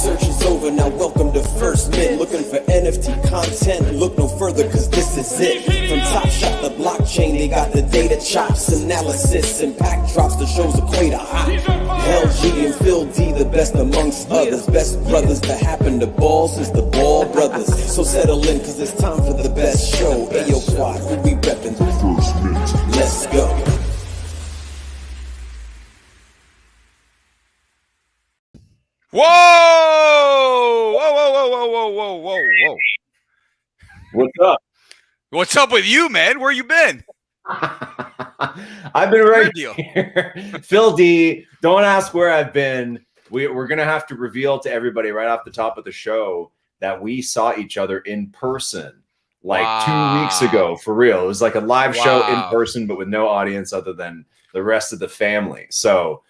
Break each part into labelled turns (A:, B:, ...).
A: search is over, now welcome to First Mint. Looking for NFT content? Look no further, cause this is it. From Top Shot to blockchain, they got the data chops, analysis, and pack drops the shows equate a hot. LG and Phil D, the best amongst others. Best brothers to happen to ball since the Ball brothers. So settle in, cause it's time for the best show. Ayo Quad, who we reppin'? First Mint. Let's go.
B: Whoa! Whoa, whoa, whoa, whoa, whoa, whoa, whoa, whoa.
C: What's up?
B: What's up with you, man? Where you been?
C: I've been right here. Phil D, don't ask where I've been. We're going to have to reveal to everybody right off the top of the show that we saw each other in person like 2 weeks ago, for real. It was like a live show in person, but with no audience other than the rest of the family. So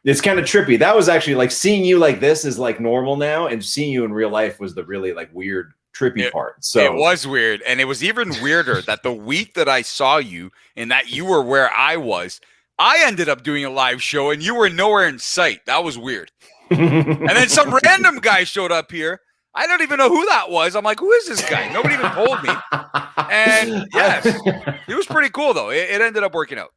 C: it's kind of trippy. That was actually like seeing you like this is like normal now, and seeing you in real life was the really like weird, trippy part. So
B: it was weird, and it was even weirder that the week that I saw you and that you were where I was, I ended up doing a live show and you were nowhere in sight. That was weird. And then some random guy showed up here. I don't even know who that was. I'm like, who is this guy? Nobody even told me. And yes, it was pretty cool though. It ended up working out.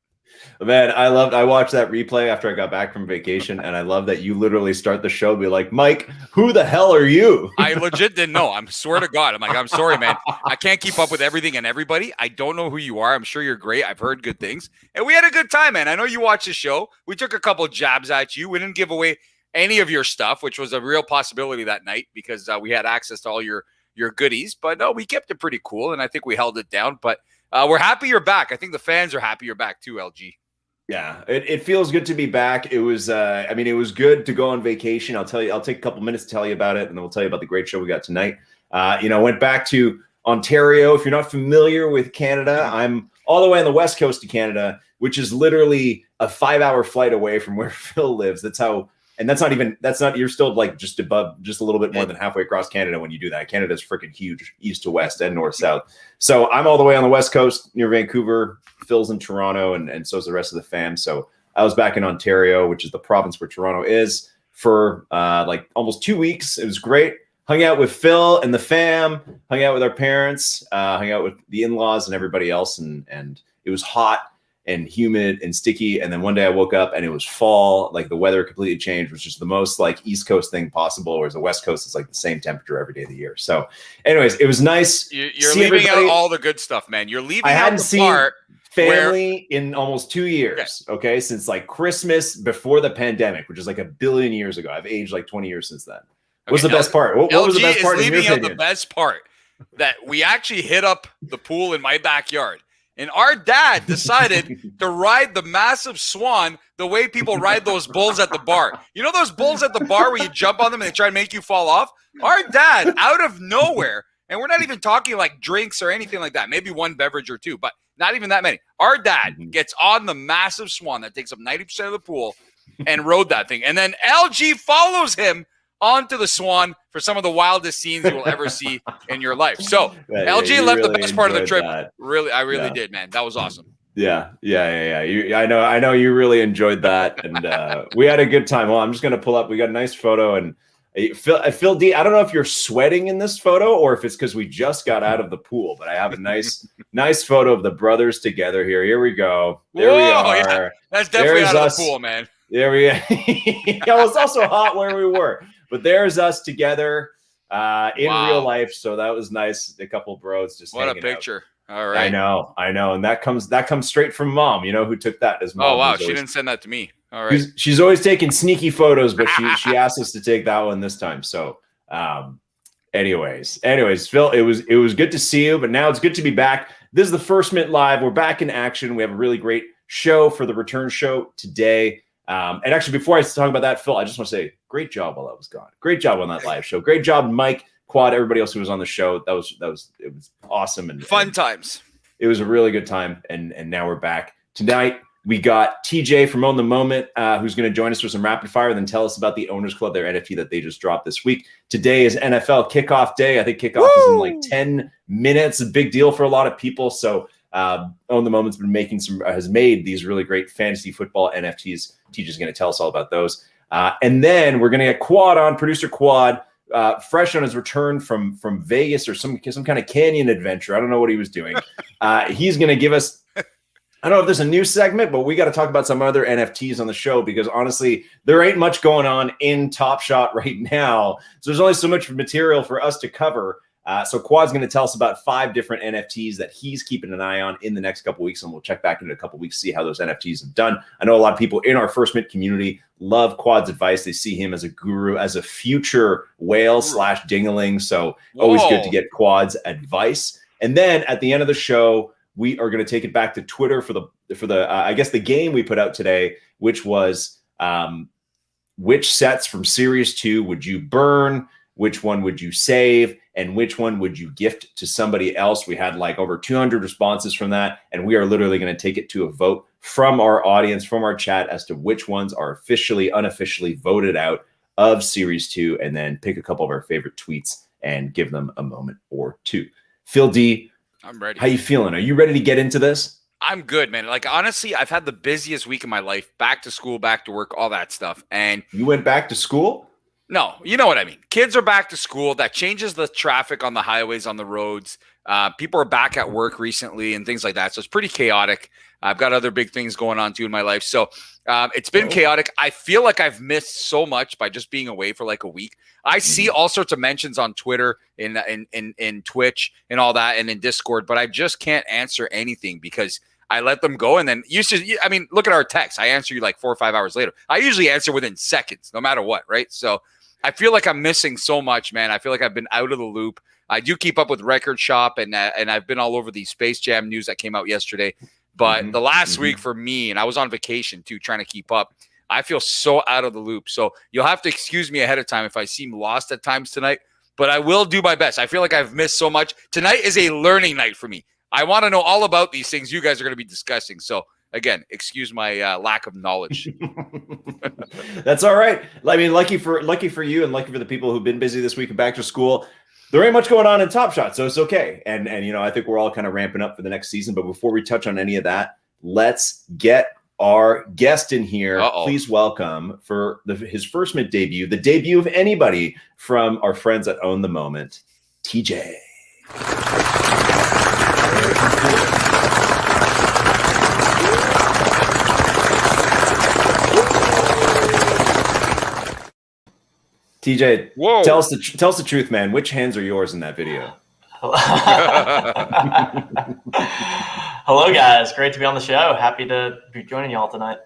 C: Man, I watched that replay after I got back from vacation, and I love that you literally start the show be like, Mike, who the hell are you?
B: I legit didn't know. I'm swear to God. I'm like, I'm sorry, man. I can't keep up with everything and everybody. I don't know who you are. I'm sure you're great. I've heard good things. And we had a good time, man. I know you watched the show. We took a couple jabs at you. We didn't give away any of your stuff, which was a real possibility that night because we had access to all your goodies. But no, we kept it pretty cool, and I think we held it down. But we're happy you're back. I think the fans are happy you're back too, LG.
C: Yeah, it feels good to be back. It was, it was good to go on vacation. I'll take a couple minutes to tell you about it, and then we'll tell you about the great show we got tonight. Went back to Ontario. If you're not familiar with Canada, I'm all the way on the west coast of Canada, which is literally a 5-hour flight away from where Phil lives. You're still like just above, just a little bit more than halfway across Canada when you do that. Canada's freaking huge, east to west and north south. So I'm all the way on the west coast near Vancouver. Phil's in Toronto, and so is the rest of the fam. So I was back in Ontario, which is the province where Toronto is, for like almost 2 weeks. It was great. Hung out with Phil and the fam, hung out with our parents, hung out with the in-laws and everybody else. And it was hot and humid and sticky. And then one day I woke up and it was fall, like the weather completely changed, which is the most like East Coast thing possible, whereas the West Coast is like the same temperature every day of the year. So anyways, it was nice.
B: You're leaving out all the good stuff, man. You're leaving out the part
C: family in almost 2 years. Okay. Since like Christmas before the pandemic, which is like 1 billion years ago. I've aged like 20 years since then. What's the best part? What was the best part?
B: Leaving out the best part that we actually hit up the pool in my backyard. And our dad decided to ride the massive swan the way people ride those bulls at the bar. You know those bulls at the bar where you jump on them and they try to make you fall off? Our dad, out of nowhere, and we're not even talking like drinks or anything like that, maybe one beverage or two, but not even that many. Our dad gets on the massive swan that takes up 90% of the pool and rode that thing. And then LG follows him onto the swan for some of the wildest scenes you will ever see in your life. So LG left the best part of the trip. I really did, man. That was awesome.
C: Yeah. I know you really enjoyed that, and we had a good time. Well, I'm just gonna pull up. We got a nice photo, and Phil D. I don't know if you're sweating in this photo or if it's because we just got out of the pool, but I have a nice photo of the brothers together here. Here we go. There we are.
B: Yeah. That's definitely out of the pool, man.
C: There we are. Yeah, it was also hot where we were. But there's us together in real life, so that was nice. A couple of bros just
B: what a picture!
C: Out.
B: All right,
C: I know, and that comes straight from mom. You know who took that as mom?
B: Oh wow, she didn't send that to me. All right,
C: she's always taking sneaky photos, but she asked us to take that one this time. So, anyways, Phil, it was good to see you, but now it's good to be back. This is the First Mint Live. We're back in action. We have a really great show for the return show today. And actually, before I talk about that, Phil, I just want to say great job while I was gone. Great job on that live show. Great job, Mike, Quad, everybody else who was on the show. It was awesome and
B: fun times.
C: It was a really good time, and now we're back. Tonight we got TJ from Own the Moment, who's going to join us for some rapid fire, and then tell us about the Owners Club, their NFT that they just dropped this week. Today is NFL kickoff day. I think kickoff is in like 10 minutes. A big deal for a lot of people. So Own the Moment's been has made these really great fantasy football NFTs. TJ's going to tell us all about those. And then we're going to get Quad on, producer Quad, fresh on his return from Vegas or some kind of canyon adventure. I don't know what he was doing. He's going to give us, I don't know if there's a new segment, but we got to talk about some other NFTs on the show because honestly, there ain't much going on in Top Shot right now. So there's only so much material for us to cover. So Quad's going to tell us about 5 different NFTs that he's keeping an eye on in the next couple of weeks, and we'll check back in a couple of weeks, see how those NFTs have done. I know a lot of people in our First Mint community love Quad's advice. They see him as a guru, as a future whale / dingling. So always good to get Quad's advice. And then at the end of the show, we are going to take it back to Twitter for the I guess the game we put out today, which was which sets from Series 2 would you burn, which one would you save, and which one would you gift to somebody else. We had like over 200 responses from that, and we are literally going to take it to a vote from our audience, from our chat, as to which ones are officially, unofficially voted out of Series 2, and then pick a couple of our favorite tweets and give them a moment or two. Phil D,
B: I'm ready.
C: How you feeling? Are you ready to get into this?
B: I'm good, man. Like, honestly, I've had the busiest week of my life. Back to school, back to work, all that stuff. And
C: you went back to school?
B: No, you know what I mean. Kids are back to school. That changes the traffic on the highways, on the roads. People are back at work recently and things like that. So it's pretty chaotic. I've got other big things going on too in my life. So it's been chaotic. I feel like I've missed so much by just being away for like a week. I see all sorts of mentions on Twitter, in Twitch and all that, and in Discord, but I just can't answer anything because I let them go. And then look at our text. I answer you like 4 or 5 hours later. I usually answer within seconds, no matter what, right? So I feel like I'm missing so much, man. I feel like I've been out of the loop. I do keep up with Record Shop, and I've been all over the Space Jam news that came out yesterday. But the last week for me, and I was on vacation too, trying to keep up, I feel so out of the loop. So you'll have to excuse me ahead of time if I seem lost at times tonight, but I will do my best. I feel like I've missed so much. Tonight is a learning night for me. I want to know all about these things you guys are going to be discussing. So again, excuse my lack of knowledge.
C: That's all right. I mean, lucky for you and lucky for the people who've been busy this week and back to school. There ain't much going on in Top Shot, so it's okay. And I think we're all kind of ramping up for the next season. But before we touch on any of that, let's get our guest in here. Please welcome for his First Mint debut, the debut of anybody from our friends at Own the Moment, TJ. TJ,
B: whoa.
C: Tell us the truth, man. Which hands are yours in that video?
D: Hello, guys. Great to be on the show. Happy to be joining y'all tonight.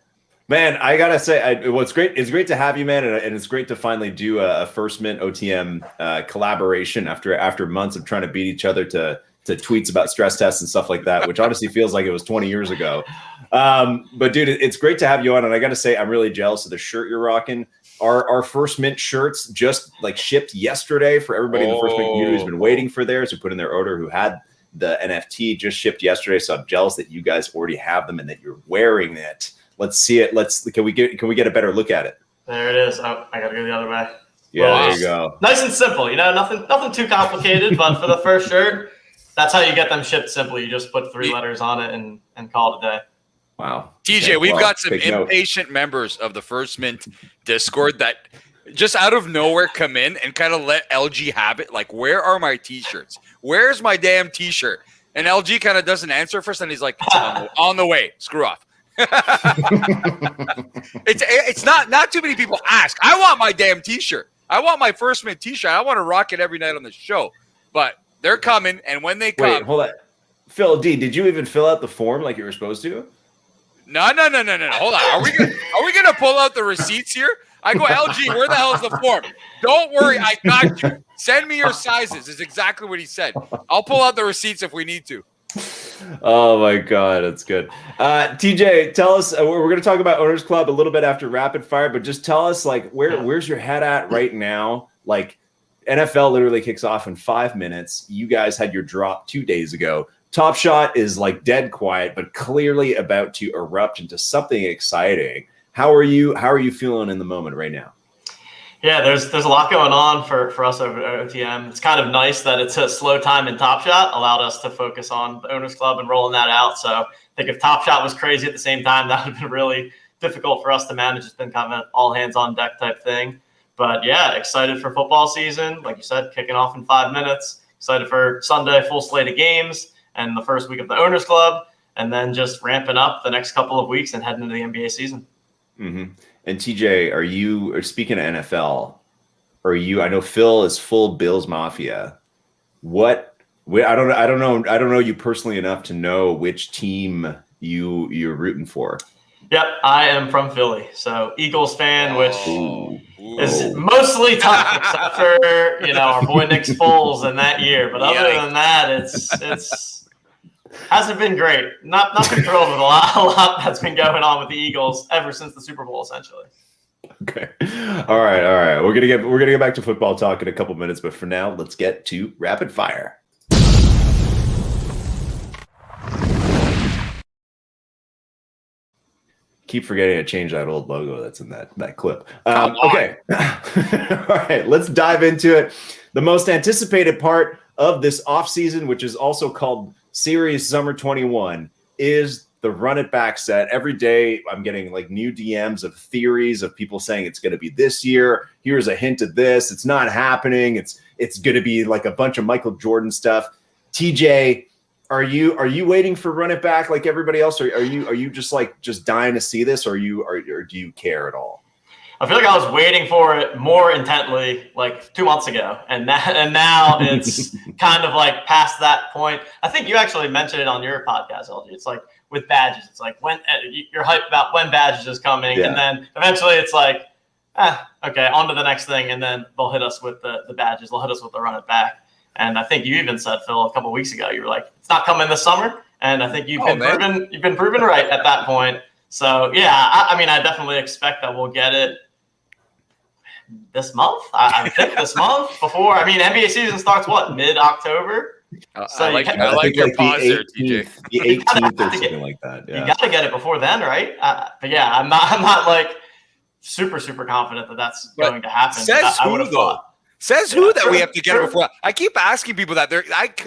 C: Man, I gotta say, it's great. It's great to have you, man, and it's great to finally do a First Mint OTM collaboration after months of trying to beat each other to tweets about stress tests and stuff like that, which honestly feels like it was 20 years ago. But dude, it's great to have you on, and I gotta say, I'm really jealous of the shirt you're rocking. Our First Mint shirts just like shipped yesterday for everybody in the First Mint community who's been waiting for theirs, who put in their order, who had the NFT, just shipped yesterday. So I'm jealous that you guys already have them and that you're wearing it. Let's see it. Can we get a better look at it?
D: There it is. Oh, I gotta go the other way.
C: Yeah, well, there you go.
D: Nice and simple. Nothing too complicated. But for the first shirt, that's how you get them shipped simply. You just put 3 letters on it and call it a day.
C: Wow.
B: TJ, we've got some impatient members of the First Mint Discord that just out of nowhere come in and kind of let LG have it. Like, where are my T-shirts? Where's my damn T-shirt? And LG kind of doesn't answer first, and he's like, on the way. Screw off. It's not too many people ask. I want my damn T-shirt. I want my First Mint T-shirt. I want to rock it every night on the show. But they're coming, and when they come,
C: wait, hold on, Phil D, did you even fill out the form like you were supposed to?
B: No. Hold on. Are we gonna pull out the receipts here? I go, LG, where the hell is the form? Don't worry, I got you. Send me your sizes. Is exactly what he said. I'll pull out the receipts if we need to.
C: Oh my God, that's good. TJ, tell us. We're going to talk about Owners Club a little bit after rapid fire, but just tell us, like, where's your head at right now? Like, NFL literally kicks off in 5 minutes. You guys had your drop 2 days ago. Top Shot is like dead quiet, but clearly about to erupt into something exciting. How are you feeling in the moment right now?
D: Yeah, there's a lot going on for us over at OTM. It's kind of nice that it's a slow time in Top Shot, allowed us to focus on the Owners Club and rolling that out. So I think if Top Shot was crazy at the same time, that would have been really difficult for us to manage. It's been kind of an all hands on deck type thing. But yeah, excited for football season. Like you said, kicking off in 5 minutes. Excited for Sunday, full slate of games, and the first week of the Owners Club, and then just ramping up the next couple of weeks and heading into the NBA season.
C: Mm-hmm. And TJ, speaking of NFL, I know Phil is full Bills Mafia. I don't know you personally enough to know which team you're rooting for.
D: Yep, I am from Philly, so Eagles fan, which is mostly tough, except for our boy Nick Foles in that year. But other than that, it's hasn't been great. Not been thrilled with a lot that's been going on with the Eagles ever since the Super Bowl, essentially.
C: Okay, all right. We're gonna get back to football talk in a couple minutes, but for now, let's get to rapid fire. Keep forgetting to change that old logo that's in that clip. Okay. All right, let's dive into it. The most anticipated part of this offseason, which is also called Series Summer 21, is the Run It Back set. Every day I'm getting like new DMs of theories of people saying it's going to be this year. Here's a hint of this. It's not happening. It's going to be like a bunch of Michael Jordan stuff. TJ, Are you waiting for Run It Back like everybody else? Or are you just dying to see this, or do you care at all?
D: I feel like I was waiting for it more intently like 2 months ago, and now it's kind of like past that point. I think you actually mentioned it on your podcast, LG. It's like with badges. It's like when you're hyped about when badges is coming, and then eventually it's like, okay, on to the next thing, and then they'll hit us with the badges. They'll hit us with the Run It Back. And I think you even said, Phil, a couple of weeks ago, you were like, it's not coming this summer. And I think you've been proven right at that point. So, yeah, I mean, I definitely expect that we'll get it this month. I think this month before. I mean, NBA season starts, mid-October?
B: So I like your pause there, TJ.
C: The 18th or something like that. Yeah.
D: You got to get it before then, right? But, yeah, I'm not like super, super confident that that's going to happen.
B: I would have thought. Says who that we have to get it before? I keep asking people that.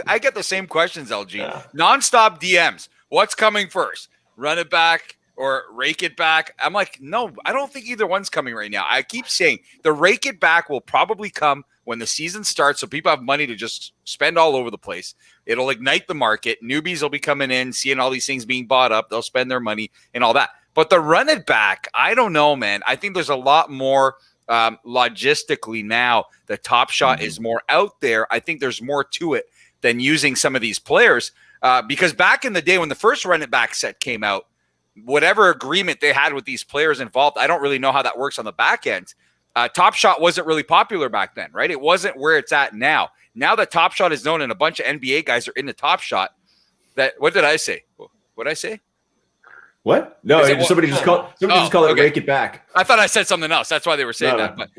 B: I get the same questions, LG. Yeah. Nonstop DMs. What's coming first? Run It Back or Rake It Back? I'm like, no, I don't think either one's coming right now. I keep saying the Rake It Back will probably come when the season starts, so people have money to just spend all over the place. It'll ignite the market. Newbies will be coming in, seeing all these things being bought up. They'll spend their money and all that. But the Run It Back, I don't know, man. I think there's a lot more logistically now. The Top Shot is more out there. I think there's more to it than using some of these players because back in the day when the first Run It Back set came out, whatever agreement they had with these players involved, I don't really know how that works on the back end. Top Shot wasn't really popular back then, right? It wasn't where it's at now. Now that Top Shot is known and a bunch of NBA guys are in the Top Shot, what did I say? What did I say?
C: What? No, somebody just called it Rake It Back.
B: I thought I said something else. That's why they were saying that. But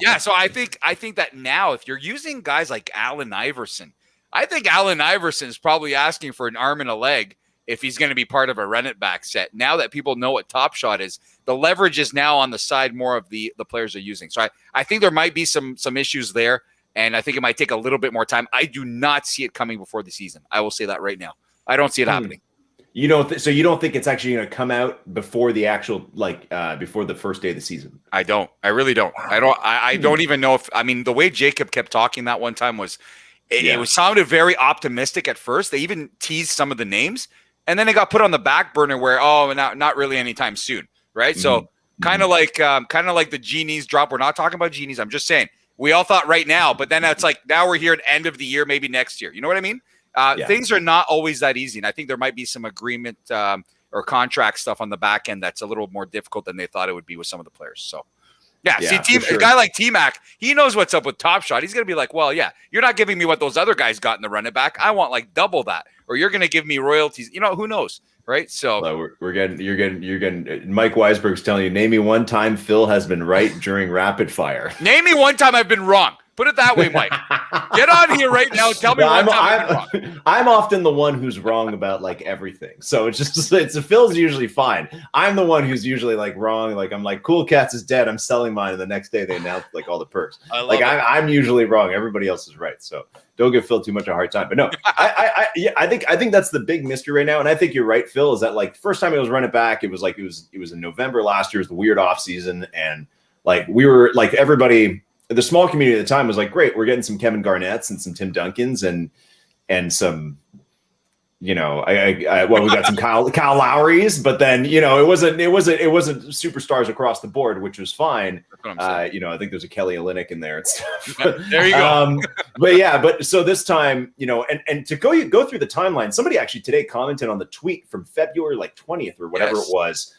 B: yeah, so I think that now if you're using guys like Allen Iverson, I think Allen Iverson is probably asking for an arm and a leg if he's going to be part of a Run It Back set. Now that people know what Top Shot is, the leverage is now on the side more of the players are using. So I think there might be some issues there, and I think it might take a little bit more time. I do not see it coming before the season. I will say that right now. I don't see it happening.
C: You don't. So you don't think it's actually going to come out before the actual before the first day of the season?
B: I don't. I really don't. I don't even know if. I mean, the way Jacob kept talking that one time was, it sounded very optimistic at first. They even teased some of the names, and then it got put on the back burner where not really anytime soon, right? So kind of like the genies drop. We're not talking about genies. I'm just saying we all thought right now, but then it's like now we're here at end of the year, maybe next year. You know what I mean? Things are not always that easy, and I think there might be some agreement or contract stuff on the back end that's a little more difficult than they thought it would be with some of the players. So, a guy like T-Mac, he knows what's up with Top Shot. He's going to be like, well, yeah, you're not giving me what those other guys got in the Run It Back. I want like double that, or you're going to give me royalties. You know, who knows, right? So
C: you're getting. Mike Weisberg's telling you, name me one time Phil has been right during rapid fire.
B: Name me one time I've been wrong. Put it that way, Mike. Get on here right now. Tell me what
C: I'm often the one who's wrong about like everything. So it's Phil's usually fine. I'm the one who's usually like wrong. Like I'm like, Cool Cats is dead. I'm selling mine. And the next day they announce like all the perks. I'm usually wrong. Everybody else is right. So don't give Phil too much of a hard time. But no, I think that's the big mystery right now. And I think you're right, Phil, is that like first time it was run it back, it was in November last year. It was the weird off season. And like we were like everybody, the small community at the time was like, great, we're getting some Kevin Garnett's and some Tim Duncans and some, we got some Kyle Lowry's, but then, it wasn't superstars across the board, which was fine. I think there's a Kelly Olynyk in there and stuff.
B: There you go.
C: but so this time, and to go through the timeline, somebody actually today commented on the tweet from February like 20th or whatever it was,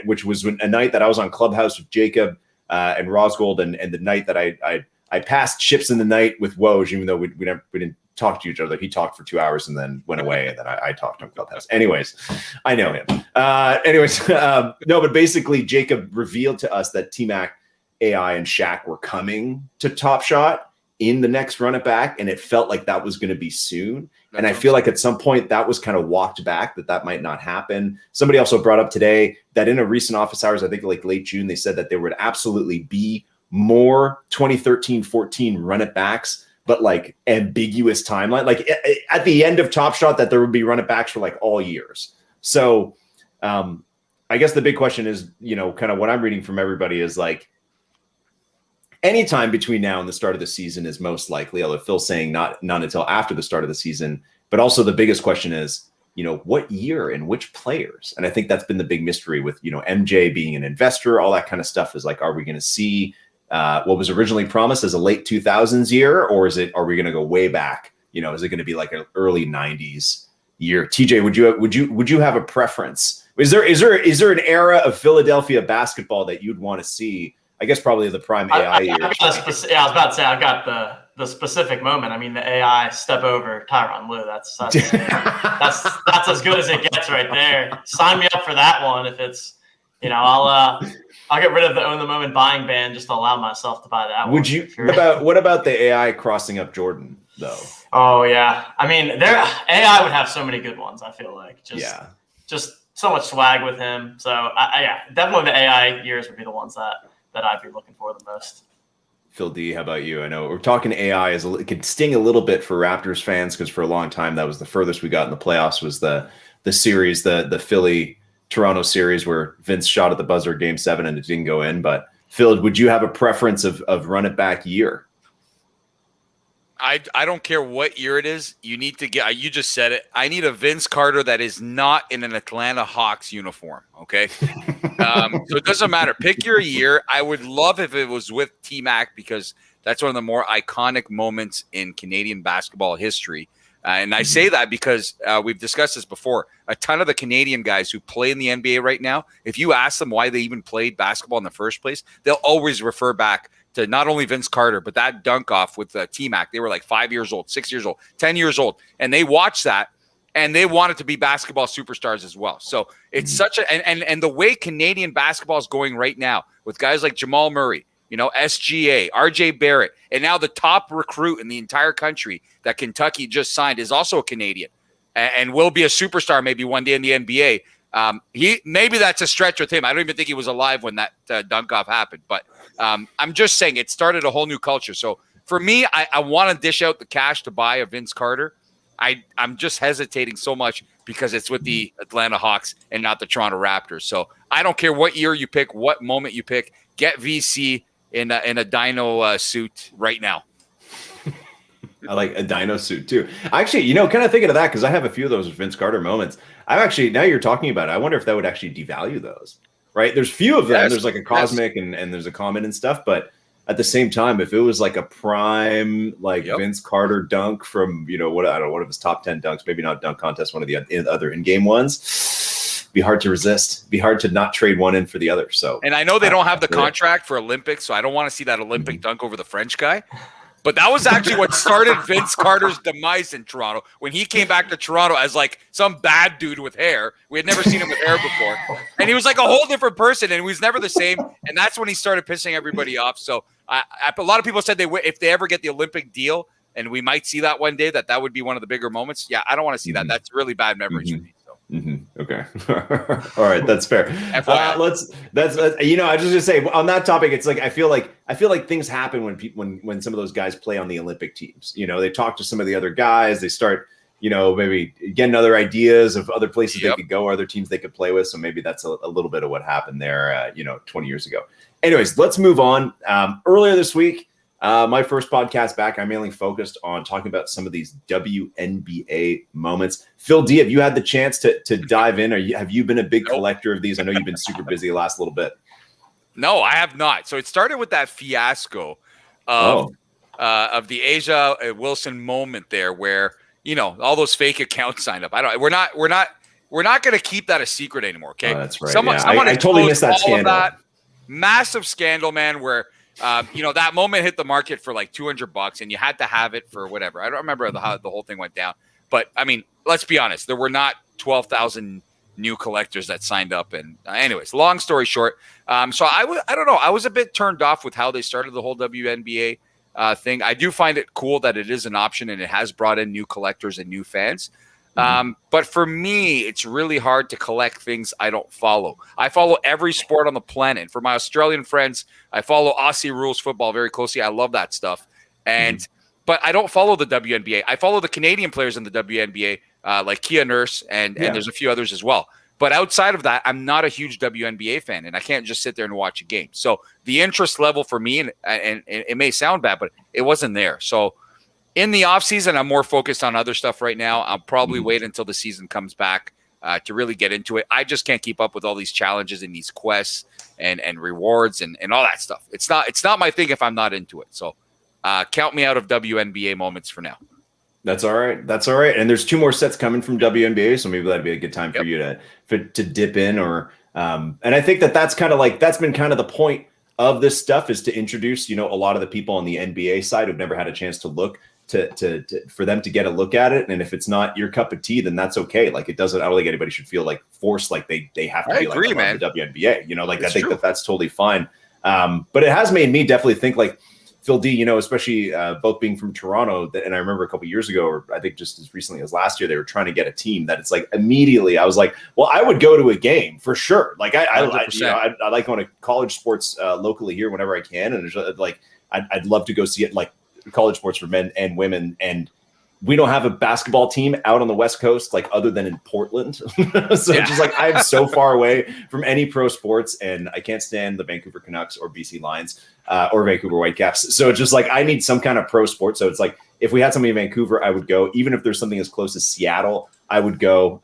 C: which was a night that I was on Clubhouse with Jacob and Rosgold, and the night that I passed ships in the night with Woj, even though we didn't talk to each other. He talked for 2 hours and then went away, and then I talked on Clubhouse. Anyways, I know him. No, but basically Jacob revealed to us that T-Mac, AI, and Shaq were coming to Top Shot in the next run it back, and it felt like that was going to be soon. And I feel like at some point that was kind of walked back, that might not happen. Somebody also brought up today that in a recent office hours, I think like late June, they said that there would absolutely be more 2013-14 run it backs, but like ambiguous timeline, like at the end of Top Shot, that there would be run it backs for like all years. So I guess the big question is, kind of what I'm reading from everybody is like, anytime between now and the start of the season is most likely, although Phil's saying not until after the start of the season. But also the biggest question is, what year and which players? And I think that's been the big mystery with, MJ being an investor, all that kind of stuff is like, are we going to see what was originally promised as a late 2000s year, or are we going to go way back? Is it going to be like an early 90s year? TJ, would you have a preference? Is there an era of Philadelphia basketball that you'd want to see? I guess probably the prime AI year.
D: I was about to say I got the specific moment. I mean, the AI step over Tyronn Lue. That's as good as it gets right there. Sign me up for that one. If it's, I'll get rid of the own the moment buying ban just to allow myself to buy that.
C: Would you? Sure. What about the AI crossing up Jordan though?
D: Oh yeah, I mean, AI would have so many good ones. I feel like just so much swag with him. So yeah, definitely the AI years would be the ones that I'd be looking for the most.
C: Phil D, how about you? I know we're talking AI it could sting a little bit for Raptors fans because for a long time that was the furthest we got in the playoffs was the series, the Philly Toronto series where Vince shot at the buzzer game 7 and it didn't go in. But Phil, would you have a preference of run it back year?
B: I don't care what year it is. You need to get, you just said it. I need a Vince Carter that is not in an Atlanta Hawks uniform. Okay. So it doesn't matter. Pick your year. I would love if it was with T-Mac because that's one of the more iconic moments in Canadian basketball history. And I say that because we've discussed this before. A ton of the Canadian guys who play in the NBA right now, if you ask them why they even played basketball in the first place, they'll always refer back to not only Vince Carter, but that dunk off with T-Mac. They were like 5 years old, 6 years old, 10 years old. And they watched that and they wanted to be basketball superstars as well. So it's such a, and the way Canadian basketball is going right now with guys like Jamal Murray, SGA, RJ Barrett, and now the top recruit in the entire country that Kentucky just signed is also a Canadian and will be a superstar maybe one day in the NBA. Maybe that's a stretch with him. I don't even think he was alive when that dunk off happened, but I'm just saying it started a whole new culture. So for me, I want to dish out the cash to buy a Vince Carter. I'm just hesitating so much because it's with the Atlanta Hawks and not the Toronto Raptors. So I don't care what year you pick, what moment you pick, get VC in a dino suit right now.
C: I like a dino suit too. Actually, kind of thinking of that because I have a few of those Vince Carter moments. I'm actually, now you're talking about it, I wonder if that would actually devalue those, right? There's few of them. Yes, there's like a cosmic and there's a common and stuff. But at the same time, if it was like a prime, Vince Carter dunk from, one of his top 10 dunks, maybe not dunk contest, one of the other in-game ones, be hard to resist, be hard to not trade one in for the other. So,
B: and I know they don't have the contract for Olympics, so I don't want to see that Olympic dunk over the French guy. But that was actually what started Vince Carter's demise in Toronto when he came back to Toronto as like some bad dude with hair. We had never seen him with hair before. And he was like a whole different person, and he was never the same. And that's when he started pissing everybody off. So a lot of people said if they ever get the Olympic deal, and we might see that one day, that would be one of the bigger moments. Yeah, I don't want to see that. That's really bad memories for me.
C: Okay. All right. That's fair. That's I just to say on that topic, it's like, I feel like things happen when some of those guys play on the Olympic teams, they talk to some of the other guys, they start, maybe getting other ideas of other places they could go, other teams they could play with. So maybe that's a little bit of what happened there, 20 years ago. Anyways, let's move on. Earlier this week, my first podcast back, I mainly focused on talking about some of these WNBA moments. Phil D, have you had the chance to dive in? Have you been a big collector of these? I know you've been super busy the last little bit.
B: No, I have not. So it started with that fiasco of the Asia Wilson moment there, where all those fake accounts signed up. We're not going to keep that a secret anymore. Okay,
C: that's right.
B: Someone
C: I totally missed that scandal.
B: Massive scandal, man. Where that moment hit the market for like $200, and you had to have it for whatever. I don't remember how the whole thing went down, but I mean, let's be honest. There were not 12,000 new collectors that signed up. And anyways, long story short, so I don't know. I was a bit turned off with how they started the whole WNBA thing. I do find it cool that it is an option and it has brought in new collectors and new fans. But for me, it's really hard to collect things I don't follow. I follow every sport on the planet. For my Australian friends, I follow Aussie rules football very closely. I love that stuff. But I don't follow the WNBA. I follow the Canadian players in the WNBA, like Kia Nurse, and there's a few others as well. But outside of that, I'm not a huge WNBA fan, and I can't just sit there and watch a game. So the interest level for me, and it may sound bad, but it wasn't there. So in the offseason, I'm more focused on other stuff right now. I'll probably wait until the season comes back to really get into it. I just can't keep up with all these challenges and these quests and rewards and all that stuff. It's not my thing if I'm not into it. So count me out of WNBA moments for now.
C: That's all right. And there's 2 more sets coming from WNBA, so maybe that'd be a good time for you to dip in. Or and I think that's kind of like, that's been kind of the point of this stuff, is to introduce a lot of the people on the NBA side who've never had a chance to look to for them to get a look at it. And if it's not your cup of tea, then that's okay. Like, it doesn't, I don't think anybody should feel like forced, like they have to be like the WNBA. I think that's totally fine. But it has made me definitely think, like Phil D, especially both being from Toronto, and I remember a couple of years ago, or I think just as recently as last year, they were trying to get a team that it's like immediately I was like, well, I would go to a game for sure. Like I like going to college sports locally here whenever I can, and it's like I'd love to go see it, like college sports for men and women. And we don't have a basketball team out on the West Coast, like other than in Portland. So just like, I'm so far away from any pro sports, and I can't stand the Vancouver Canucks or BC Lions or Vancouver Whitecaps. So it's just like, I need some kind of pro sport. So it's like, if we had something in Vancouver, I would go. Even if there's something as close as Seattle, I would go,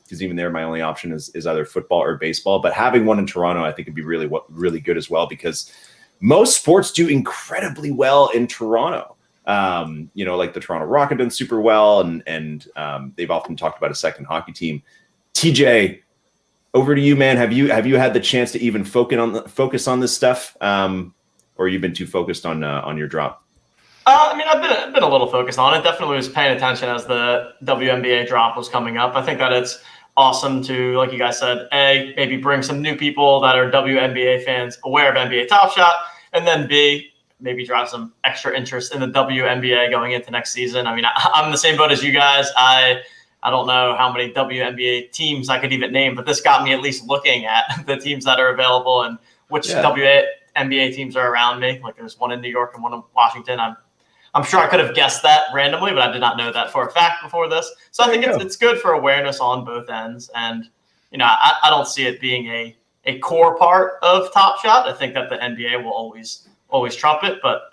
C: because even there, my only option is either football or baseball. But having one in Toronto, I think would be really good as well, because most sports do incredibly well in Toronto. Like the Toronto Rocket done super well, and they've often talked about a second hockey team. TJ, over to you, man. Have you had the chance to even focus on this stuff, or you've been too focused on your drop?
D: I've been a little focused on it. Definitely was paying attention as the WNBA drop was coming up. I think that it's awesome to, like you guys said, A, maybe bring some new people that are WNBA fans aware of NBA Top Shot, and then B, maybe drive some extra interest in the WNBA going into next season. I mean, I'm in the same boat as you guys. I don't know how many WNBA teams I could even name, but this got me at least looking at the teams that are available and which WNBA teams are around me. Like, there's one in New York and one in Washington. I'm sure I could have guessed that randomly, but I did not know that for a fact before this. So I think it's good for awareness on both ends. And, I don't see it being a core part of Top Shot. I think that the NBA will always trump it, but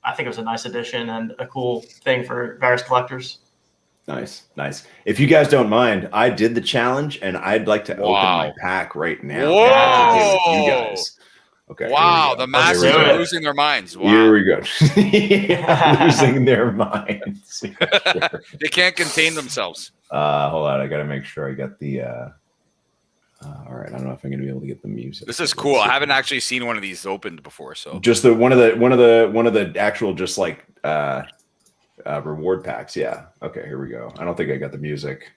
D: I think it was a nice addition and a cool thing for various collectors.
C: Nice. If you guys don't mind, I did the challenge, and I'd like to open my pack right now.
B: Whoa!
C: With you guys. Okay.
B: Wow, the masses are losing their minds. Wow.
C: Here we go. Losing their minds.
B: They can't contain themselves.
C: Hold on, I got to make sure I got the. All right, I don't know if I'm going to be able to get the music.
B: This is cool. I haven't actually seen one of these opened before. So
C: just one of the actual just like reward packs. Yeah. Okay, here we go. I don't think I got the music.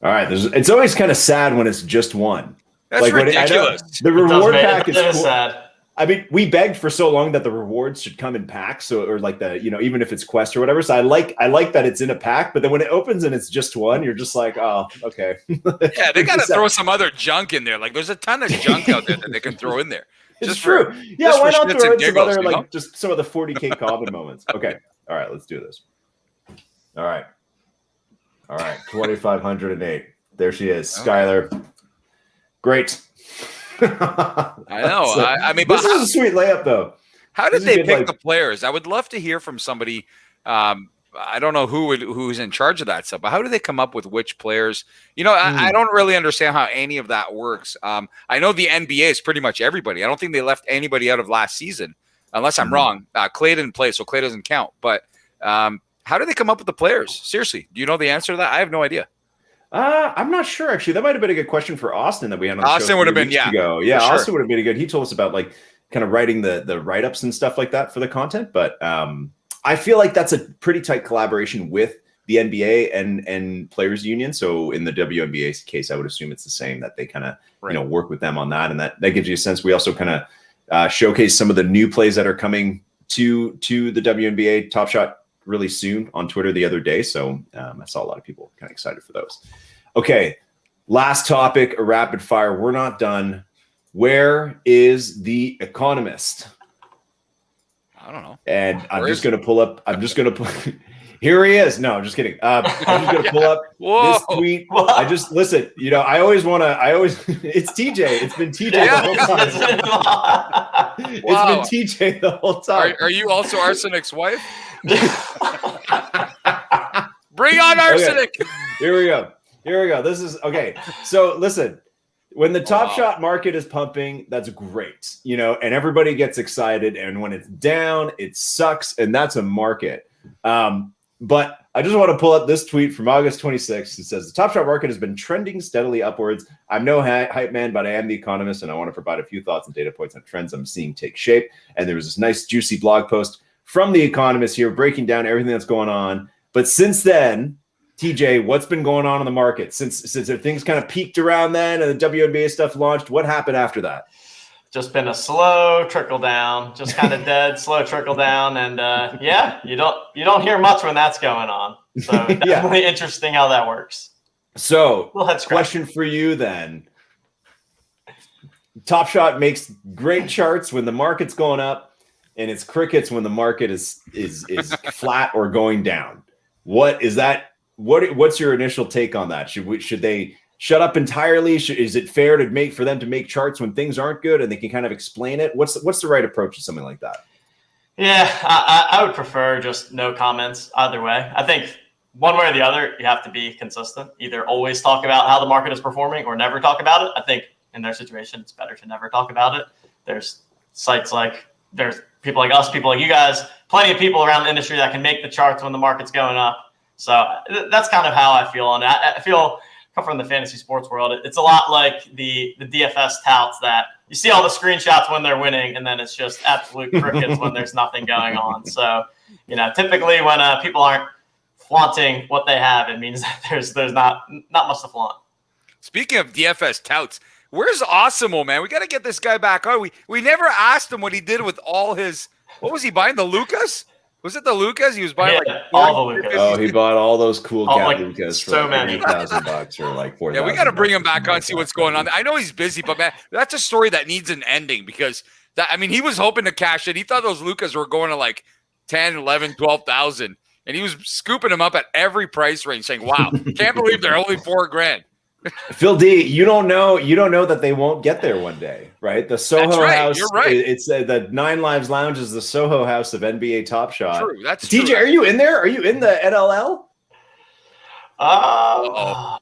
C: All right. It's always kind of sad when it's just one.
B: That's
C: like
B: ridiculous.
C: The reward pack is cool.
D: Sad.
C: I mean, we begged for so long that the rewards should come in packs, so or like the even if it's quest or whatever. So I like that it's in a pack, but then when it opens and it's just one, you're just like, oh, okay.
B: Yeah, they got to throw some other junk in there. Like there's a ton of junk out there that they can throw in there.
C: It's true. Yeah, why not throw in some other like just some of the 40K common moments? Okay, all right, let's do this. All right, 2,508. There she is, Skylar. Great.
B: I know.
C: So,
B: I mean,
C: this is a sweet layup, though.
B: How did they pick the players? I would love to hear from somebody. I don't know who's in charge of that stuff, but how do they come up with which players? I don't really understand how any of that works. I know the NBA is pretty much everybody. I don't think they left anybody out of last season, unless I'm wrong. Clay didn't play, so Clay doesn't count. But how do they come up with the players? Seriously, do you know the answer to that? I have no idea.
C: I'm not sure, actually. That might have been a good question for Austin that we had on the show.
B: Austin would have been,
C: ago. Yeah, sure. Austin would have been good. He told us about like kind of writing the write-ups and stuff like that for the content. But I feel like that's a pretty tight collaboration with the NBA and Players Union. So in the WNBA case, I would assume it's the same, that they kind of work with them on that, and that gives you a sense. We also kind of showcase some of the new plays that are coming to the WNBA Top Shot really soon on Twitter the other day. So I saw a lot of people kind of excited for those. Okay, last topic, a rapid fire. We're not done. Where is The Economist?
B: I don't know.
C: And I'm just going to pull up. Here he is. No, I'm just kidding. I'm just going to pull up this tweet. I just listen. I always. It's TJ. It's been TJ the whole time. It's been TJ the whole time.
B: Are you also Arsenic's wife? Bring on Arsenic.
C: Okay. Here we go. This is okay. So listen. When the Top Shot market is pumping, that's great, and everybody gets excited. And when it's down, it sucks, and that's a market. But I just want to pull up this tweet from August 26th. It says, the Top Shot market has been trending steadily upwards. I'm no hype man, but I am The Economist, and I want to provide a few thoughts and data points on trends I'm seeing take shape. And there was this nice, juicy blog post from The Economist here breaking down everything that's going on. But since then, TJ, what's been going on in the market since things kind of peaked around then and the WNBA stuff launched? What happened after that?
D: Just been a slow trickle down, just kind of dead, slow trickle down, and you don't hear much when that's going on. So definitely interesting how that works.
C: So, question for you then: Top Shot makes great charts when the market's going up, and it's crickets when the market is flat or going down. What is that? What's your initial take on that? Should they shut up entirely? Is it fair for them to make charts when things aren't good and they can kind of explain it? What's the right approach to something like that?
D: Yeah, I would prefer just no comments either way. I think one way or the other, you have to be consistent. Either always talk about how the market is performing or never talk about it. I think in their situation, it's better to never talk about it. There's there's people like us, people like you guys, plenty of people around the industry that can make the charts when the market's going up. So that's kind of how I feel on it. I feel, come from the fantasy sports world, it's a lot like the DFS touts that you see all the screenshots when they're winning, and then it's just absolute crickets when there's nothing going on. So, typically when people aren't flaunting what they have, it means that there's not much to flaunt. Speaking
B: of DFS touts, where's Awesemo, man? We got to get this guy back on. We never asked him what he did with all his. What was he buying? The Lucas? Was it the Lucas? He was buying
D: all the Lucas.
C: Oh, he bought all those cool cat Lucas for
D: so many
C: $8,000 or like $4,000.
B: Yeah, we got to bring him back on, see what's going on. I know he's busy, but man, that's a story that needs an ending because he was hoping to cash it. He thought those Lucas were going to like 10, 11, 12,000, and he was scooping them up at every price range, saying, "Wow, can't believe they're only $4,000."
C: Phil D, you don't know that they won't get there one day, right? The Soho House,
B: you're right.
C: It's the Nine Lives Lounge is the Soho House of NBA Top Shot.
B: True, that's
C: TJ,
B: true.
C: Are you in there? Are you in the NLL?
D: I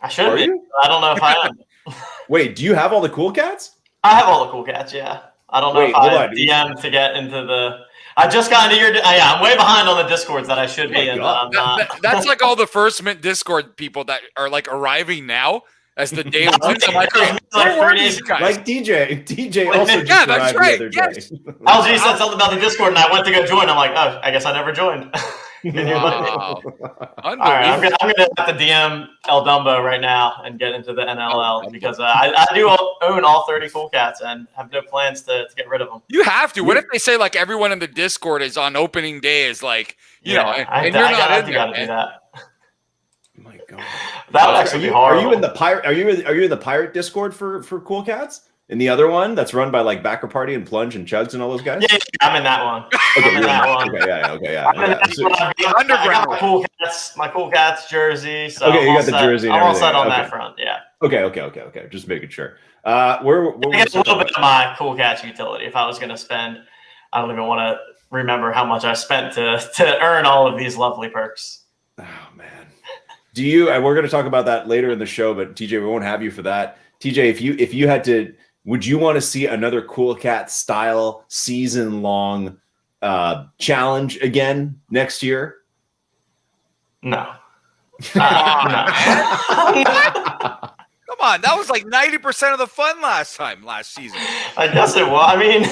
D: should be. I don't know if I am.
C: Wait, do you have all the cool cats?
D: I have all the cool cats, yeah. I don't know if I DM to get into the. I just got into your. Yeah, I'm way behind on the Discords that I should be in.
B: That's like all the First Mint Discord people that are like arriving now as the day ends. I'm like, where were these guys?
C: Like DJ also just
B: yeah, that's
C: arrived
B: right.
C: the other
B: Yes.
C: day.
D: LG said something about the Discord, and I went to go join. I'm like, oh, I guess I never joined.
B: Wow.
D: All right, I'm gonna have to DM El Dumbo right now and get into the NLL because I do own all 30 Cool Cats and have no plans to get rid of them.
B: You have to. What if they say like everyone in the Discord is on opening day is like, you know, and you're not in there?
D: Gotta do that.
C: Oh my God.
D: That would actually be hard.
C: Are you in the pirate? Are you in the pirate Discord for Cool Cats? In the other one that's run by like Backer Party and Plunge and Chugs and all those guys?
D: Yeah, I'm in that one.
C: Okay,
D: I'm in that one.
C: Okay, yeah.
D: I got my Cool Cats jersey. So
C: okay, you got the jersey.
D: I'm all set on that front. Yeah.
C: Okay. Just making sure. Where
D: I get a little bit of my Cool Cats utility. If I was going to spend, I don't even want to remember how much I spent to earn all of these lovely perks.
C: Oh man. Do you? And we're going to talk about that later in the show, but TJ, we won't have you for that. TJ, if you had to. Would you want to see another Cool Cat style season-long challenge again next year?
D: No.
B: Come on, that was like 90% of the fun last season.
D: I guess it was. I mean,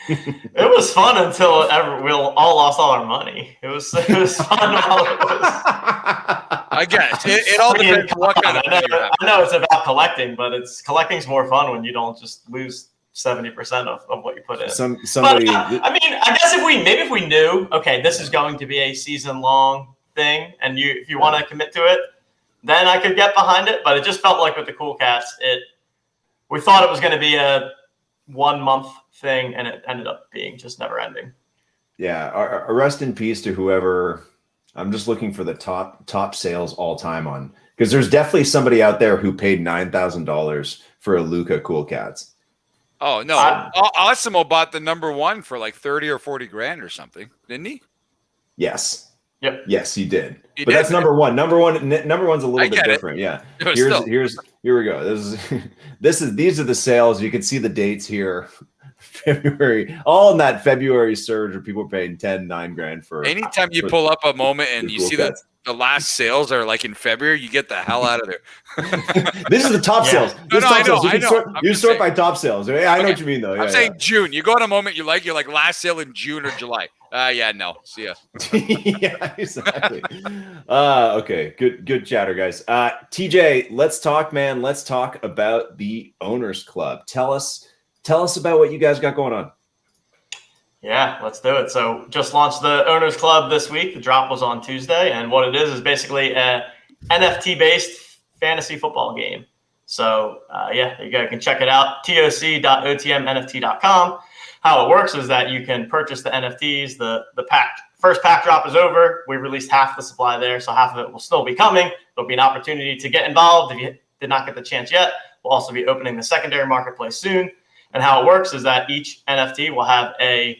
D: it was fun until we all lost all our money. It was fun while it was.
B: I guess it all depends on what kind of money you have.
D: I know it's about collecting, but collecting's more fun when you don't just lose 70% of what you put in.
C: Somebody.
D: But, I mean, I guess if we knew, okay, this is going to be a season-long thing, and if you want to commit to it, then I could get behind it. But it just felt like with the Cool Cats, we thought it was going to be a 1 month thing, and it ended up being just never ending.
C: Yeah, rest in peace to whoever. I'm just looking for the top sales all time on, because there's definitely somebody out there who paid $9,000 for a Luca Cool Cats.
B: Oh no, Osimo bought the number one for like 30 or 40 grand or something, didn't he?
C: Yes.
D: Yep.
C: Yes, he did. That's number one. Number one's a little bit different. Yeah. Here we go. These are the sales. You can see the dates here. February, all in that February surge where people are paying 9 grand for.
B: Anytime you pull up a moment and you see that the last sales are like in February, you get the hell out of there.
C: This is the top sales.
B: I know.
C: You sort by top sales. I know what you mean, though.
B: I'm saying June. You go on a moment you're like last sale in June or July. Yeah, no. See ya.
C: Yeah, exactly. Okay, good chatter, guys. TJ, let's talk, man. Let's talk about the Owners Club. Tell us about what you guys got going on.
D: Yeah, let's do it. So just launched the Owners Club this week. The drop was on Tuesday. And what it is basically a NFT-based fantasy football game. So, there you go. You can check it out, toc.otmnft.com. How it works is that you can purchase the NFTs. The first pack drop is over. We released half the supply there, so half of it will still be coming. There'll be an opportunity to get involved if you did not get the chance yet. We'll also be opening the secondary marketplace soon. And how it works is that each NFT will have a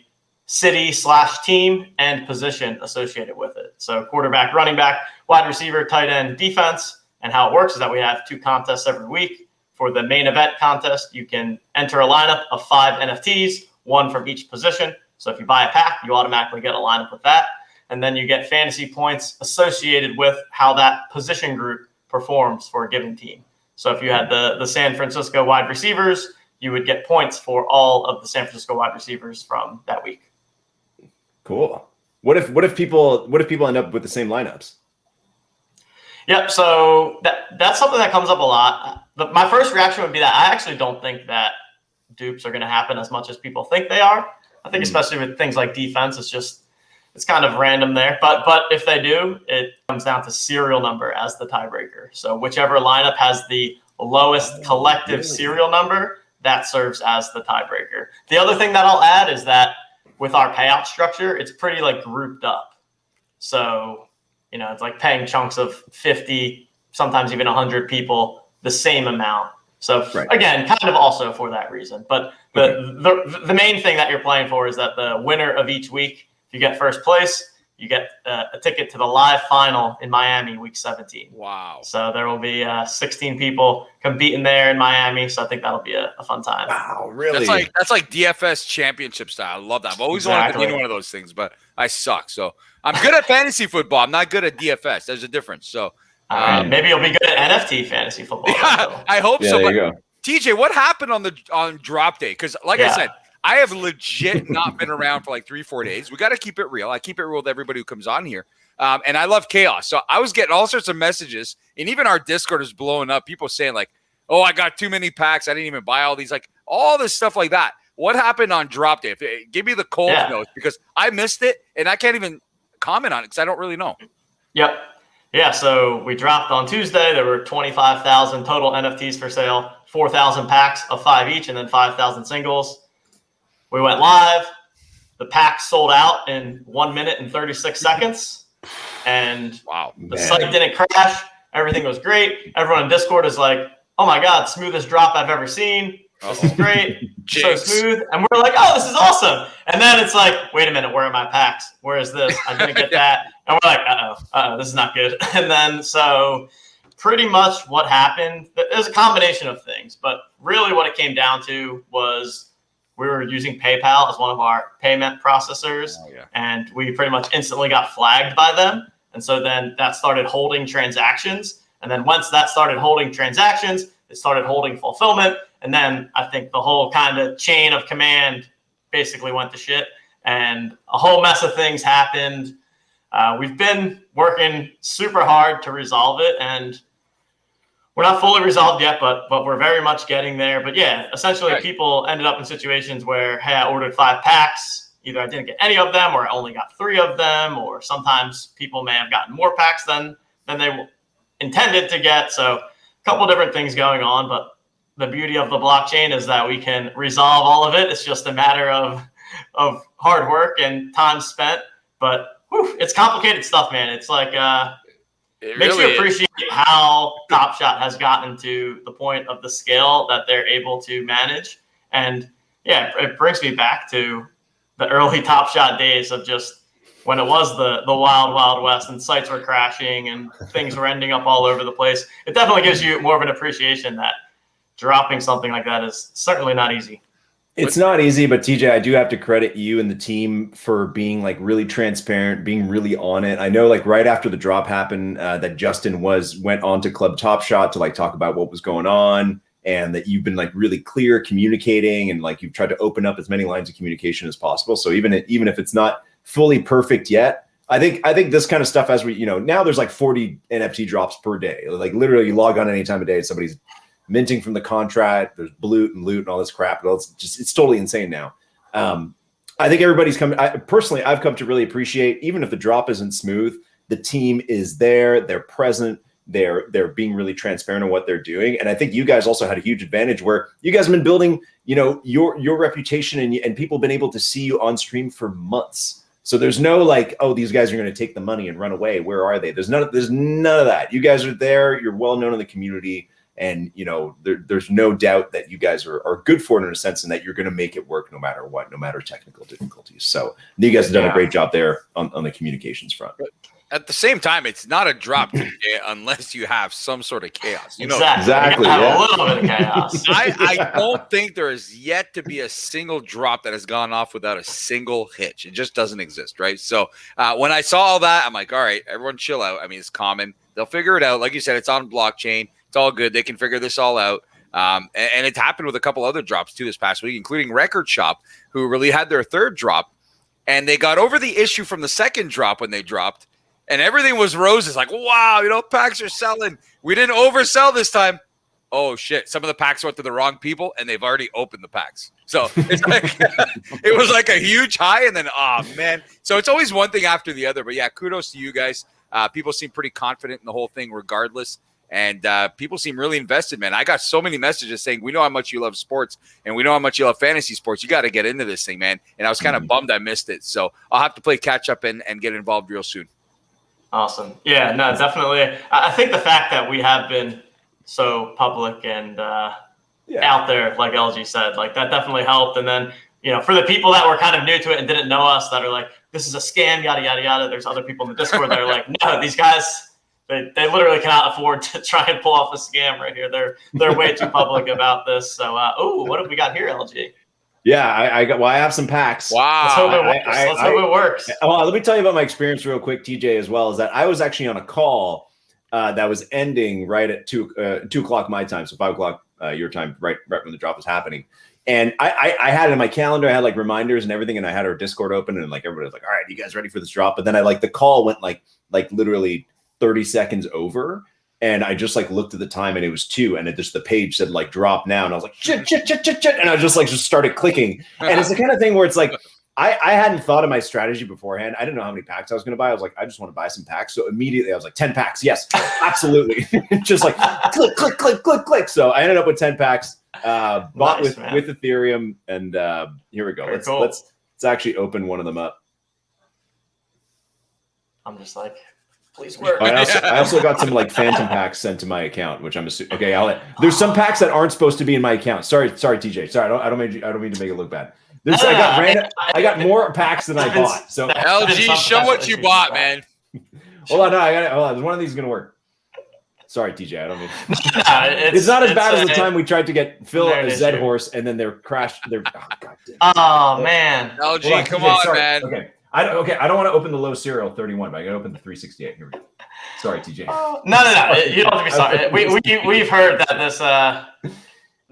D: city/team and position associated with it. So quarterback, running back, wide receiver, tight end, defense. And how it works is that we have 2 contests every week. For the main event contest, you can enter a lineup of 5 NFTs, 1 from each position. So if you buy a pack, you automatically get a lineup with that. And then you get fantasy points associated with how that position group performs for a given team. So if you had the San Francisco wide receivers, you would get points for all of the San Francisco wide receivers from that week.
C: Cool. What if people end up with the same lineups?
D: Yep. So that's something that comes up a lot. My first reaction would be that I actually don't think that dupes are going to happen as much as people think they are. I think especially with things like defense, it's kind of random there. But if they do, it comes down to serial number as the tiebreaker. So whichever lineup has the lowest collective serial number, that serves as the tiebreaker. The other thing that I'll add is that with our payout structure, it's pretty like grouped up. So, it's like paying chunks of 50, sometimes even 100 people the same amount. So Again, kind of also for that reason. But the main thing that you're playing for is that the winner of each week, if you get first place, you get a ticket to the live final in Miami week 17.
B: Wow.
D: So there will be 16 people competing there in Miami. So I think that'll be a fun time.
C: Wow, really?
B: That's like DFS championship style. I love that. I've always wanted to be in one of those things, but I suck. So I'm good at fantasy football. I'm not good at DFS. There's a difference. So
D: all right. Maybe you'll be good at NFT fantasy football.
B: Yeah, I hope so.
C: There you
B: But
C: go.
B: TJ, what happened on drop day? Because like I said, I have legit not been around for like 3-4 days. We got to keep it real. I keep it real with everybody who comes on here. And I love chaos. So I was getting all sorts of messages, and even our Discord is blowing up. People saying like, oh, I got too many packs. I didn't even buy all these, like all this stuff like that. What happened on drop day? Give me the cold notes, because I missed it and I can't even comment on it because I don't really know.
D: Yep. Yeah, so we dropped on Tuesday. There were 25,000 total NFTs for sale, 4,000 packs of 5 each, and then 5,000 singles. We went live. The packs sold out in 1 minute and 36 seconds. And the site didn't crash. Everything was great. Everyone in Discord is like, oh my God, smoothest drop I've ever seen. This is great. So smooth. And we're like, oh, this is awesome. And then it's like, wait a minute, where are my packs? Where is this? I didn't get that. And we're like, uh-oh, this is not good. And then so pretty much what happened, there's a combination of things, but really what it came down to was we were using PayPal as one of our payment processors, and we pretty much instantly got flagged by them. And so then that started holding transactions. And then once that started holding transactions, it started holding fulfillment. And then I think the whole kind of chain of command basically went to shit, and a whole mess of things happened. We've been working super hard to resolve it, and we're not fully resolved yet, but we're very much getting there. But yeah, essentially people ended up in situations where, hey, I ordered 5 packs. Either I didn't get any of them, or I only got 3 of them, or sometimes people may have gotten more packs than they intended to get. So a couple different things going on, but the beauty of the blockchain is that we can resolve all of it. It's just a matter of hard work and time spent. But it's complicated stuff, man. It's like it makes you appreciate how Top Shot has gotten to the point of the scale that they're able to manage. And yeah, it brings me back to the early Top Shot days of just when it was the wild, wild west and sites were crashing and things were ending up all over the place. It definitely gives you more of an appreciation that dropping something like that is certainly not easy.
C: It's not easy, but TJ, I do have to credit you and the team for being like really transparent, being really on it. I know like right after the drop happened that Justin went on to Club Top Shot to like talk about what was going on, and that you've been like really clear communicating, and like you've tried to open up as many lines of communication as possible. So even if it's not fully perfect yet, I think this kind of stuff, as we, now there's like 40 NFT drops per day. Like literally you log on any time of day, somebody's minting from the contract, there's loot and all this crap. It's totally insane now. I think everybody's coming. Personally, I've come to really appreciate, even if the drop isn't smooth, the team is there, they're present, they're being really transparent on what they're doing. And I think you guys also had a huge advantage where you guys have been building, your reputation, and people have been able to see you on stream for months. So there's no like, oh, these guys are going to take the money and run away. Where are they? There's none of that. You guys are there. You're well known in the community. And, there's no doubt that you guys are good for it in a sense, and that you're going to make it work no matter what, no matter technical difficulties. So you guys have done a great job there on the communications front.
B: At the same time, it's not a drop unless you have some sort of chaos.
C: Exactly.
D: A little bit of chaos.
B: I don't think there is yet to be a single drop that has gone off without a single hitch. It just doesn't exist, right? So when I saw all that, I'm like, all right, everyone chill out. I mean, it's common. They'll figure it out. Like you said, it's on blockchain. It's all good. They can figure this all out. And it happened with a couple other drops too this past week, including Record Shop, who really had their 3rd drop. And they got over the issue from the 2nd drop when they dropped. And everything was roses. Like, wow, packs are selling. We didn't oversell this time. Oh, shit. Some of the packs went to the wrong people, and they've already opened the packs. So it's like it was like a huge high, and then, oh, man. So it's always one thing after the other. But, yeah, kudos to you guys. People seem pretty confident in the whole thing regardless. And people seem really invested, man. I got so many messages saying, we know how much you love sports, and we know how much you love fantasy sports. You got to get into this thing, man. And I was kind of bummed I missed it. So I'll have to play catch up and get involved real soon.
D: Awesome. Yeah, no, definitely. I think the fact that we have been so public and out there, like LG said, like that definitely helped. And then for the people that were kind of new to it and didn't know us, that are like, this is a scam, yada yada yada. There's other people in the Discord that are like, no, these guys. They literally cannot afford to try and pull off a scam right here. They're way too public about this. So, what have we got here, LG?
C: Yeah, I have some packs.
B: Wow.
D: Let's hope it works. Let's hope it works.
C: Well, let me tell you about my experience real quick, TJ, as well, is that I was actually on a call that was ending right at 2 o'clock my time, so 5 o'clock your time, right when the drop was happening. And I had it in my calendar. I had like reminders and everything, and I had our Discord open, and like everybody was like, "All right, you guys ready for this drop?" But then the call went like literally 30 seconds over, and I just like looked at the time, and it was 2, and the page said like drop now, and I was like shit, and I just started clicking. And it's the kind of thing where it's like I hadn't thought of my strategy beforehand. I didn't know how many packs I was going to buy. I was like, I just want to buy some packs. So immediately I was like, 10 packs, yes, absolutely. Just like click. So I ended up with 10 packs. Bought
D: Nice,
C: with Ethereum, and here we go.
D: Very
C: Let's
D: cool.
C: let's actually open one of them up.
D: I'm just like, please work.
C: Oh, I also got some like phantom packs sent to my account, which I'm assuming. Okay, there's some packs that aren't supposed to be in my account. Sorry, TJ. Sorry, I don't mean to make it look bad. I got more packs than I bought. So
B: LG, show what you bought, man.
C: hold on, hold on. One of these is gonna work. Sorry, TJ. I don't mean.
D: It's
C: not as bad as the time we tried to get Phil a Zed horse, and then they're crashed. Oh, God damn.
D: Oh man.
B: LG, come on,
C: sorry.
B: man.
C: Okay. I don't want to open the low serial 31, but I got to open the 368. Here we go. Sorry, TJ.
D: No. You don't have to be sorry. We've heard that this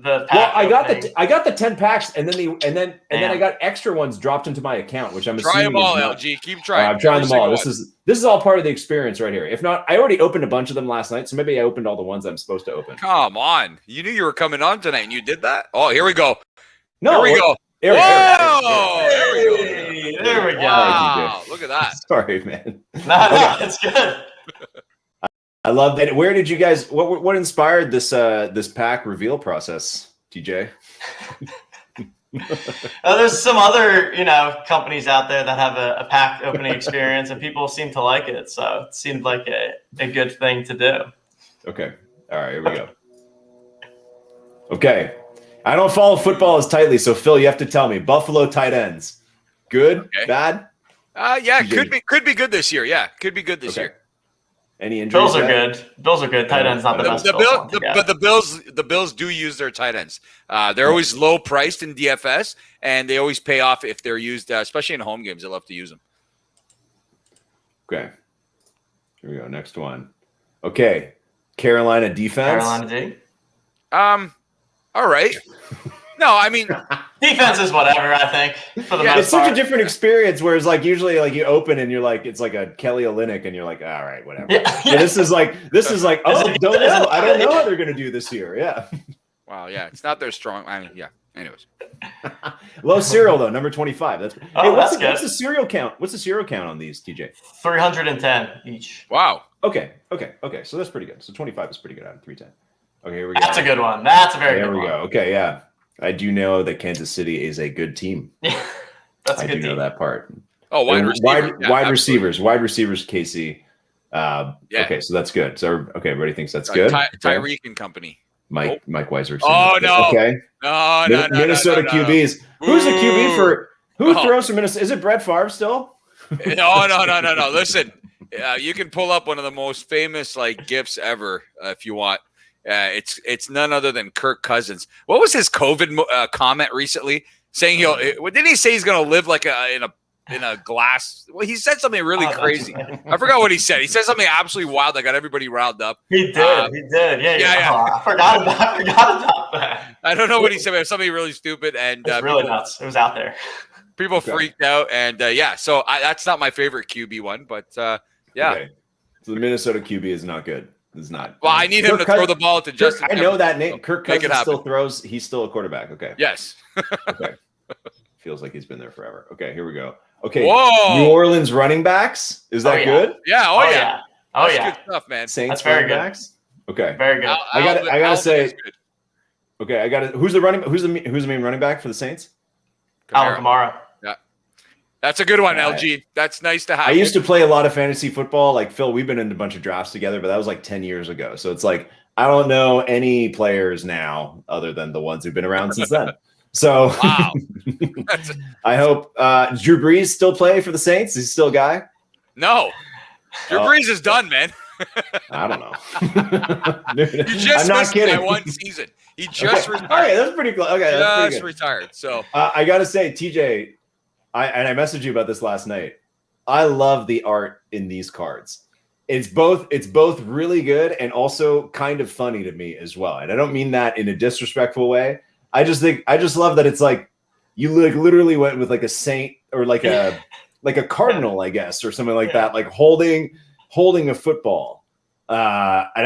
D: the pack
C: Well,
D: opening-
C: I got the 10 packs, and then I got extra ones dropped into my account, which I'm
B: Try
C: assuming
B: them all,
C: is not-
B: LG. Keep trying.
C: I'm trying them all.
B: Every
C: This
B: single
C: is all part of the experience right here. If not, I already opened a bunch of them last night, so maybe I opened all the ones I'm supposed to open.
B: one. Come on. You knew you were coming on tonight, and you did that? Oh, here we go.
C: No,
B: Here we go.
C: There we go.
D: Hey, there we go.
B: Wow, look at that.
C: Sorry, man.
D: No, it's good.
C: I love that. Where did you guys? What inspired this pack reveal process, TJ?
D: There's some other companies out there that have a pack opening experience, and people seem to like it. So it seemed like a good thing to do.
C: Okay. All right. Here we go. Okay. I don't follow football as tightly, so Phil, you have to tell me. Buffalo tight ends, good,
B: Okay.
C: Bad?
B: Yeah, could be good this year. Yeah, could be good this
C: Okay.
B: year.
C: Any injuries?
D: Bills are
C: yet?
D: good. Bills are good. Tight end's not the best.
B: But the Bills do use their tight ends. They're always low priced in DFS, and they always pay off if they're used, especially in home games. They love to use them.
C: Okay. Here we go. Next one. Okay. Carolina defense.
D: Carolina D.
B: All right. No, I mean,
D: Defense is whatever, I think, for the most
C: It's such
D: part.
C: a different experience. Whereas, like, usually, like, you open and you're like, it's like a Kelly Olynyk, and you're like, all right, whatever.
D: Yeah.
C: But this is like, oh,
D: Is it-
C: don't know. I don't know how they're gonna do this year. Yeah.
B: wow, yeah, it's not their strong. I mean, yeah. Anyways,
C: Low serial though, number 25. That's
D: Oh,
C: what's
D: that's good.
C: the serial count? What's the serial count on these, TJ?
D: 310 each.
B: wow.
C: Okay. So that's pretty good. So 25 is pretty good out of 310. Okay, here we go.
D: That's a good one. That's a very
C: There
D: good
C: we
D: one.
C: go. Okay, yeah. I do know that Kansas City is a good team.
D: Yeah, that's a
C: I
D: good
C: do know
D: team.
C: that part.
B: Oh, wide receiver. Yeah,
C: wide
B: absolutely.
C: receivers, KC.
B: Yeah.
C: Okay, so that's good. So everybody thinks that's good.
B: Tyreek and company.
C: Mike Weiser.
B: Oh, no.
C: Okay.
B: No,
C: Minnesota
B: no.
C: QBs. Who's the QB for? Who
B: Oh.
C: throws for Minnesota? Is it Brett Favre still?
B: No. Listen, you can pull up one of the most famous like gifs ever if you want. It's none other than Kirk Cousins. What was his COVID comment recently? Saying didn't he say he's going to live like in a glass? Well, he said something really crazy. I forgot what he said. He said something absolutely wild that got everybody riled up.
D: He did. Yeah. Oh, I forgot about that.
B: I don't know what he said, but it was something really stupid, and
D: It's really nuts. It was out there.
B: people freaked out. And so that's not my favorite QB one, but yeah.
C: Okay. So the Minnesota QB is not good. It's not.
B: Well, I need him to throw the ball to Justin.
C: I know that name. Kirk
B: Make it
C: Cousins still
B: happen.
C: throws. He's still a quarterback. Okay.
B: Yes.
C: Okay. Feels like he's been there forever. Okay, here we go. Okay.
B: Whoa.
C: New Orleans running backs. Is that
D: yeah.
C: good?
B: Yeah. Oh, yeah.
D: Oh
B: That's
D: yeah.
B: good stuff, man.
C: Saints
D: That's very
C: running
D: good.
C: backs. Okay.
D: Very good.
C: I gotta say-
B: is good.
C: Okay. I got it. Who's the main running back for the Saints?
D: Alvin Kamara.
B: That's a good one,
C: Right.
B: LG. That's nice to have.
C: I used to play a lot of fantasy football. Like Phil, we've been in a bunch of drafts together, but that was like 10 years ago. So it's like I don't know any players now other than the ones who've been around since then. So
B: Wow.
C: I hope Drew Brees still play for the Saints. He's still a guy.
B: No. Drew
C: Oh.
B: Brees is done, man.
C: I don't know.
B: He just
C: I'm not
B: missed
C: kidding.
B: that one season. He just
C: Okay.
B: retired.
C: Okay, that's pretty close. Okay, that's pretty
B: Just
C: good.
B: retired. So
C: I gotta say, TJ, I messaged you about this last night. I love the art in these cards. It's both really good and also kind of funny to me as well. And I don't mean that in a disrespectful way. I just love that it's like you literally went with like a saint or like a cardinal, I guess, or something like that, like holding a football. And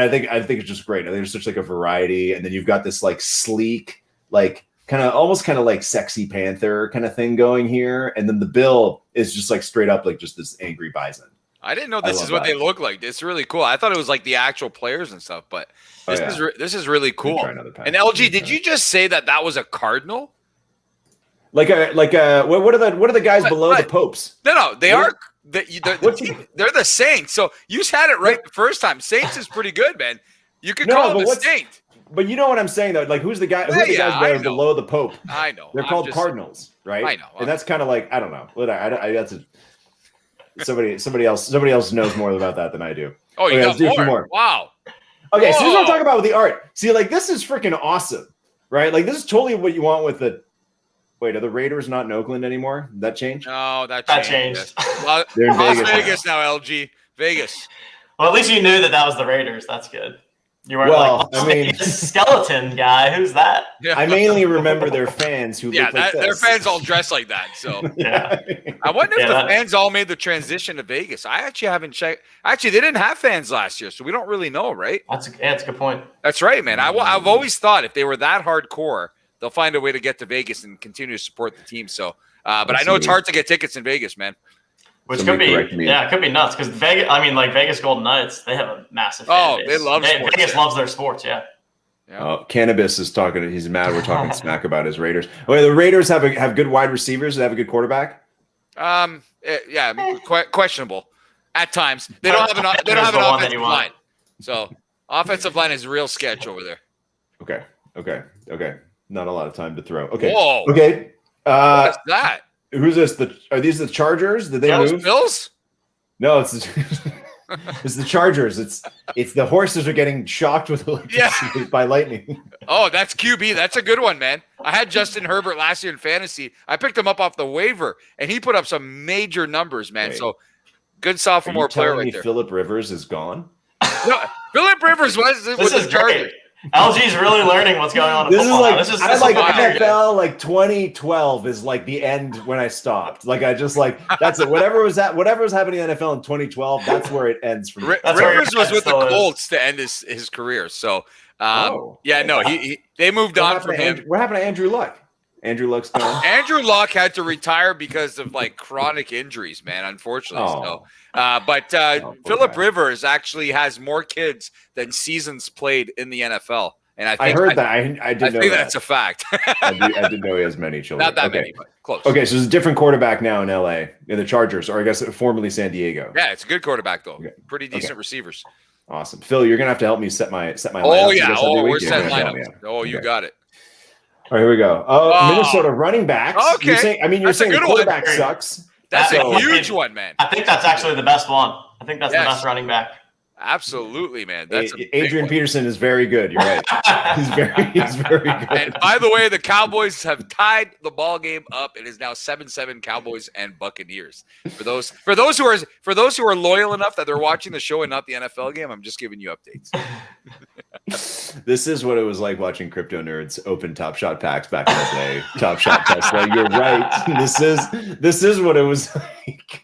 C: I think it's just great. I think there's such like a variety, and then you've got this like sleek, like almost kind of like sexy panther kind of thing going here, and then the bill is just like straight up like just this angry bison.
B: I didn't know
C: I
B: this
C: love
B: is what
C: that.
B: they look like. It's really cool. I thought it was like the actual players and stuff, but
C: Oh,
B: this
C: yeah.
B: this is really
C: Let me
B: cool.
C: try another pack.
B: And LG, did you just say that was a cardinal?
C: Like a what are the guys below
B: but-
C: the popes?
B: No, they
C: What-
B: are. They're
C: What's
B: the Saints. So you had it right the first time. Saints is pretty good, man. You could
C: No,
B: call
C: but
B: it the
C: what's-
B: Saint.
C: But you know what I'm saying though. Like who's the guy? Who's the
B: Yeah,
C: guys that
B: I
C: are
B: know.
C: below the pope?
B: I know.
C: They're
B: I'm
C: called
B: just-
C: cardinals, right?
B: I know.
C: And that's kind of like I don't know. That's somebody else knows more about that than I do.
B: Oh, you
C: Okay,
B: got
C: let's do a few
B: more.
C: more.
B: Wow.
C: Okay, so this is what I'm
B: Whoa.
C: talking about with the art. See, like this is freaking awesome, right? Like this is totally what you want with the. Wait, are the Raiders not in Oakland anymore? Did that change?
B: No, that
D: That
B: changed.
D: changed.
B: Well,
C: They're in
B: Las
C: Vegas
B: Vegas now, LG. Vegas.
D: Well, at least you knew that was the Raiders. That's good. You weren't
C: Well,
D: like,
C: I mean-
D: this skeleton guy. Who's that?
B: Yeah.
C: I mainly remember their fans who
B: Yeah,
C: look like
B: their
C: this.
B: fans all dress like that. So
D: Yeah.
B: I wonder if
D: Yeah,
B: the
D: that-
B: fans all made the transition to Vegas. I actually haven't checked. Actually, they didn't have fans last year, so we don't really know, right?
D: That's a good point.
B: That's right, man. I've always thought if they were that hardcore, they'll find a way to get to Vegas and continue to support the team. So, but I know it's hard to get tickets in Vegas, man.
D: Which
C: Somebody
D: could
C: correct
D: be,
C: me.
D: yeah, it could be nuts because Vegas. I mean, like Vegas Golden Knights, they have a massive. fan
B: Oh,
D: base.
B: they love sports,
D: Vegas
B: yeah.
D: loves their sports. Yeah.
C: Oh, Cannabis is talking. He's mad. We're talking smack about his Raiders. Wait, the Raiders have good wide receivers. They have a good quarterback.
B: Yeah, questionable at times. They don't have an
D: There's the one that
B: offensive
D: you want.
B: line. So offensive line is real sketch over there.
C: Okay. Not a lot of time to throw. Okay.
B: Whoa.
C: Okay.
B: What's that?
C: Who's this? Are these the Chargers? Did they
D: Yeah,
C: move?
B: Bills?
C: No, it's it's the Chargers. It's the horses are getting shocked with electricity by lightning.
B: Oh, that's QB. That's a good one, man. I had Justin Herbert last year in fantasy. I picked him up off the waiver, and he put up some major numbers, man.
C: Wait.
B: So good
C: Are you
B: sophomore player
C: telling me
B: right there.
C: Phillip Rivers is gone?
B: No, Phillip Rivers was
D: This
B: with
D: is
B: the Chargers.
D: great. LG's really learning what's going on in
C: This is
D: football.
C: like
D: now. This is
C: I like
B: fire,
C: NFL. Like 2012 is like the end when I stopped. Like I just like that's it. Whatever was happening in the NFL in 2012, that's where it ends for me.
D: That's where
B: Rivers
D: your
B: was
D: head
B: with the
D: still is.
B: Colts to end his career. So,
C: Oh.
B: yeah, no, they moved on from him.
C: What happened to Andrew Luck? Andrew Luck's gone.
B: Andrew Luck had to retire because of like chronic injuries, man. Unfortunately,
C: Oh.
B: but
C: poor
B: Phillip
C: guy.
B: Rivers actually has more kids than seasons played in the NFL, and I
C: I
B: think
C: heard that. I
B: I
C: didn't know
B: think
C: that.
B: that's a fact.
C: I didn't know he has many children.
B: Not that
C: okay.
B: many, but close.
C: Okay, so there's a different quarterback now in LA, in the Chargers, or I guess formerly San Diego.
B: Yeah, it's a good quarterback though.
C: Okay.
B: Pretty decent
C: Okay.
B: receivers.
C: Awesome. Phil, you're gonna have to help me set my
B: Oh
C: lineups, I
B: yeah.
C: guess, every
B: Oh,
C: week.
B: we're
C: You're
B: setting
C: gonna have to help
B: lineups.
C: me
B: Oh, you
C: Okay.
B: got it.
C: All right, here we go.
B: Oh.
C: Minnesota running backs.
B: Okay.
C: You're saying, you're
B: That's a
C: saying the
B: good one.
C: quarterback sucks.
B: That's
C: So-
B: a huge one, man.
D: I think that's actually the best one. I think that's
B: Yes.
D: the best running back.
B: Absolutely, man. That's a big
C: Adrian
B: one.
C: Peterson is very good. You're right. He's very good.
B: And by the way, the Cowboys have tied the ball game up. It is now 7-7 Cowboys and Buccaneers. For those who are loyal enough that they're watching the show and not the NFL game, I'm just giving you updates.
C: This is what it was like watching crypto nerds open Top Shot packs back in the day. Top Shot Tesla. You're right. This is what it was like.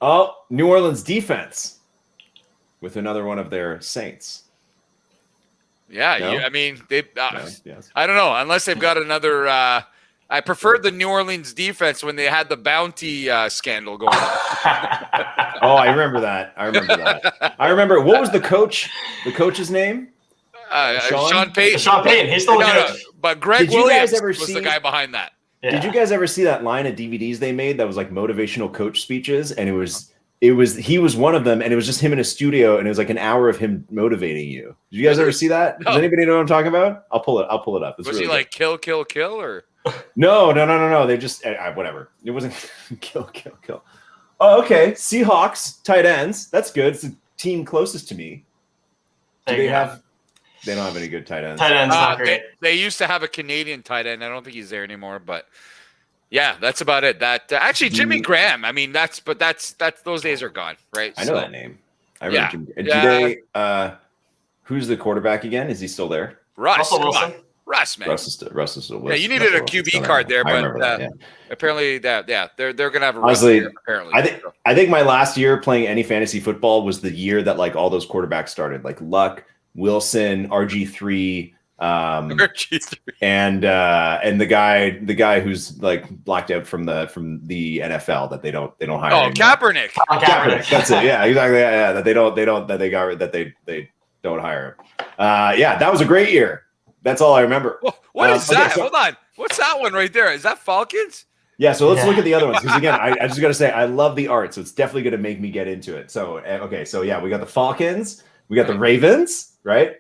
C: Oh, New Orleans defense with another one of their Saints.
B: Yeah,
C: No?
B: I mean they.
C: Yes.
B: I don't know unless they've got another. I preferred the New Orleans defense when they had the bounty scandal going on.
C: Oh, I remember that. I remember what was the coach? The coach's name? Sean?
B: Sean Payton.
D: Sean Payton, he's still a
B: No,
D: coach.
B: but Greg
C: Did you guys
B: Williams
C: ever
B: was
C: see-
B: the guy behind that.
D: Yeah.
C: Did you guys ever see that line of DVDs they made that was like motivational coach speeches, and it he was one of them, and it was just him in a studio, and it was like an hour of him motivating you. Did you guys ever see that?
B: No.
C: Does anybody know what I'm talking about? I'll pull it up. It's
B: Was
C: really
B: he like kill, kill, kill, or?
C: No. They just whatever. It wasn't kill. Oh, okay. Seahawks tight ends. That's good. It's the team closest to me. Do they have? They don't have any good tight ends.
D: Tight ends not great.
B: They used to have a Canadian tight end. I don't think he's there anymore, but yeah, that's about it. That actually Jimmy Graham. I mean, that's those days are gone, right?
C: I know that name. I remember. Yeah. Who's the quarterback again? Is he still there?
D: Russell Wilson.
B: Russ, man.
C: Russ is still with.
B: Yeah, you needed a QB card there, but apparently they're gonna have a Russ
C: honestly.
B: here, apparently,
C: I think my last year playing any fantasy football was the year that like all those quarterbacks started, like Luck, Wilson, RG3, and the guy who's like blacked out from the NFL that they don't hire.
B: Oh, Kaepernick.
D: Kaepernick.
C: That's it. Yeah, exactly. Yeah, that they don't hire him. Yeah, that was a great year. That's all I remember.
B: What is that? Hold on. What's that one right there? Is that Falcons?
C: Yeah, so let's look at the other ones. Because again, I just got to say, I love the art. So it's definitely going to make me get into it. So, okay. So yeah, we got the Falcons. We got the Ravens, right?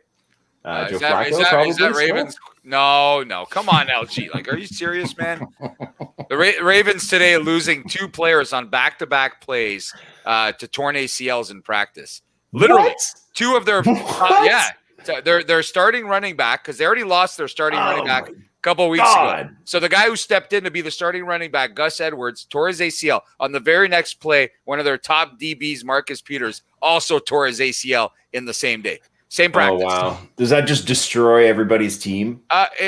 C: Joe Flacco,
B: is that Ravens? No. Come on, LG. Like, are you serious, man? The Ravens today losing 2 players on back-to-back plays to torn ACLs in practice. Literally,
C: What?
B: 2 of their
C: What?
B: Their starting running back, because they already lost their starting running back a couple of weeks ago. So the guy who stepped in to be the starting running back, Gus Edwards, tore his ACL. On the very next play, one of their top DBs, Marcus Peters, also tore his ACL in the same day. Same practice.
C: Oh, wow. Does that just destroy everybody's team?
B: Unless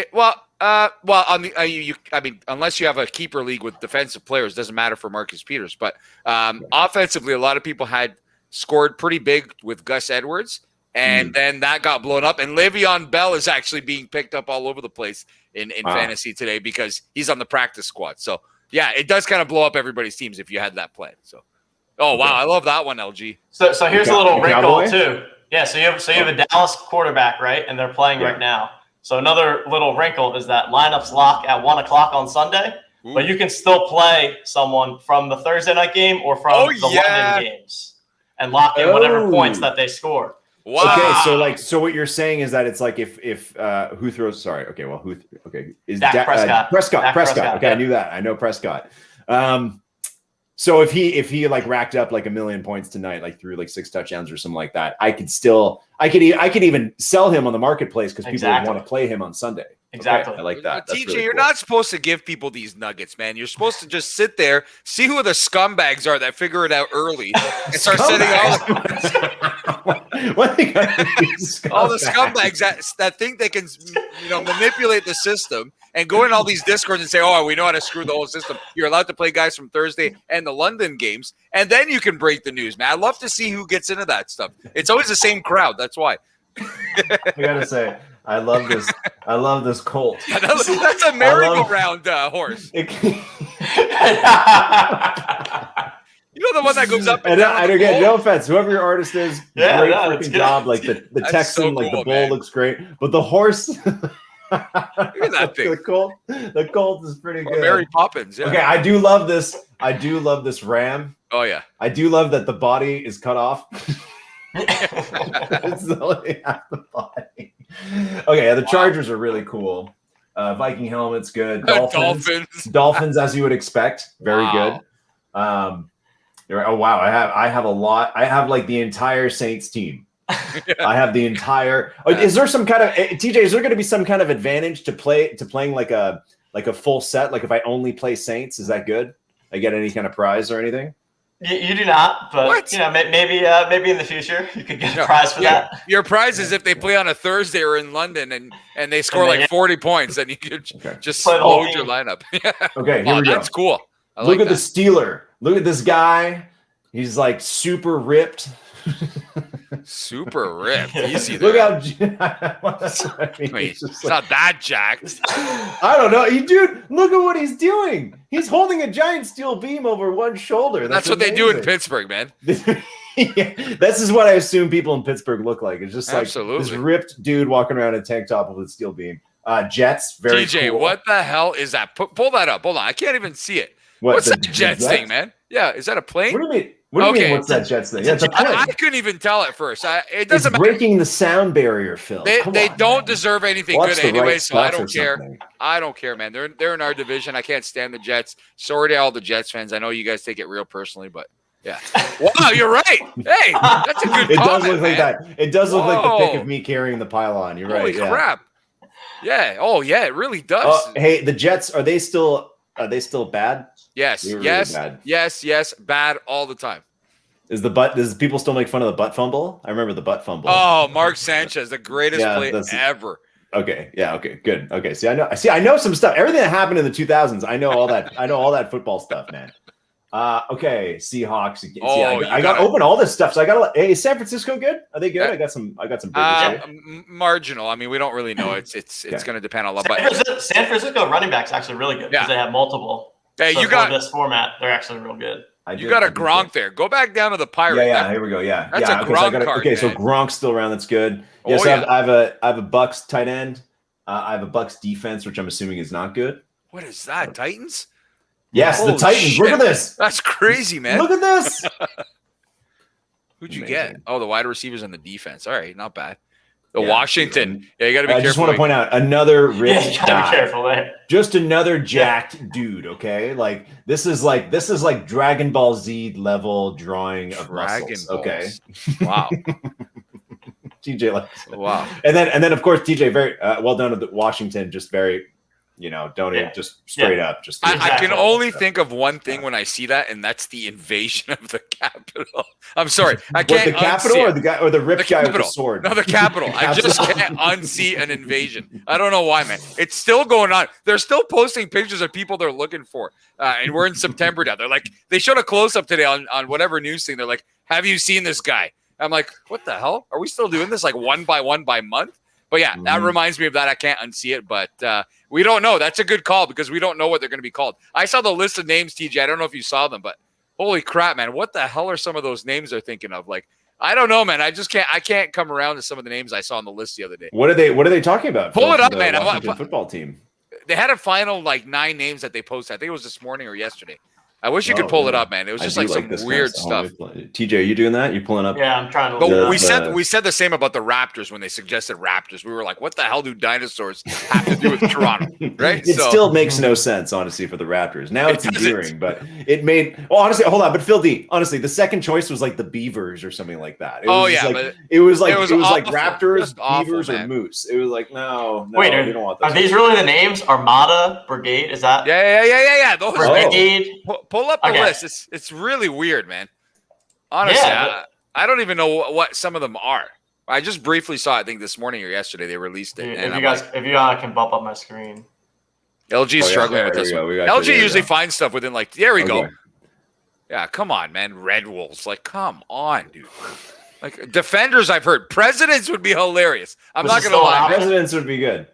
B: you have a keeper league with defensive players, doesn't matter for Marcus Peters. But offensively, a lot of people had scored pretty big with Gus Edwards. And then that got blown up. And Le'Veon Bell is actually being picked up all over the place in fantasy today because he's on the practice squad. So, yeah, it does kind of blow up everybody's teams if you had that plan. So, wow, I love that one, LG.
D: So here's a little wrinkle, too. Yeah, so you have a Dallas quarterback, right? And they're playing right now. So another little wrinkle is that lineups lock at 1 o'clock on Sunday. Ooh. But you can still play someone from the Thursday night game or from the London games and lock in whatever points that they score.
C: Wow. Okay, so what you're saying is that it's like if who throws? Sorry, okay, well is
D: Dak Prescott.
C: Prescott. Okay, I knew that. I know Prescott. So if he like racked up like 1 million points tonight, like threw like 6 touchdowns or something like that, I could even sell him on the marketplace because people would want to play him on Sunday.
D: Exactly.
C: Okay, I like that.
B: TJ, really you're not supposed to give people these nuggets, man. You're supposed to just sit there, see who the scumbags are that figure it out early, and start setting all the scumbags that think they can, manipulate the system and go in all these discords and say, "Oh, we know how to screw the whole system." You're allowed to play guys from Thursday and the London games, and then you can break the news, man. I love to see who gets into that stuff. It's always the same crowd. That's why.
C: I gotta say, I love this. I love this Colt.
B: That's a merry-go-round horse. You know the one that goes up and down.
C: And again, no offense, whoever your artist is, great freaking job. Like the Texan, so like the bull looks great, but the horse.
B: Look at that thing.
C: The Colt is pretty good.
B: Mary Poppins. Yeah.
C: Okay, I do love this. I do love this ram.
B: Oh yeah.
C: I do love that the body is cut off. It's only half the body. Okay, the Chargers are really cool. Viking helmets, good. Dolphins, as you would expect, very good. Oh wow, I have a lot. I have like the entire Saints team. I have the entire. Is there some kind of TJ? Is there going to be some kind of advantage to playing like a full set? Like if I only play Saints, is that good? I get any kind of prize or anything?
D: You do not, but maybe in the future you could get a prize for that.
B: Your prize is if they play on a Thursday or in London and they score like 40 points, then you could just load your lineup.
C: Okay, here we go.
B: That's cool.
C: Look at the Steeler. Look at this guy. He's like super ripped.
B: Super ripped. Easy there.
C: Look how.
B: It's not that jacked.
C: I don't know. Dude, look at what he's doing. He's holding a giant steel beam over one shoulder.
B: That's what they do in Pittsburgh, man.
C: This is what I assume people in Pittsburgh look like. It's just like this ripped dude walking around in a tank top with a steel beam. Jets, very
B: TJ,
C: cool.
B: what the hell is that? Pull that up. Hold on. I can't even see it. What's that Jets thing, man? Yeah, is that a plane?
C: What do you mean? What do you
B: Okay.
C: mean? What's that Jets thing? Yeah, it's a
B: I
C: point.
B: couldn't even tell at first. It
C: It's
B: doesn't matter.
C: breaking the sound barrier, Phil.
B: They
C: Come on,
B: don't
C: man.
B: deserve anything
C: Watch
B: good
C: the
B: anyway,
C: right
B: so I
C: stuff or
B: don't care.
C: something.
B: I don't care, man. They're in our division. I can't stand the Jets. Sorry to all the Jets fans. I know you guys take it real personally, but yeah. Wow, you're right. Hey, that's a good
C: It
B: comment,
C: does look like
B: man.
C: that. It does look like the pick
B: Whoa.
C: of me carrying the pylon. You're
B: Holy
C: right. Yeah.
B: crap. Yeah. Oh, yeah, it really does.
C: Hey, the Jets, are they still bad?
B: Yes,
C: They were really
B: yes,
C: bad.
B: yes, bad all the time.
C: Does people still make fun of the butt fumble? I remember the butt fumble.
B: Oh, Mark Sanchez, the greatest
C: Yeah,
B: play
C: that's-
B: ever.
C: Okay. Yeah. Okay. Good. Okay. See, I know some stuff. Everything that happened in the 2000s. I know all that. I know all that football stuff, man. Okay. Seahawks. See,
B: Oh,
C: I
B: you
C: got to
B: gotta-
C: open all this stuff. So I got to. Hey, is San Francisco good? Are they good? I got some. Bridges here.
B: Marginal. I mean, we don't really know. It's going to depend a lot. But
D: San Francisco running back's actually really good because
B: Yeah.
D: they have multiple.
B: hey,
D: So
B: you
D: for
B: got
D: this format, they're actually real good.
B: you got a Gronk there. Go back down to the Pirate.
C: Yeah.
B: That-
C: Here we go. Yeah.
B: that's
C: yeah.
B: a
C: Okay. So I
B: Gronk
C: got
B: card,
C: okay. So
B: man.
C: Gronk's still around. That's good.
B: Oh,
C: Yeah. So
B: yeah.
C: I have a Bucks tight end. I have a Bucks defense, which I'm assuming is not good.
B: What is that? Titans?
C: Yes,
B: Holy
C: the Titans. Look
B: shit.
C: at this.
B: That's crazy, man.
C: Look at this.
B: Who'd you
C: Amazing.
B: get? Oh, the wide receivers and the defense. All right, not bad. The
C: Yeah.
B: Washington. Yeah, you got to be
C: I
B: careful.
C: just want to point out another
D: Yeah,
C: rich
D: you gotta
C: guy.
D: be careful there.
C: Just another jacked dude. Okay, like this is like Dragon Ball Z level drawing of
B: Dragon
C: muscles.
B: Balls.
C: Okay,
B: Wow.
C: TJ likes it.
B: Wow.
C: And then of course TJ very well done with the Washington. Just very, don't
D: Yeah.
C: even just straight up. Just
B: I
D: Exactly.
B: can only think of one thing when I see that, and that's the invasion of the Capitol. I'm sorry. I
C: what,
B: can't
C: the Capitol
B: unsee
C: or
B: it.
C: the guy or the rip
B: The
C: guy with the
B: Capitol.
C: sword.
B: No, the Capitol. I just
C: Capitol.
B: can't unsee an invasion. I don't know why, man. It's still going on. They're still posting pictures of people they're looking for. And we're in September now. They're like, they showed a close up today on whatever news thing. They're like, have you seen this guy? I'm like, what the hell? Are we still doing this like one by month? But yeah, that
C: Mhm.
B: reminds me of that. I can't unsee it, but we don't know. That's a good call because we don't know what they're going to be called. I saw the list of names, TJ. I don't know if you saw them, but holy crap, man. What the hell are some of those names they're thinking of? Like, I don't know, man. I can't come around to some of the names I saw on the list the other day.
C: What are they talking about?
B: Pull it
C: Phil,
B: up,
C: the
B: man. I want-
C: Washington football team.
B: They had a final like 9 names that they posted. I think it was this morning or yesterday. I wish you could
C: Oh,
B: pull it
C: really?
B: up, man. It was
C: I
B: just
C: do
B: like some
C: this kind of
B: weird
C: stuff.
B: stuff.
C: TJ, are you doing that? You pulling up?
D: Yeah, I'm trying to.
B: But
C: The-
B: we said the same about the Raptors when they suggested Raptors. We were like, what the hell do dinosaurs have to do with Toronto? Right?
C: It
B: So-
C: still makes no sense, honestly, for the Raptors. Now
B: It
C: it's
B: doesn't.
C: endearing, but it made. Well, honestly, hold on. But Phil D, honestly, the second choice was like the Beavers or something like that. It
B: Oh,
C: was
B: yeah,
C: like,
B: but
C: it was like
B: awful.
C: Raptors,
B: Just awful,
C: Beavers, or
B: man.
C: Moose. It was like no,
D: Wait,
C: we don't want
D: are
C: those.
D: these really the names? Armada, Brigade? Is that
B: Yeah. Those
C: Oh.
B: names.
D: Brigade?
B: Pull up the
D: Okay.
B: list. It's really weird, man. Honestly,
D: Yeah,
B: I don't even know what some of them are. I just briefly saw, I think this morning or yesterday, they released it.
D: Dude,
B: and
D: if
B: I'm
D: you guys,
B: like,
D: if you can bump up my screen.
B: LG's
C: Oh, yeah,
B: struggling
C: there
B: with
C: we
B: this
C: go.
B: one.
C: We got
B: LG
C: you. There we
B: usually
C: go.
B: finds stuff within like, there we go.
C: Okay.
B: Yeah, come on, man. Red Wolves. Like, come on, dude. Like, defenders, I've heard. Presidents would be hilarious. I'm
D: This
B: not
D: is
B: going to
D: still
B: lie.
D: an
B: man.
C: Presidents would be good.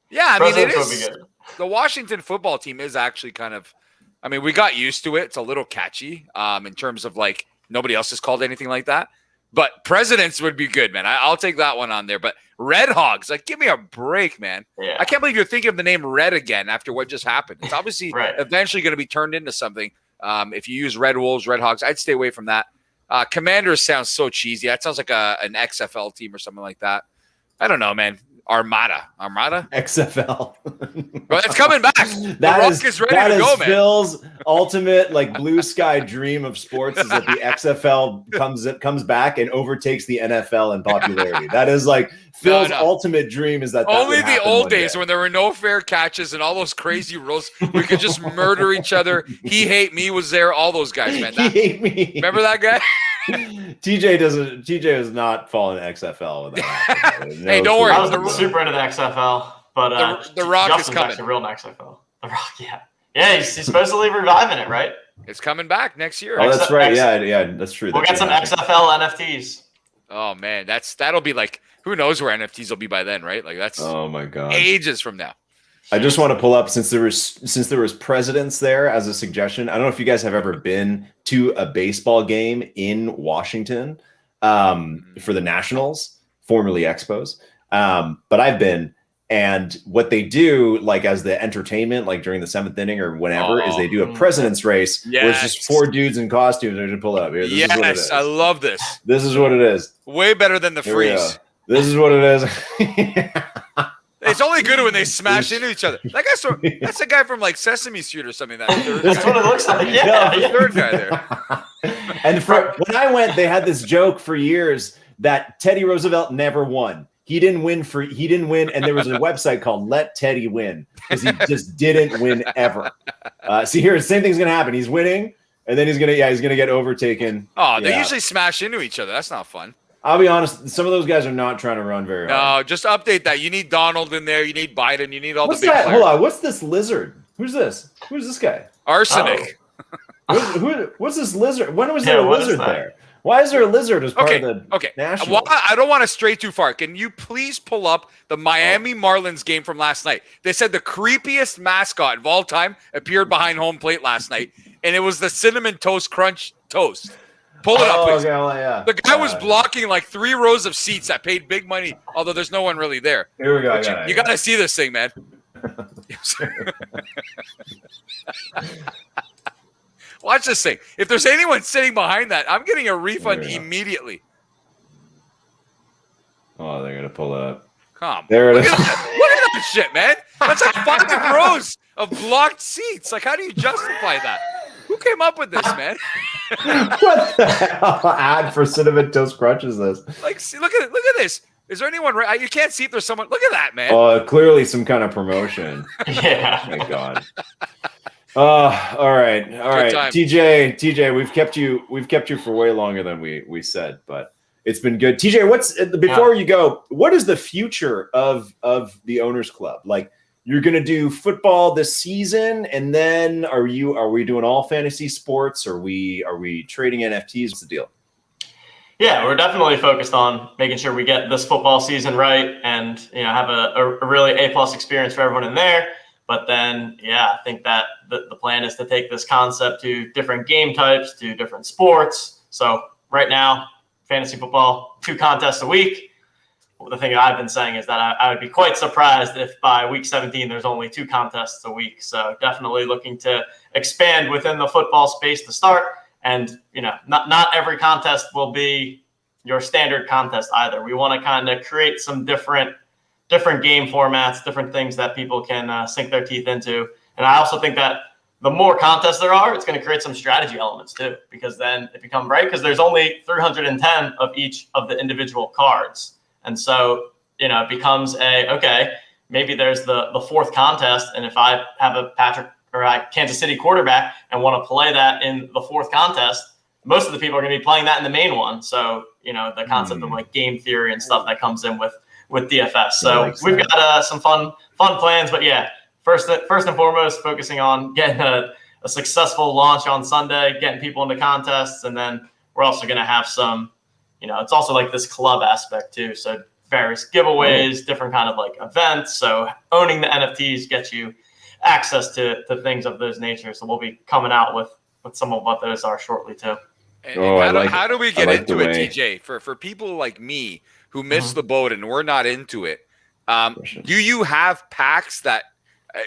B: Yeah, I mean, it
D: Presidents would
B: is.
D: be good.
B: The Washington football team is actually kind of, I mean, we got used to it. It's a little catchy in terms of like nobody else has called anything like that. But presidents would be good, man. I'll take that one on there. But Red Hogs, like, give me a break, man.
D: Yeah.
B: I can't believe you're thinking of the name Red again after what just happened. It's obviously
D: Right.
B: eventually going to be turned into something. If you use Red Wolves, Red Hogs, I'd stay away from that. Commanders sounds so cheesy. That sounds like an XFL team or something like that. I don't know, man. Armada.
C: XFL.
B: Well, it's coming back. The Rock is ready to go, man.
C: Phil's ultimate like blue sky dream of sports is that the XFL comes back and overtakes the NFL in popularity. That is like Phil's
B: No.
C: ultimate dream is that
B: Only
C: would
B: the
C: happen
B: old
C: one
B: days
C: day.
B: when there were no fair catches and all those crazy rules. We could just murder each other. He hate me was there. All those guys, man.
C: He hate me.
B: Remember that guy?
C: TJ has not fallen XFL with that. happened.
B: Hey, don't worry.
D: I was
B: The-
D: super into the XFL, but
B: The Rock is
D: Justin's
B: coming.
D: actually real in XFL. The Rock, yeah. Yeah, he's supposedly reviving it, right?
B: It's coming back next year.
C: Oh, that's right.
D: X-
C: Yeah, that's true.
D: We'll
C: That
D: get some
C: did happen.
D: XFL NFTs.
B: Oh man, that'll be like, who knows where NFTs will be by then, right? Like that's
C: Oh my god.
B: ages from now.
C: I just want to pull up since there was presidents there as a suggestion. I don't know if you guys have ever been to a baseball game in Washington for the Nationals, formerly Expos. But I've been. And what they do, like as the entertainment, like during the 7th inning or whenever, is they do a president's race where it's just 4 dudes in costumes. They're going to pull up here. This is what it is.
B: I love this.
C: This is what it is.
B: Way better than the freeze.
C: This is what it is.
B: It's only good when they smash into each other. That's the guy from like Sesame Street or something.
D: That's what it looks like. Yeah,
B: the third guy there.
C: And when I went, they had this joke for years that Teddy Roosevelt never won. He didn't win, and there was a website called Let Teddy Win because he just didn't win ever. See here, the same thing's gonna happen. He's winning, and then he's gonna get overtaken.
B: Oh, they usually smash into each other. That's not fun.
C: I'll be honest, some of those guys are not trying to run very hard.
B: No, just update that. You need Donald in there. You need Biden. You need all
C: What's
B: the big
C: that?
B: players.
C: Hold on. What's this lizard? Who's this? Who's this guy?
B: Arsenic.
C: What's this lizard? When was there a lizard there? Why is there a lizard as part of the national?
B: Well, I don't want to stray too far. Can you please pull up the Miami Marlins game from last night? They said the creepiest mascot of all time appeared behind home plate last night, and it was the Cinnamon Toast Crunch Toast. Pull it up, please.
C: Okay, well, yeah.
B: The guy was blocking like 3 rows of seats that paid big money, although there's no one really there.
C: Here we go.
B: You got to see this thing, man. Watch this thing. If there's anyone sitting behind that, I'm getting a refund immediately.
C: Oh, they're gonna pull up.
B: Come.
C: There it is.
B: Look at that shit, man. That's like 5 rows of blocked seats. Like, how do you justify that? Who came up with this, man?
C: What the hell ad for Cinnamon Toast Crunch is this?
B: Like, see, look at this. Is there anyone right? You can't see if there's someone. Look at that, man.
C: Clearly some kind of promotion.
D: Yeah.
C: Thank God. All right. TJ, we've kept you for way longer than we said, but it's been good. TJ, before you go, what is the future of the Owners Club? Like, you're going to do football this season, and then are we doing all fantasy sports? Are we trading NFTs? What's the deal?
D: Yeah, we're definitely focused on making sure we get this football season right and have a really A+ experience for everyone in there. But then, I think that the plan is to take this concept to different game types, to different sports. So right now, fantasy football, 2 contests a week. The thing I've been saying is that I would be quite surprised if by week 17 there's only 2 contests a week. So definitely looking to expand within the football space to start. And not every contest will be your standard contest either. We want to kind of create some different game formats, different things that people can sink their teeth into. And I also think that the more contests there are, it's going to create some strategy elements too, because then it becomes because there's only 310 of each of the individual cards. And so, it becomes maybe there's the 4th contest. And if I have a Kansas City quarterback and want to play that in the 4th contest, most of the people are going to be playing that in the main one. So, the concept of like game theory and stuff that comes in with DFS. So we've got some fun plans, but first and foremost, focusing on getting a successful launch on Sunday, getting people into contests. And then we're also going to have some, it's also like this club aspect too. So various giveaways, different kind of like events. So owning the NFTs gets you access to things of those nature. So we'll be coming out with some of what those are shortly too.
B: How do we get into it, TJ? For people like me who missed the boat and we're not into it, do you have packs that,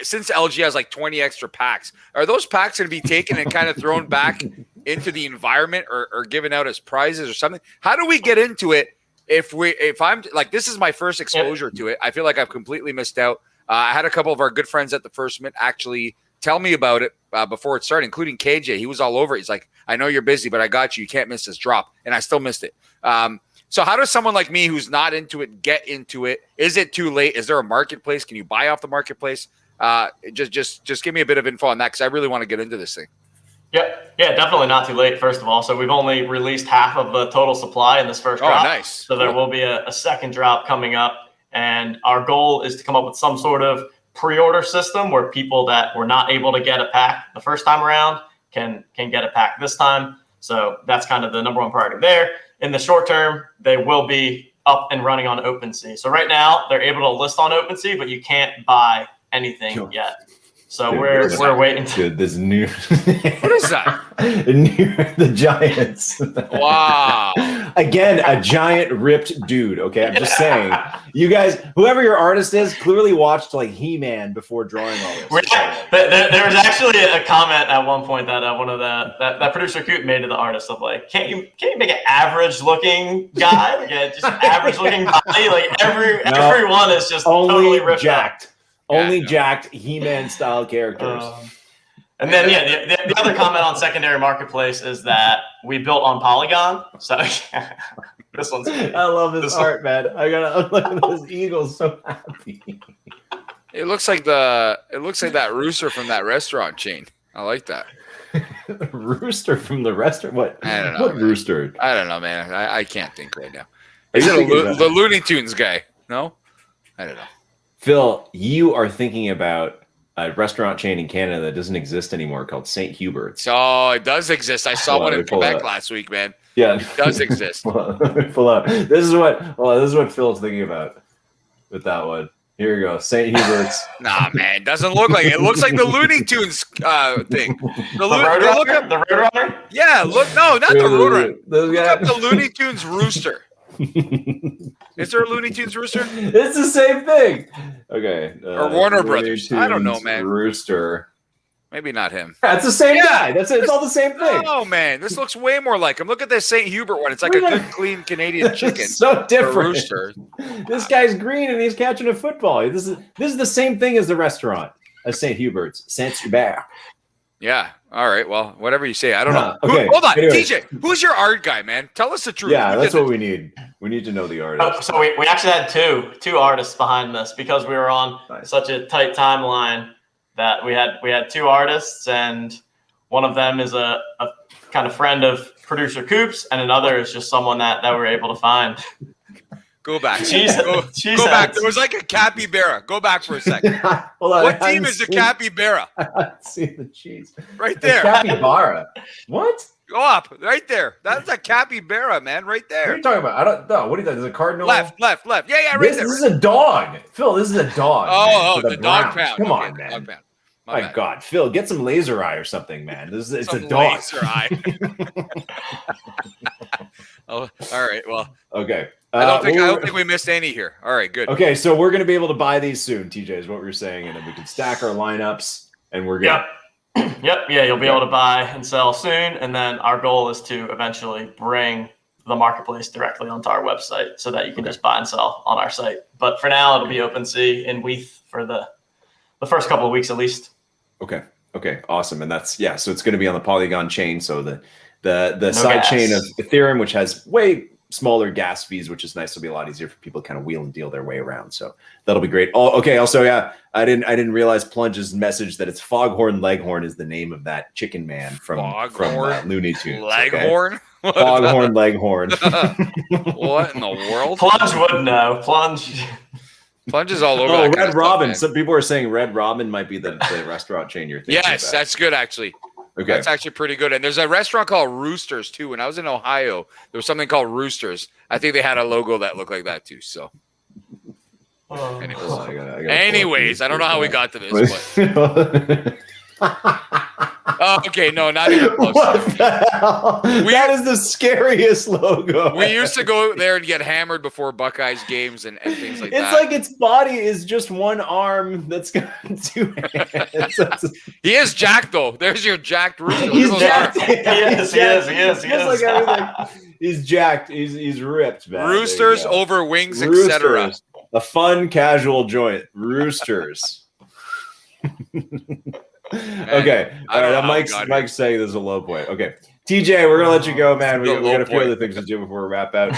B: since LG has like 20 extra packs, are those packs going to be taken and kind of thrown back into the environment or given out as prizes or something? How do we get into it? If I'm like, this is my first exposure to it, I feel like I've completely missed out. I had a couple of our good friends at the First Mint actually tell me about it before it started, including KJ. He was all over it. He's like, I know you're busy, but I got you. You can't miss this drop. And I still missed it. So how does someone like me who's not into it get into it? Is it too late? Is there a marketplace? Can you buy off the marketplace? Just give me a bit of info on that, because I really want to get into this thing.
D: Yeah, definitely not too late, first of all. So we've only released half of the total supply in this first drop.
B: Oh, nice.
D: So there will be a second drop coming up. And our goal is to come up with some sort of pre-order system where people that were not able to get a pack the first time around can get a pack this time. So that's kind of the number one priority there. In the short term, they will be up and running on OpenSea. So right now they're able to list on OpenSea, but you can't buy anything yet. So
C: Dude,
D: we're waiting.
C: Dude, this new
B: What is that?
C: the Giants.
B: Wow.
C: Again, a giant ripped dude. Okay, I'm just saying. You guys, whoever your artist is, clearly watched like He-Man before drawing all this.
D: There was actually a comment at one point that one of that producer Coot made to the artist of like, can't you make an average looking guy, like just average looking body, like everyone is just totally ripped
C: jacked.
D: up.
C: Only jacked He-Man style characters.
D: And then the other comment on secondary marketplace is that we built on Polygon. So this one's.
C: I love this art, man. I'm looking at this eagle, so happy.
B: It looks like that rooster from that restaurant chain. I like that.
C: Rooster from the restaurant. What?
B: I don't know.
C: What rooster?
B: I don't know, man. I can't think right now.
C: Are
B: Is
C: you
B: it
C: thinking about-
B: the Looney Tunes guy? No, I don't know.
C: Phil, you are thinking about a restaurant chain in Canada that doesn't exist anymore called St. Hubert's.
B: Oh, it does exist. I saw
C: Hold on,
B: one
C: let
B: in
C: me pull it
B: Quebec
C: up.
B: last week, man.
C: Yeah,
B: It does exist.
C: Pull up. This is what Phil's thinking about with that one. Here you go, St. Hubert's.
B: Nah, man, it doesn't look like it. It looks like the Looney Tunes thing.
D: The Roadrunner?
B: Yeah, look. No, not the Roadrunner.
C: Those
B: Look up
C: guys.
B: the Looney Tunes rooster. Is there a Looney Tunes rooster?
C: It's the same thing. Okay.
B: Or Warner
C: Looney
B: Brothers. I don't know,
C: Tunes
B: man.
C: Rooster.
B: Maybe not him.
C: That's the same guy. It's all the same thing.
B: Oh man, this looks way more like him. Look at this St. Hubert one. It's like a good, clean Canadian chicken.
C: It's so
B: or
C: different.
B: rooster.
C: This guy's green and he's catching a football. This is the same thing as the restaurant at St. Hubert's. Saint Hubert.
B: Yeah. All right. Well, whatever you say. I don't know.
C: Okay.
B: Hold on,
C: Anyways.
B: TJ. Who's your art guy, man? Tell us the truth.
C: Yeah,
B: Who
C: that's
B: did
C: what
B: this?
C: we need. We need to know the artist.
D: So we actually had two artists behind this because we were on
C: Nice.
D: such a tight timeline that we had two artists, and one of them is a kind of friend of producer Coops, and another is just someone that we were able to find.
B: Go back.
D: Jeez,
B: Go back. There was like a capybara. Go back for a second.
C: Hold on,
B: What
C: I
B: team
C: haven't
B: is the
C: seen-
B: capybara?
C: I haven't seen the cheese.
B: Right
C: The
B: there.
C: capybara. What?
B: Go up. Right there. That's a capybara, man. Right
C: What are
B: there.
C: you talking about? I don't know. What do you think? Is a cardinal?
B: Left. Yeah, right
C: This
B: there.
C: is a dog. Phil, this is a dog.
B: Oh,
C: for
B: the dog
C: Browns.
B: pound.
C: Come
B: Okay,
C: on,
B: the
C: man.
B: dog pound.
C: My
B: bad.
C: God, Phil, get some laser eye or something, man. It's
B: Some
C: a dog.
B: laser eye. Oh, all right. Well,
C: Okay.
B: I don't
C: we're-
B: think we missed any here. All right, good.
C: Okay, so we're going to be able to buy these soon, TJ, is what we were saying, and then we can stack our lineups, and we're good.
D: Yep. Yeah, you'll be able to buy and sell soon, and then our goal is to eventually bring the marketplace directly onto our website so that you can just buy and sell on our site. But for now, it'll be OpenSea in Weath for the first couple of weeks at least.
C: Okay, awesome, and that's so it's going to be on the Polygon chain, so the side
D: gas.
C: chain of Ethereum, which has way smaller gas fees, which is nice. It'll be a lot easier for people to kind of wheel and deal their way around. So that'll be great. Oh, okay. Also, I didn't realize Plunge's message that it's Foghorn Leghorn is the name of that chicken man from
B: Foghorn
C: Looney Tunes.
B: Leghorn.
C: Okay? Foghorn Leghorn.
B: What in the world?
D: Plunge would know. Plunge.
B: Plunge is all over.
C: Oh,
B: that kind
C: Red
B: of stuff,
C: Robin.
B: man.
C: Some people are saying Red Robin might be the restaurant chain you're thinking
B: Yes,
C: about.
B: that's good actually.
C: Okay.
B: That's actually pretty good. And there's a restaurant called Roosters too. When I was in Ohio, there was something called Roosters. I think they had a logo that looked like that too. So, anyways,
C: I gotta
B: anyways, I don't know how we got to this.
C: What
B: Oh, okay, no, not even close.
C: the hell? That is the scariest logo.
B: We used to go there and get hammered before Buckeyes games and things like
C: It's
B: that.
C: like its body is just one arm that's got two hands.
B: He is jacked though. There's your jacked rooster. Look
C: He's
B: at those
C: jacked.
B: arms.
D: He is.
C: Just like everything. He's jacked. He's ripped, man. There you
B: Roosters
C: go.
B: over wings, etc.
C: Roosters. A fun casual joint. Roosters. Okay.
B: I
C: All
B: don't know
C: right.
B: how we got here.
C: Mike's saying this is a low point. Okay. TJ, we're gonna let you go, man. We
B: Still
C: got
B: low
C: a few
B: point.
C: other things to do before we wrap out.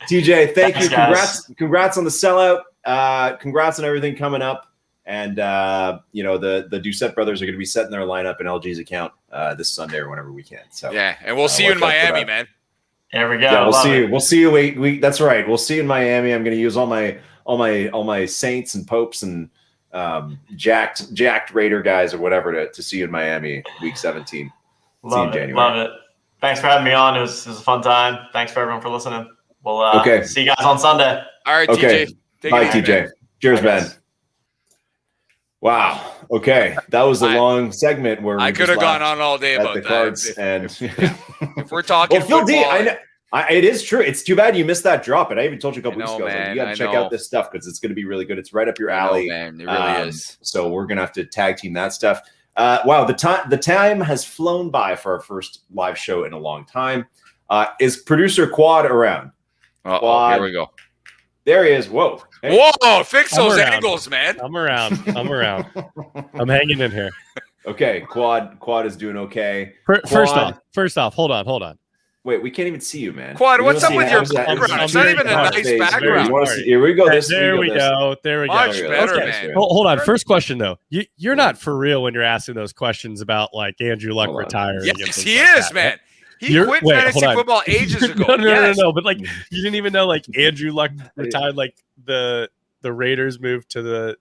C: TJ, thank you.
D: Thanks, guys.
C: Congrats on the sellout. Congrats on everything coming up. And the Doucette brothers are going to be setting their lineup in LG's account this Sunday or whenever we can. So
B: Yeah, and we'll see you in
C: watch out for
B: Miami,
C: that.
B: man.
D: There we go.
C: yeah, we'll
D: Love
C: see
D: it.
C: you. We'll see you. We that's right. We'll see you in Miami. I'm going to use all my Saints and Popes and jacked Raider guys or whatever to see you in Miami week 17. See you in
D: Love
C: January.
D: it. Love it. Thanks for having me on. It was a fun time. Thanks for everyone for listening. We'll
C: Okay.
D: see you guys on Sunday.
B: All right,
C: Okay.
B: TJ. Take
C: Bye,
B: it easy,
C: TJ.
B: man.
C: Cheers,
D: Bye,
C: Ben.
D: guys.
C: Wow. Okay, that was a
B: I-
C: long segment where
B: I
C: we
B: could
C: just
B: have gone
C: laughed
B: on all day
C: at
B: about
C: the
B: that.
C: cards.
B: If
C: And
B: we're talking
C: well, Phil D,
B: football,
C: I know. It is true. It's too bad you missed that drop. And I even told you a couple
B: I
C: weeks
B: know,
C: ago, I was like,
B: man,
C: you got
B: I
C: to check
B: know.
C: out this stuff because it's going to be really good. It's right up your
B: I know,
C: alley.
B: man, it really is.
C: So we're going to have to tag team that stuff. Wow, the time has flown by for our first live show in a long time. Is producer Quad around?
B: Uh-oh,
C: Quad.
B: here we go.
C: There he is. Whoa. Hey.
B: Whoa, fix
E: I'm
B: those
E: around.
B: angles, man.
E: I'm around. I'm hanging in here.
C: Okay, Quad is doing okay.
E: First off, hold on.
C: Wait, we can't even see you, man.
B: Quad,
C: We
B: what's
C: wanna
B: up
C: see
B: with your
C: how's that-
B: background?
C: how's
B: It's not
C: that
B: even a
C: front
B: nice
C: face?
B: background.
C: You wanna see- Here we go.
E: There we go.
B: Much
C: There we go.
B: better,
C: Okay.
B: man.
E: Hold on. First question though. You're not for real when you're asking those questions about like Andrew Luck
C: Hold on.
E: retiring. and
B: Yes,
E: things
B: he
E: like
B: is,
E: that,
B: man.
E: right?
B: He
E: You're-
B: quit
E: wait,
B: fantasy
E: hold on.
B: football ages ago.
E: No. But like, you didn't even know like Andrew Luck retired. Like the Raiders moved to the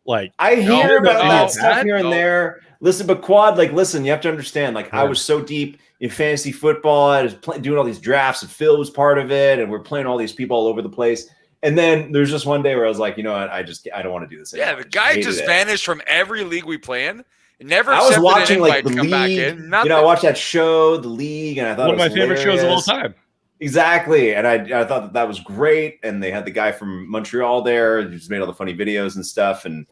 E: like.
C: I hear
B: No,
C: about
B: no,
C: that stuff here and
B: no.
C: there. Listen, but Quad, like, listen, you have to understand. Like, I was so deep in fantasy football. I was doing all these drafts, and Phil was part of it, and we're playing all these people all over the place. And then there's just one day where I was like, you know what? I don't want to do this anymore.
B: Yeah, the guy
C: hated
B: just
C: it.
B: vanished from every league we play in. Never
C: I was
B: accepted
C: watching
B: an
C: like
B: invite
C: the
B: to come back
C: league.
B: in. Nothing.
C: I watched that show, The League, and I thought
E: One of
C: it
E: my
C: was
E: favorite shows of all
C: hilarious.
E: time.
C: Exactly, and I thought that was great. And they had the guy from Montreal there, who just made all the funny videos and stuff. And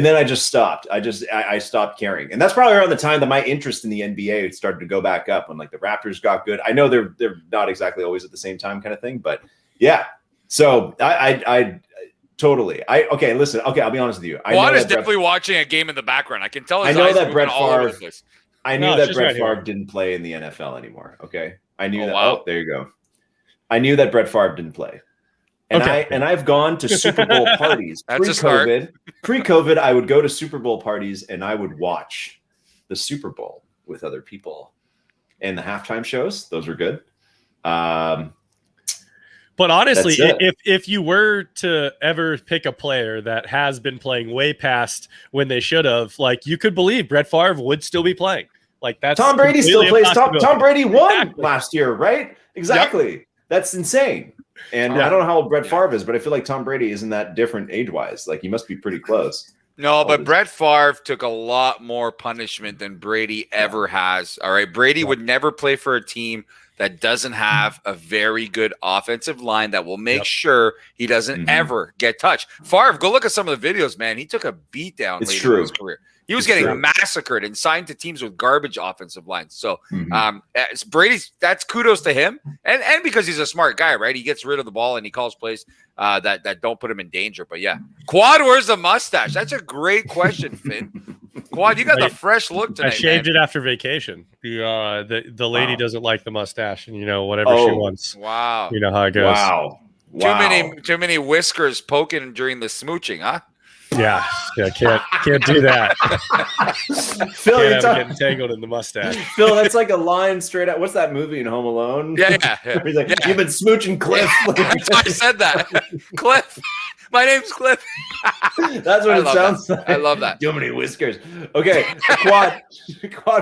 C: then I just stopped. I stopped caring, and that's probably around the time that my interest in the NBA started to go back up when like the Raptors got good. I know they're not exactly always at the same time, kind of thing, but yeah. So I totally. Okay, listen. Okay, I'll be honest with you. I
B: Quad
C: know
B: is
C: that Brett-
B: definitely watching a game in the background. I can tell
C: I
B: his
C: know
B: eyes
C: that
B: moving
C: Brett
B: all over the
C: Favre-
B: place.
C: I knew
E: No, it's
C: that
E: just
C: Brett
E: right here.
C: Favre didn't play in the NFL anymore. Okay, I knew
B: Oh,
C: that.
B: wow.
C: Oh, there you go. I knew that Brett Favre didn't play, and
E: Okay.
C: I've gone to Super Bowl parties
B: That's a start.
C: pre-COVID. Pre-COVID, I would go to Super Bowl parties and I would watch the Super Bowl with other people, and the halftime shows. Those were good.
E: But honestly,
C: That's it.
E: if you were to ever pick a player that has been playing way past when they should have, like you could believe Brett Favre would still be playing. Like that's
C: Tom Brady still
E: completely
C: plays.
E: a possibility.
C: Tom Brady won
E: Exactly.
C: last year, right? Exactly. That's insane. And
E: Yeah.
C: I don't know how old Brett
B: Yeah.
C: Favre is, but I feel like Tom Brady isn't that different age-wise. Like he must be pretty close.
B: No, but
C: this-
B: Brett Favre took a lot more punishment than Brady ever has. All right. Brady would never play for a team that doesn't have a very good offensive line that will make
E: Yep.
B: sure he doesn't
C: Mhm.
B: ever get touched. Favre, go look at some of the videos, man. He took a beat down
C: It's
B: late
C: true.
B: in his career. He was
C: It's
B: getting
C: true.
B: massacred and signed to teams with garbage offensive lines. So
C: Mhm.
B: it's Brady's, that's kudos to him. And because he's a smart guy, right? He gets rid of the ball and he calls plays that don't put him in danger. But yeah. Quad, where's the mustache? That's a great question, Finn. Quad, you got the fresh look
E: I
B: tonight,
E: shaved
B: man.
E: it after vacation. The lady
C: Wow.
E: doesn't like the mustache, and whatever she
C: Oh.
E: wants.
B: Wow.
E: You know how it goes.
C: Wow.
B: Too many whiskers poking during the smooching, huh?
E: Yeah, can't do that.
C: Phil,
E: Can't
C: you're
E: have it
C: talking,
E: getting tangled in the mustache.
C: Phil, that's like a line straight out. What's that movie in Home Alone?
B: Yeah.
C: He's like,
B: Yeah.
C: you've been smooching Cliff.
B: That's why I said that. Cliff. My name's Cliff.
C: That's what
B: I
C: it
B: love
C: sounds
B: that.
C: like.
B: I love that.
C: Too many whiskers. Okay, Quad.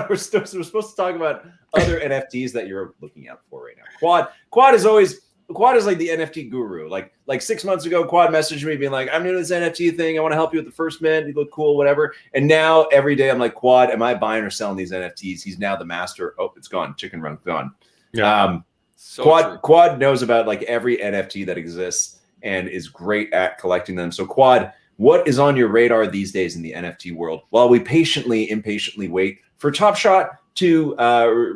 C: We're supposed to talk about other NFTs that you're looking out for right now. Quad is like the NFT guru. Like 6 months ago, Quad messaged me being like, I'm doing this NFT thing. I want to help you with the first mint. You look cool, whatever. And now every day I'm like, Quad, am I buying or selling these NFTs? He's now the master. Oh, it's gone. Chicken run gone.
E: Yeah.
B: So true.
C: Quad knows about like every NFT that exists and is great at collecting them. So Quad, what is on your radar these days in the NFT world while we impatiently wait for Top Shot to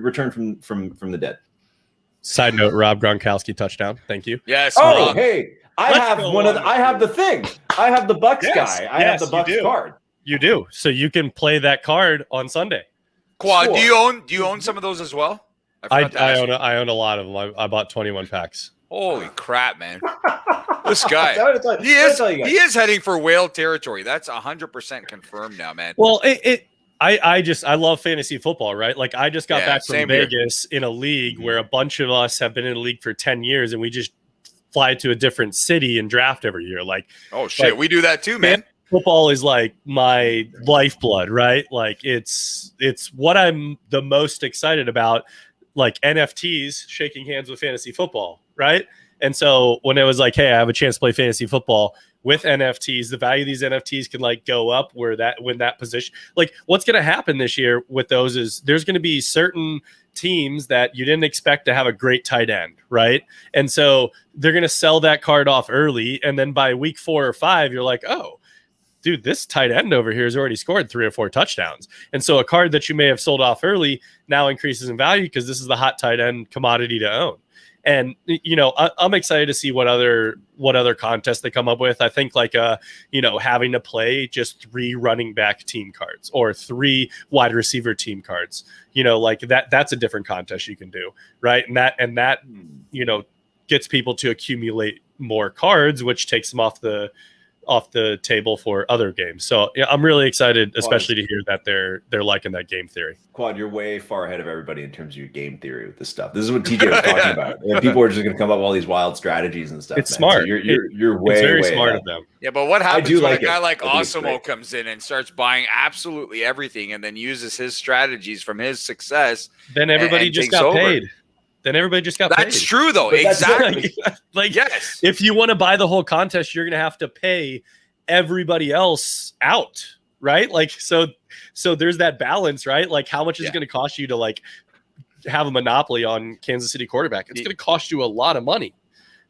C: return from the dead?
E: Side note: Rob Gronkowski touchdown. Thank you.
B: Yes.
C: Oh,
B: Rob.
C: hey, I
E: Let's
C: have
E: go
C: one of
E: on.
C: I have the thing. I have the Bucks
E: Yes,
C: guy. I have
E: yes,
C: the
E: you
C: Bucks
E: do.
C: card.
E: You do, so you can play that card on Sunday.
B: Quad,
C: Sure.
B: do you own some of those as well?
E: I
B: forgot to ask you.
E: own a lot of them. I bought 21 packs.
B: Holy crap, man. This guy.
C: So I wanna tell-
B: He
C: I wanna
B: is
C: tell you guys.
B: he is heading for whale territory. That's 100% confirmed now, man.
E: Well, I love fantasy football, right? Like I just got
B: Yeah,
E: back from
B: same here.
E: Vegas in a league where a bunch of us have been in a league for 10 years, and we just fly to a different city and draft every year. Like
B: Oh shit,
E: Like,
B: we do that too, man.
E: football is like my lifeblood, right? Like it's what I'm the most excited about, like NFTs shaking hands with fantasy football, right? And so when it was like, hey, I have a chance to play fantasy football, with NFTs, the value of these NFTs can like go up when that position, like what's going to happen this year with those is there's going to be certain teams that you didn't expect to have a great tight end, right? And so they're going to sell that card off early. And then by week 4 or 5, you're like, oh, dude, this tight end over here has already scored 3 or 4 touchdowns. And so a card that you may have sold off early now increases in value because this is the hot tight end commodity to own. And, you know, I'm excited to see what other contests they come up with. I think like, having to play just 3 running back team cards or 3 wide receiver team cards, you know, like that's a different contest you can do. Right. And that, you know, gets people to accumulate more cards, which takes them off the table for other games. So yeah, I'm really excited, especially to hear that they're liking that game theory.
C: Quad, you're way far ahead of everybody in terms of your game theory with this stuff. This is what TJ was talking about. And people are just going to come up with all these wild strategies and stuff.
E: It's
C: man.
E: smart.
C: So you're way,
E: it's very
C: way
E: smart
C: ahead.
E: of them.
B: Yeah, but what happens when a guy like
C: I think it's
B: Osimo
C: great.
B: comes in and starts buying absolutely everything and then uses his strategies from his success?
E: Then everybody
B: and
E: just
B: takes
E: got
B: over.
E: paid. Then everybody just got paid.
B: That's true, though.
C: But that's
B: Exactly.
E: Like,
B: Yes.
E: if you want to buy the whole contest, you're going to have to pay everybody else out, right? Like, so there's that balance, right? Like, how much is it going to cost you to like have a monopoly on Kansas City quarterback? It's going to cost you a lot of money.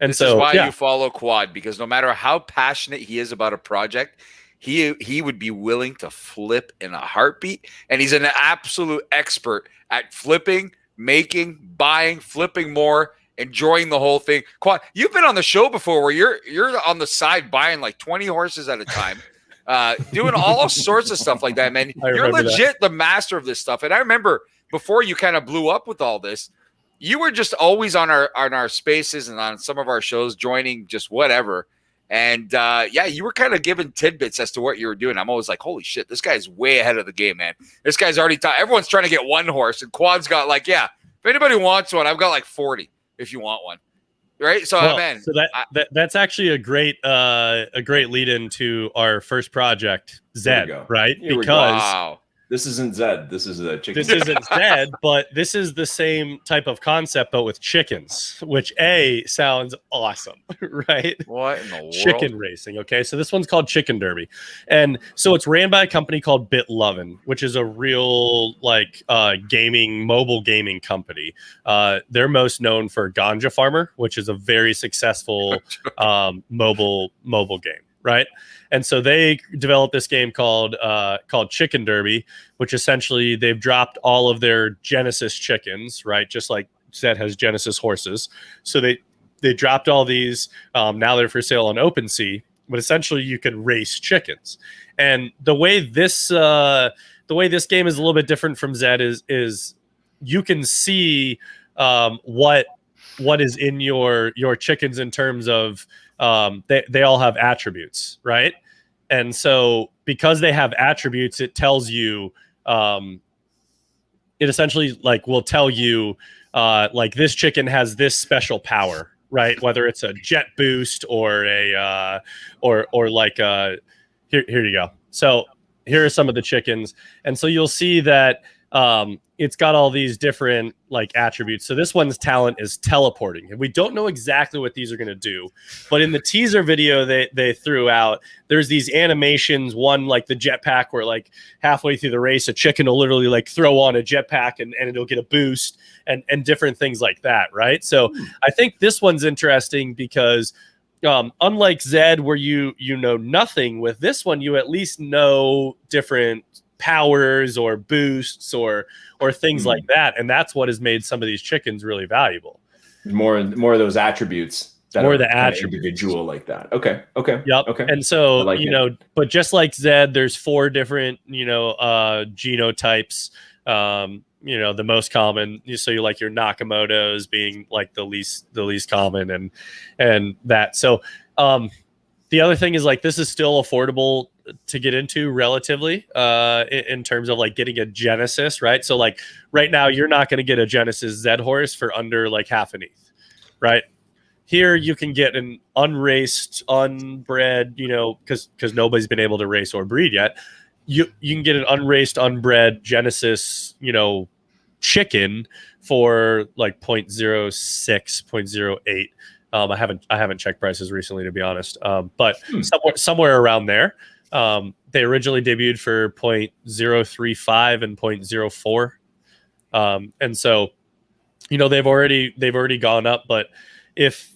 E: And
B: This
E: so,
B: is why
E: yeah,
B: you follow Quad, because no matter how passionate he is about a project, he would be willing to flip in a heartbeat. And he's an absolute expert at flipping, making, buying, flipping more, enjoying the whole thing. Quad, you've been on the show before where you're on the side buying like 20 horses at a time, doing all sorts of stuff like that, man. You're
E: remember
B: legit the master of this stuff. And I remember before you kind of blew up with all this, you were just always on our spaces and on some of our shows, joining just whatever. And you were kind of giving tidbits as to what you were doing. I'm always like, holy shit, this guy's way ahead of the game, man. This guy's already everyone's trying to get one horse, and Quad's got like, if anybody wants one, I've got like 40 if you want one. Right? So,
E: well,
B: man.
E: so that's actually a great lead into our first project,
C: There we
E: Zed,
C: go.
E: right?
C: Here we go.
E: Because
B: Wow.
C: This isn't Zed. This is a chicken.
E: this isn't Zed, but this is the same type of concept, but with chickens, which sounds awesome, right?
B: What in the world?
E: Chicken racing. Okay, so this one's called Chicken Derby, and so it's ran by a company called BitLovin, which is a real like mobile gaming company. They're most known for Ganja Farmer, which is a very successful mobile game, right? And so they developed this game called Chicken Derby, which essentially they've dropped all of their Genesis chickens, right? Just like Zed has Genesis horses. So they dropped all these. Now they're for sale on OpenSea, but essentially you can race chickens. And the way this game is a little bit different from Zed is you can see what is in your chickens in terms of they all have attributes, right? And so because they have attributes, it tells you it essentially like will tell you like this chicken has this special power, right? Whether it's a jet boost or a or like here you go. So here are some of the chickens, and so you'll see that it's got all these different like attributes. So this one's talent is teleporting, and we don't know exactly what these are going to do, but in the teaser video they threw out, there's these animations. One like the jetpack, where like halfway through the race, a chicken will literally like throw on a jetpack and it'll get a boost and different things like that, right? So I think this one's interesting because unlike Zed, where you know nothing, with this one you at least know different powers or boosts or things like that, and that's what has made some of these chickens really valuable.
C: More of those attributes. That
E: More
C: are
E: of the
C: kind of
E: attributes.
C: individual like that. Okay.
E: Yep.
C: Okay.
E: And so,
C: I like
E: you
C: it.
E: know, but just like Zed, there's 4 different, genotypes. The most common. So you like your Nakamoto's being like the least common and that. So the other thing is like this is still affordable to get into relatively in terms of like getting a Genesis, right? So like right now you're not going to get a Genesis Zed horse for under like half an ETH, right? Here you can get an unraced, unbred, because nobody's been able to race or breed yet. You can get an unraced, unbred Genesis, chicken for like 0.06, 0.08 I haven't checked prices recently, to be honest. But somewhere around there. They originally debuted for 0.035 and 0.04. And so, they've already gone up, but if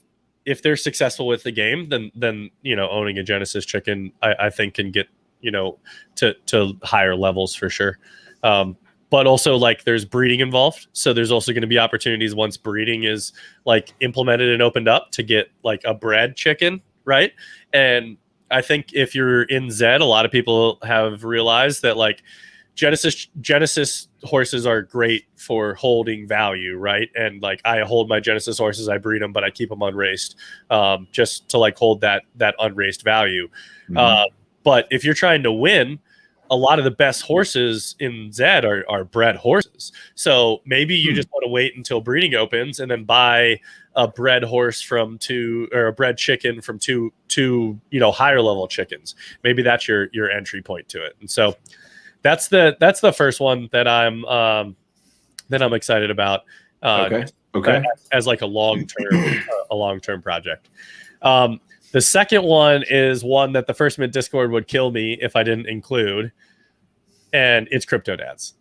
E: they're successful with the game, then owning a Genesis chicken, I think can get, to higher levels for sure. But also, like, there's breeding involved. So there's also going to be opportunities once breeding is like implemented and opened up to get like a bred chicken, right? And I think if you're in Zed, a lot of people have realized that like Genesis horses are great for holding value, right? And like I hold my Genesis horses, I breed them, but I keep them unraced, just to like hold that unraced value. But if you're trying to win, a lot of the best horses in Zed are bred horses. So maybe you just want to wait until breeding opens and then buy a bred horse or a bred chicken from two higher level chickens. Maybe that's your entry point to it. And so that's the first one that I'm excited about.
C: Okay.
E: As like a long-term project. The second one is one that the First Mint Discord would kill me if I didn't include, and it's Crypto Dads.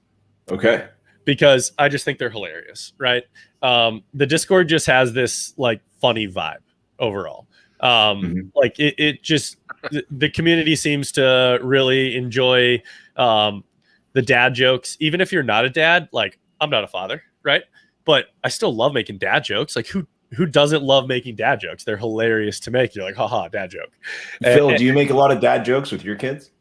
C: Okay.
E: Because I just think they're hilarious, right? The Discord just has this like funny vibe overall. Like it just the community seems to really enjoy the dad jokes. Even if you're not a dad, like I'm not a father, right? But I still love making dad jokes. Like who doesn't love making dad jokes? They're hilarious to make. You're like, haha, dad joke.
C: Phil, do you make a lot of dad jokes with your kids?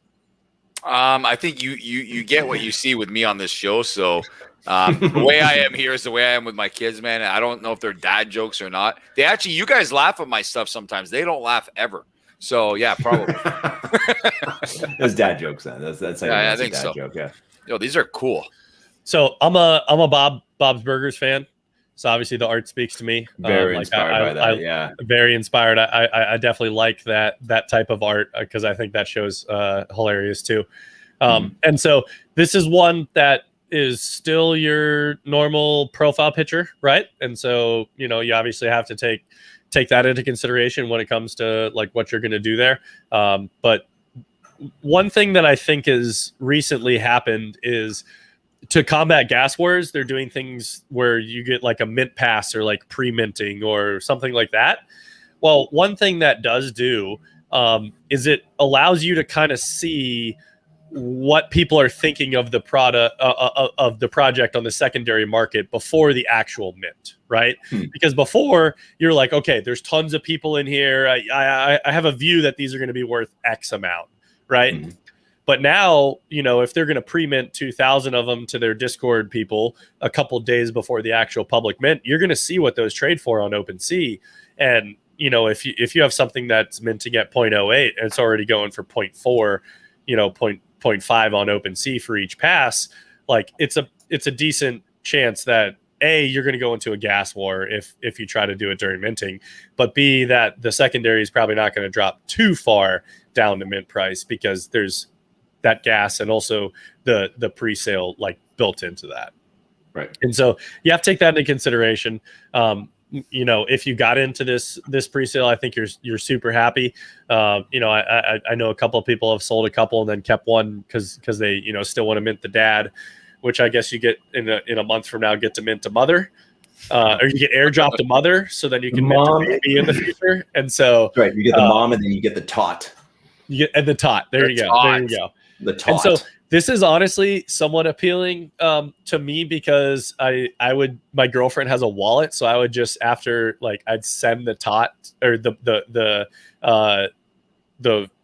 B: I think you get what you see with me on this show. So the way I am here is the way I am with my kids, man. I don't know if they're dad jokes or not. You guys laugh at my stuff sometimes. They don't laugh ever. So yeah, probably.
C: That's dad jokes then. That's
B: I think
C: dad
B: so.
C: Joke, yeah.
B: Yo, these are cool.
E: So I'm a Bob's Burgers fan. So obviously the art speaks to me.
C: Very inspired by that. Yeah.
E: Very inspired. I definitely like that type of art because I think that show's hilarious too. And so this is one that is still your normal profile picture, right? And so, you obviously have to take that into consideration when it comes to like what you're going to do there. But one thing that I think has recently happened is to combat gas wars, they're doing things where you get like a mint pass or like pre-minting or something like that. Well, one thing that does do is it allows you to kind of see what people are thinking of the product of the project on the secondary market before the actual mint, right? Because before you're like, okay, there's tons of people in here. I have a view that these are going to be worth X amount, right? But now, if they're going to pre-mint 2,000 of them to their Discord people a couple days before the actual public mint, you're going to see what those trade for on OpenSea. And, if you have something that's minting at 0.08 and it's already going for 0.4, 0.5 on OpenSea for each pass, like it's a decent chance that A, you're going to go into a gas war if you try to do it during minting, but B, that the secondary is probably not going to drop too far down to mint price because there's that gas and also the pre-sale like built into that.
C: Right.
E: And so you have to take that into consideration. If you got into this pre-sale, I think you're super happy. I know a couple of people have sold a couple and then kept one because they, still want to mint the dad, which I guess you get in a month from now, get to mint a mother. Or you get airdropped a mother, so then you can mint a baby in the future. And so
C: right, you get the mom and then you get the tot.
E: And the tot. There you go.
C: The tot.
E: And so this is honestly somewhat appealing to me because my girlfriend has a wallet, so I would just I'd send the tot or the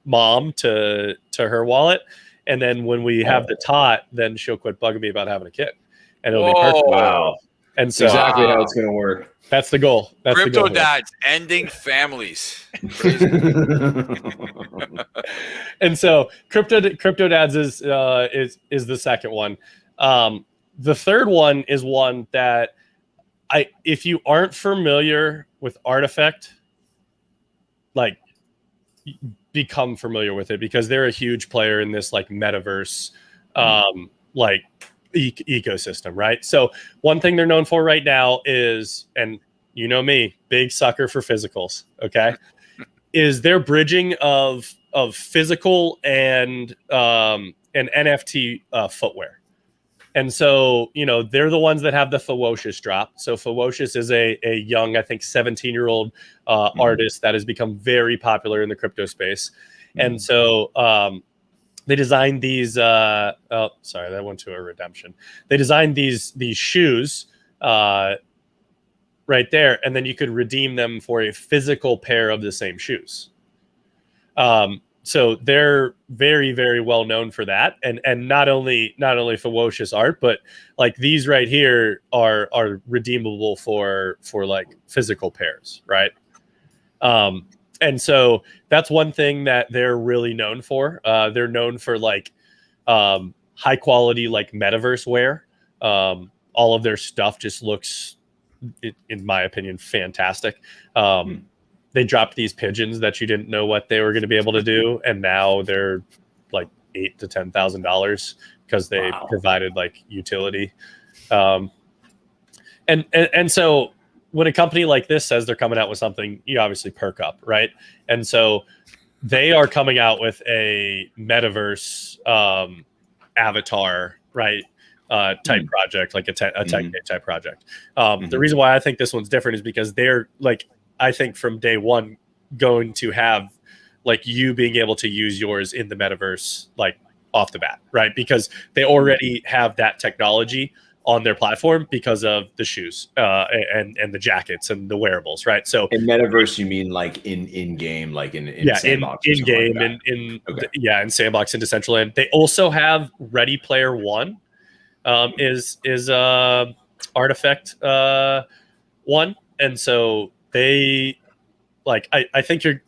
E: mom to her wallet, and then when we have the tot, then she'll quit bugging me about having a kid, and it'll be perfect.
C: Wow.
E: And so
C: exactly how it's going to work.
E: That's the goal.
B: Crypto Dads ending families.
E: And so Crypto Dads is the second one. The third one is one that if you aren't familiar with Artifact, like become familiar with it because they're a huge player in this like metaverse ecosystem, right? So one thing they're known for right now is, and you know me, big sucker for physicals. Okay, is their bridging of physical and NFT footwear. And so, they're the ones that have the Fewocious drop. So Fewocious is a young, I think, 17-year-old artist that has become very popular in the crypto space. And so they designed these. Sorry, that went to a redemption. They designed these shoes right there, and then you could redeem them for a physical pair of the same shoes. So they're very, very well known for that, and not only Fewocious art, but like these right here are redeemable for like physical pairs, right? And so that's one thing that they're really known for. They're known for like high quality like metaverse wear. All of their stuff just looks, in my opinion, fantastic. They dropped these pigeons that you didn't know what they were going to be able to do, and now they're like $8,000 to $10,000 because they provided like utility. And so when a company like this says they're coming out with something, you obviously perk up, right? And so they are coming out with a metaverse avatar, right? Type project, like a tech type project. The reason why I think this one's different is because they're like, I think from day one going to have like you being able to use yours in the metaverse, like off the bat, right? Because they already have that technology on their platform because of the shoes and the jackets and the wearables, right? So
C: in metaverse, you mean like in game, like in Sandbox,
E: in game, like in Sandbox into Decentraland. They also have Ready Player One, is Artifact one, and so they like I think you're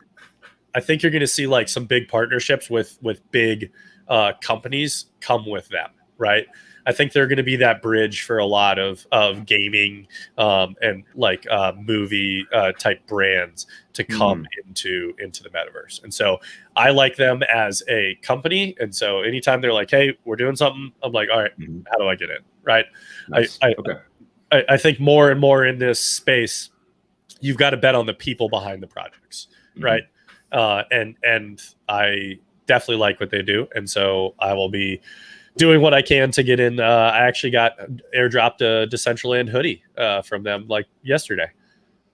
E: going to see like some big partnerships with big companies come with them, right? I think they're going to be that bridge for a lot of gaming and like movie type brands to come into the metaverse. And so I like them as a company. And so anytime they're like, hey, we're doing something, I'm like, all right, how do I get in? Right. Nice. I think more and more in this space, you've got to bet on the people behind the projects. Right. And I definitely like what they do. And so I will be doing what I can to get in. I actually got airdropped a Decentraland hoodie from them like yesterday,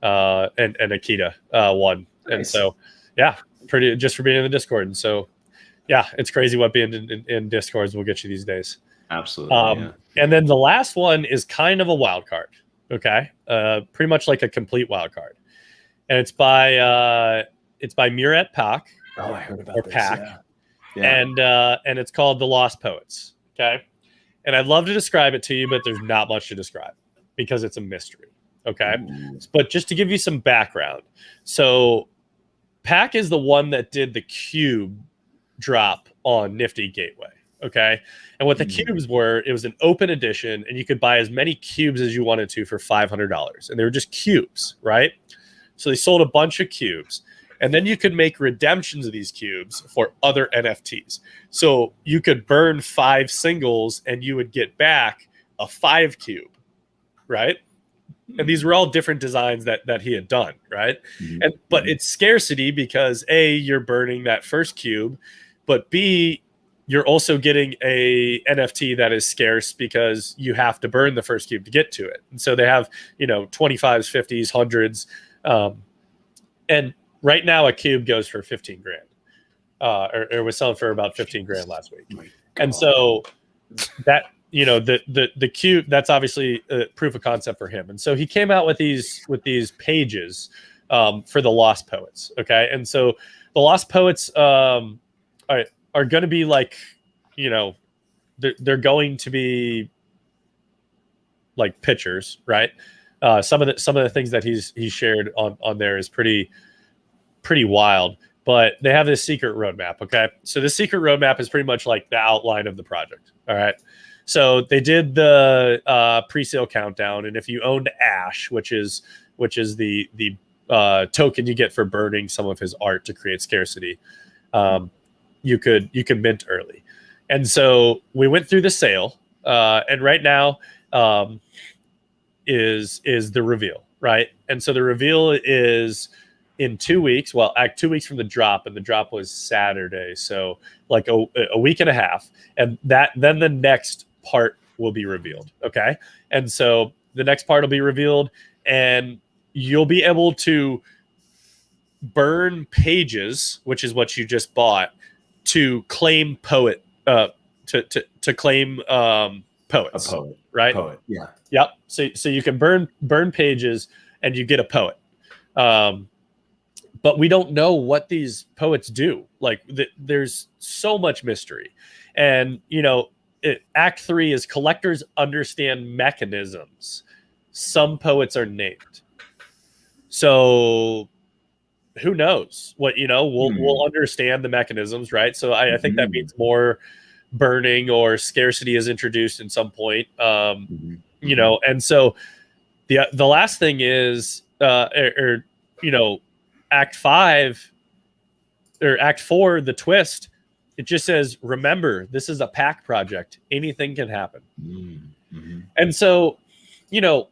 E: and Akita one. Nice. And so, yeah, pretty just for being in the Discord. And so, yeah, it's crazy what being in Discords will get you these days.
C: Absolutely.
E: And then the last one is kind of a wild card. Okay, pretty much like a complete wild card, and it's by Murat Pak.
C: Oh, I heard about
E: or
C: this.
E: Pak.
C: Yeah.
E: And it's called The Lost Poets. Okay. And I'd love to describe it to you, but there's not much to describe because it's a mystery. Okay. But just to give you some background. So Pak is the one that did the cube drop on Nifty Gateway. Okay. And what the cubes were, it was an open edition and you could buy as many cubes as you wanted to for $500. And they were just cubes, right? So they sold a bunch of cubes. And then you could make redemptions of these cubes for other NFTs. So you could burn 5 singles and you would get back a 5 cube, right? And these were all different designs that he had done, right? But it's scarcity because A, you're burning that first cube, but B, you're also getting a NFT that is scarce because you have to burn the first cube to get to it. And so they have, 25s, 50s, 100s. And right now, a cube goes for $15,000, or was selling for about $15,000 last week. And so that the cube, that's obviously a proof of concept for him. And so he came out with these pages for the Lost Poets. Okay, and so the Lost Poets are going to be like, they're going to be like pictures, right? Some of the things that he's shared on there is pretty wild, but they have this secret roadmap. Okay. So the secret roadmap is pretty much like the outline of the project. All right. So they did the pre-sale countdown. And if you owned Ash, which is the token you get for burning some of his art to create scarcity, you could mint early. And so we went through the sale, and right now is the reveal, right? And so the reveal is in 2 weeks. Well, 2 weeks from the drop, and the drop was Saturday. So like a week and a half. And then the next part will be revealed. Okay. And so the next part will be revealed, and you'll be able to burn pages, which is what you just bought, to claim to claim poets.
C: A poet,
E: right?
C: Poet, yeah.
E: Yep. So you can burn pages and you get a poet. But we don't know what these poets do. Like there's so much mystery. And, Act 3 is collectors understand mechanisms. Some poets are named. So who knows what, we'll understand the mechanisms, right? So I think that means more burning or scarcity is introduced in some point. And so the last thing is, Act 5 or Act 4, the twist, it just says, remember, this is a pack project. Anything can happen. And so,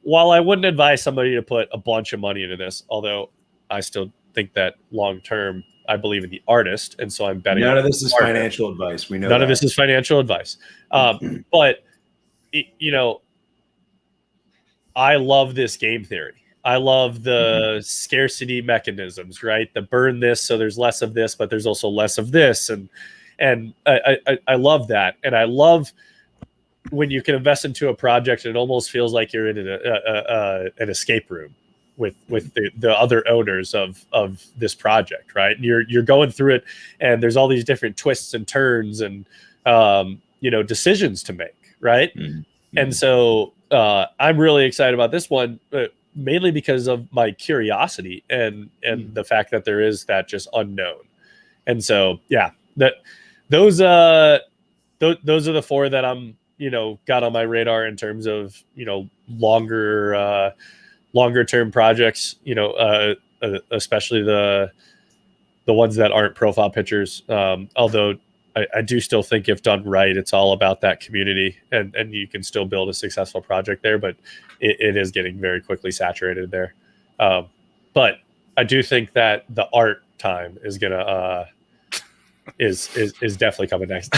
E: while I wouldn't advise somebody to put a bunch of money into this, although I still think that long term, I believe in the artist. And so I'm betting.
C: None of this is financial advice. We know
E: none of this is financial advice. But, I love this game theory. I love the scarcity mechanisms, right? The burn this, so there's less of this, but there's also less of this. And I love that. And I love when you can invest into a project, it almost feels like you're in an escape room with the other owners of this project, right? And you're going through it, and there's all these different twists and turns and decisions to make, right? And so I'm really excited about this one, mainly because of my curiosity and the fact that there is that just unknown. And so those are the four that I'm got on my radar in terms of longer term projects, especially the ones that aren't profile pictures. Although I do still think if done right, it's all about that community, and you can still build a successful project there, but it is getting very quickly saturated there. But I do think that the art time is gonna is definitely coming next.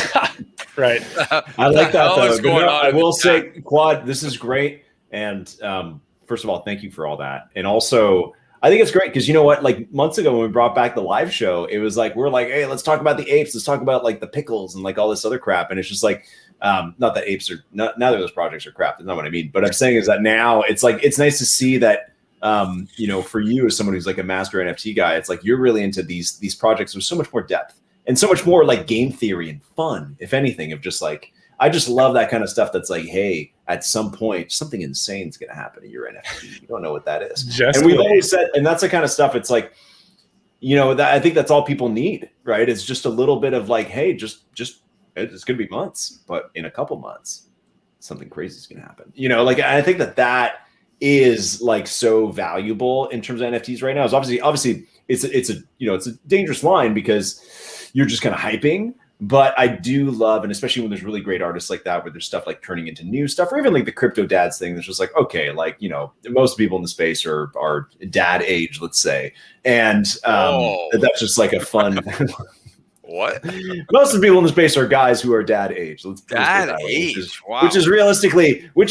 E: Right.
C: I like that though.
B: Going on
C: I will say, Quad, this is great. And first of all, thank you for all that. And also, I think it's great because you know what? Like months ago when we brought back the live show, it was like we're like, hey, let's talk about the apes. Let's talk about like the pickles and like all this other crap. And it's just like, not that apes are neither of those projects are crap. That's not what I mean. But I'm saying is that now it's like it's nice to see that for you as someone who's like a master NFT guy, it's like you're really into these projects with so much more depth and so much more like game theory and fun, if anything, of just like I just love that kind of stuff. That's like, hey, at some point, something insane is going to happen to your NFT. You don't know what that is. And we've always said, and that's the kind of stuff. It's like, I think that's all people need, right? It's just a little bit of like, hey, just it's going to be months, but in a couple months, something crazy is going to happen. Like I think that is like so valuable in terms of NFTs right now. Is obviously it's a dangerous line because you're just kind of hyping. But I do love, and especially when there's really great artists like that, where there's stuff like turning into new stuff, or even like the crypto dads thing. That's just like, okay, like, most people in the space are dad age, let's say. And that's just like a fun.
B: What?
C: Most of the people in the space are guys who are dad age.
B: Dad age, wow.
C: Which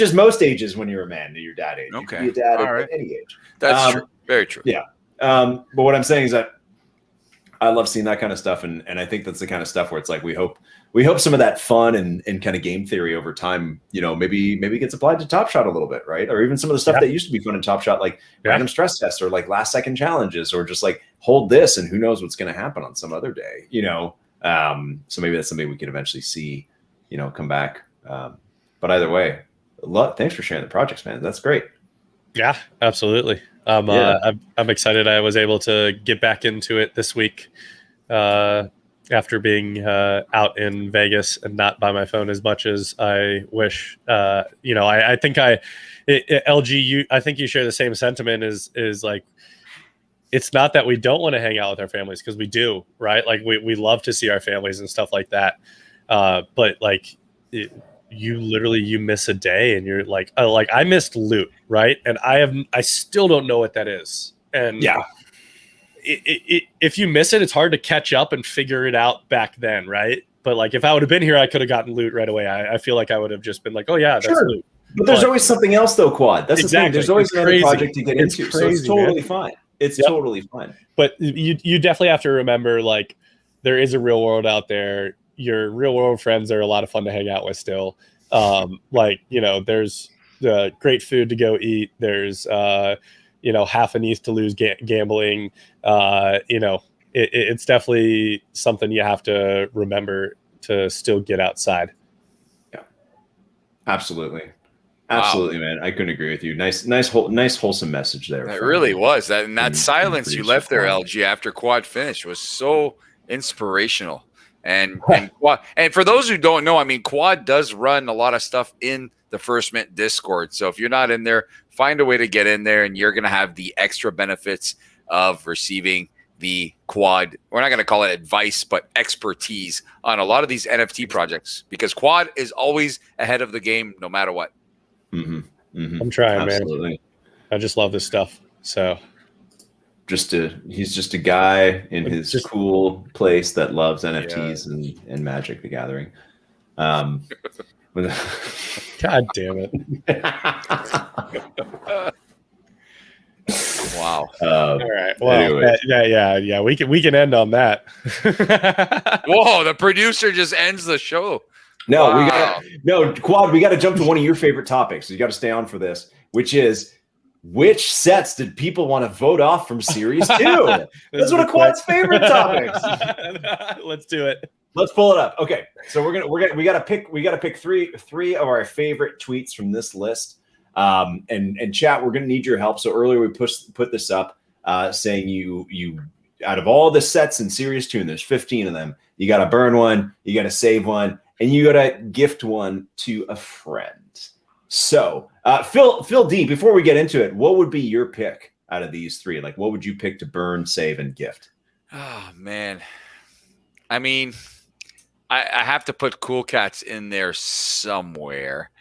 C: is most ages when you're a man, you're dad age.
B: Okay.
C: You can be a dad
B: at
C: any age.
B: That's true. Very true.
C: Yeah. But what I'm saying is that I love seeing that kind of stuff, and I think that's the kind of stuff where it's like we hope some of that fun and kind of game theory over time, maybe gets applied to Top Shot a little bit, right? Or even some of the stuff that used to be fun in Top Shot, like random stress tests or like last second challenges, or just like hold this and who knows what's going to happen on some other day, So maybe that's something we can eventually see, come back. But either way, thanks for sharing the projects, man. That's great.
E: Yeah, absolutely. I'm excited I was able to get back into it this week after being out in Vegas and not by my phone as much as I wish. I think LG, I think you share the same sentiment is like, it's not that we don't want to hang out with our families, because we do, right? Like we love to see our families and stuff like that. But like, you miss a day and you're like, oh, like I missed loot, right? And I still don't know what that is. And
C: Yeah.
E: If you miss it, it's hard to catch up and figure it out back then, right? But like if I would have been here, I could have gotten loot right away. I feel like I would have just been like, oh yeah, that's
C: Sure.
E: loot.
C: But there's always something else though, Quad. That's the thing.
E: Exactly.
C: There's always
E: It's
C: another
E: crazy.
C: project to get
E: It's
C: into. So it's
E: crazy,
C: totally
E: man.
C: fine. It's
E: Yep.
C: totally fine.
E: But you definitely have to remember, like, there is a real world out there. Your real world friends are a lot of fun to hang out with still. Like, you know, there's great food to go eat. There's, you know, half an ETH to lose gambling. You know, it's definitely something you have to remember to still get outside.
C: Yeah, absolutely. Absolutely, man. I couldn't agree with you. Nice, wholesome message there.
B: It really was. That and that
C: from
B: silence you
C: producer
B: left there,
C: Quad.
B: LG, after Quad finished was so inspirational. And Quad, and for those who don't know, I mean, Quad does run a lot of stuff in the First Mint Discord. So if you're not in there, find a way to get in there, and you're going to have the extra benefits of receiving the Quad. We're not going to call it advice, but expertise on a lot of these NFT projects, because Quad is always ahead of the game, no matter what.
C: Mm-hmm. Mm-hmm.
E: I'm trying,
C: Absolutely.
E: man. I just love this stuff. So
C: He's just a guy in his
E: Just-
C: cool place that loves NFTs and Magic the Gathering. With-
E: God damn it.
B: Wow.
E: All right. Well,
C: Anyways.
E: yeah. We can end on that.
B: Whoa, the producer just ends the show.
C: No,
B: Wow.
C: Quad, we got to jump to one of your favorite topics. You got to stay on for this, which is which sets did people want to vote off from Series 2? That's one of Quad's favorite topics.
E: Let's do it.
C: Let's pull it up. Okay, so we got to pick three of our favorite tweets from this list. And chat, we're gonna need your help. So earlier we put this up, saying you out of all the sets in Series 2, and there's 15 of them, you got to burn one, you got to save one, and you got to gift one to a friend. So, Phil D, before we get into it, what would be your pick out of these three? Like, what would you pick to burn, save, and gift?
B: Oh man, I mean, I have to put Cool Cats in there somewhere.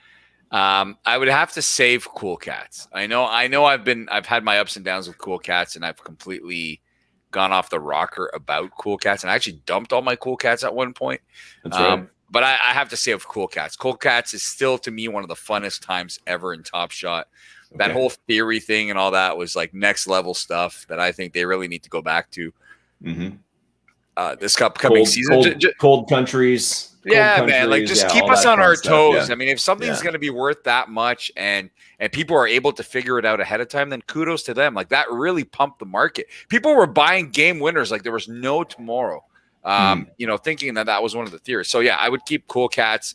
B: I would have to save Cool Cats. I know I've had my ups and downs with Cool Cats, and I've completely gone off the rocker about Cool Cats, and I actually dumped all my Cool Cats at one point.
C: That's right.
B: But I have to save Cool Cats. Cool Cats is still, to me, one of the funnest times ever in Top Shot. That
C: Okay.
B: whole theory thing and all that was like next level stuff that I think they really need to go back to
C: Mm-hmm.
B: this upcoming season.
C: Cold countries.
B: Yeah, man. Like, just keep us on our toes.
C: Yeah.
B: I mean, if something's
C: Yeah.
B: going to be worth that much and people are able to figure it out ahead of time, then kudos to them. Like, that really pumped the market. People were buying game winners like there was no tomorrow. You know, thinking that was one of the theories. So yeah, I would keep Cool Cats.